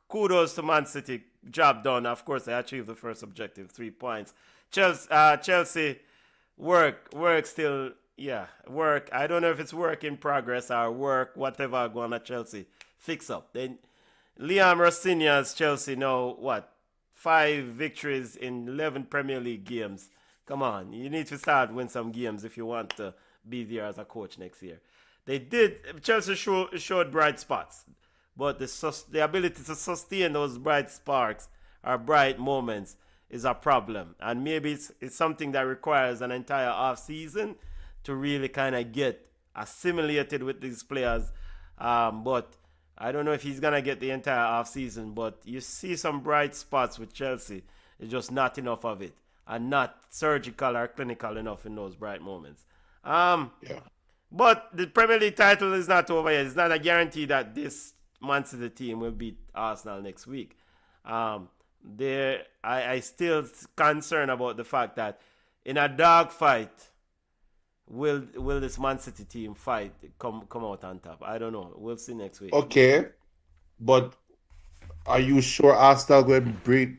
Kudos to Man City. Job done. Of course, they achieved the first objective, 3 points. Chelsea, work still. Yeah, work. I don't know if it's work in progress or work, whatever going at Chelsea. Fix up. Then Liam Rossinia's Chelsea now, 5 victories in 11 Premier League games. Come on, you need to start win some games if you want to be there as a coach next year. Chelsea showed bright spots, but the ability to sustain those bright sparks or bright moments is a problem. And maybe it's something that requires an entire off-season to really kind of get assimilated with these players. But I don't know if he's going to get the entire off-season, but you see some bright spots with Chelsea. It's just not enough of it and not surgical or clinical enough in those bright moments. But the Premier League title is not over yet. It's not a guarantee that this Man City team will beat Arsenal next week. I still concerned about the fact that in a dogfight, will this Man City team come out on top? I don't know. We'll see next week. Okay, but are you sure Arsenal will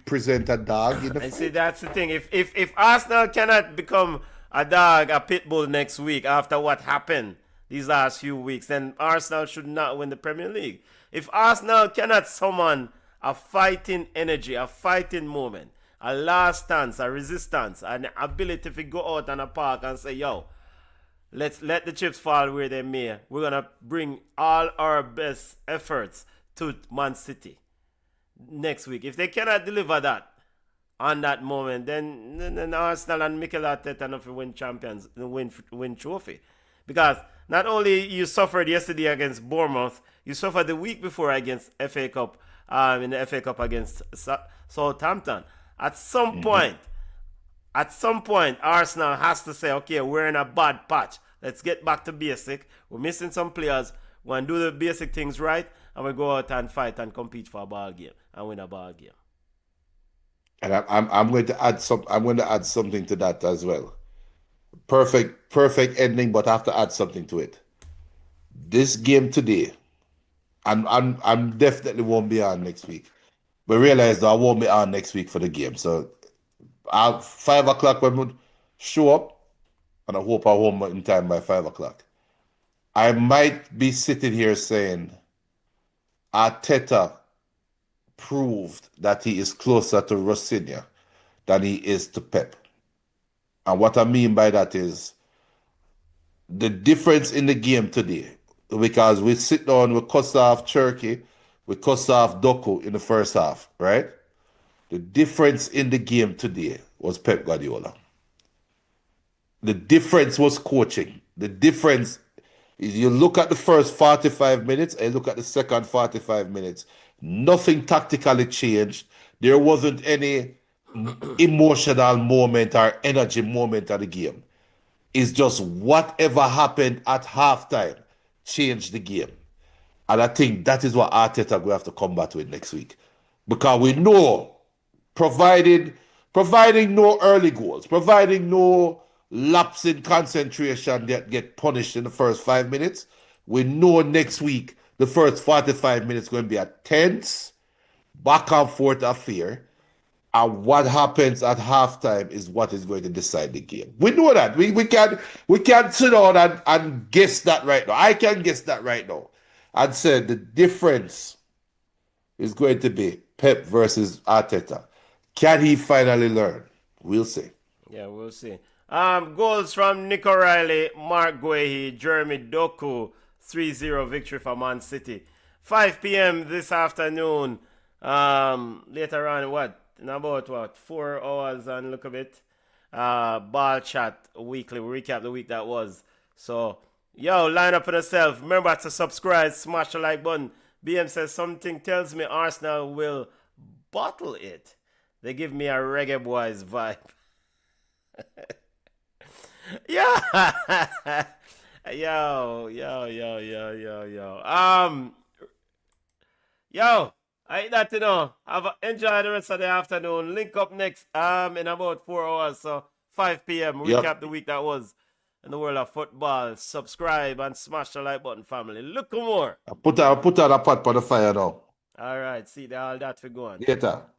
present a dog in the fight? See, that's the thing. If Arsenal cannot become a dog, a pit bull next week after what happened these last few weeks, then Arsenal should not win the Premier League. If Arsenal cannot summon a fighting energy, a fighting moment, a last stance, a resistance, an ability to go out on a park and say, yo, let's let the chips fall where they may. We're going to bring all our best efforts to Man City next week. If they cannot deliver that on that moment, then Arsenal and Mikel Arteta not win champions, win trophy. Because not only you suffered yesterday against Bournemouth, you suffered the week before against FA Cup, in the FA Cup against Southampton. At some point, Arsenal has to say, okay, we're in a bad patch. Let's get back to basic. We're missing some players. We're going to do the basic things right, and we go out and fight and compete for a ball game and win a ball game. And I'm going to add something to that as well. Perfect ending, but I have to add something to it. This game today, I'm definitely won't be on next week. But realize that I won't be on next week for the game. So at 5 o'clock when we show up, and I hope I'm home in time by 5 o'clock. I might be sitting here saying Arteta proved that he is closer to Rossinia than he is to Pep. And what I mean by that is the difference in the game today, because we sit down, we cuss off Cherky, we cuss off Doku in the first half, right? The difference in the game today was Pep Guardiola. The difference was coaching. The difference is you look at the first 45 minutes and look at the second 45 minutes. Nothing tactically changed. There wasn't any emotional moment or energy moment of the game. It's just whatever happened at halftime changed the game. And I think that is what Arteta will have to combat with next week. Because we know, providing no early goals, providing no lapse in concentration that get punished in the first 5 minutes, we know next week the first 45 minutes going to be a tense, back and forth affair. And what happens at halftime is what is going to decide the game. We know that. We can't sit down and guess that right now. I can guess that right now. And say the difference is going to be Pep versus Arteta. Can he finally learn? We'll see. Yeah, we'll see. Goals from Nick O'Reilly, Mark Guehi, Jeremy Doku, 3-0 victory for Man City. 5 p.m. this afternoon. Later on, in about 4 hours and look a bit. Ball Chat Weekly. We recap the week that was. So, yo, line up for yourself. Remember to subscribe, smash the like button. BM says something tells me Arsenal will bottle it. They give me a reggae boys vibe. Yeah. Yo. Yo, I ain't that enjoy the rest of the afternoon. Link up next in about 4 hours. So 5 p.m. Recap the week that was in the world of football. Subscribe and smash the like button, family. Look more. I put out a pot for the fire now. All right, see all that for going. Later.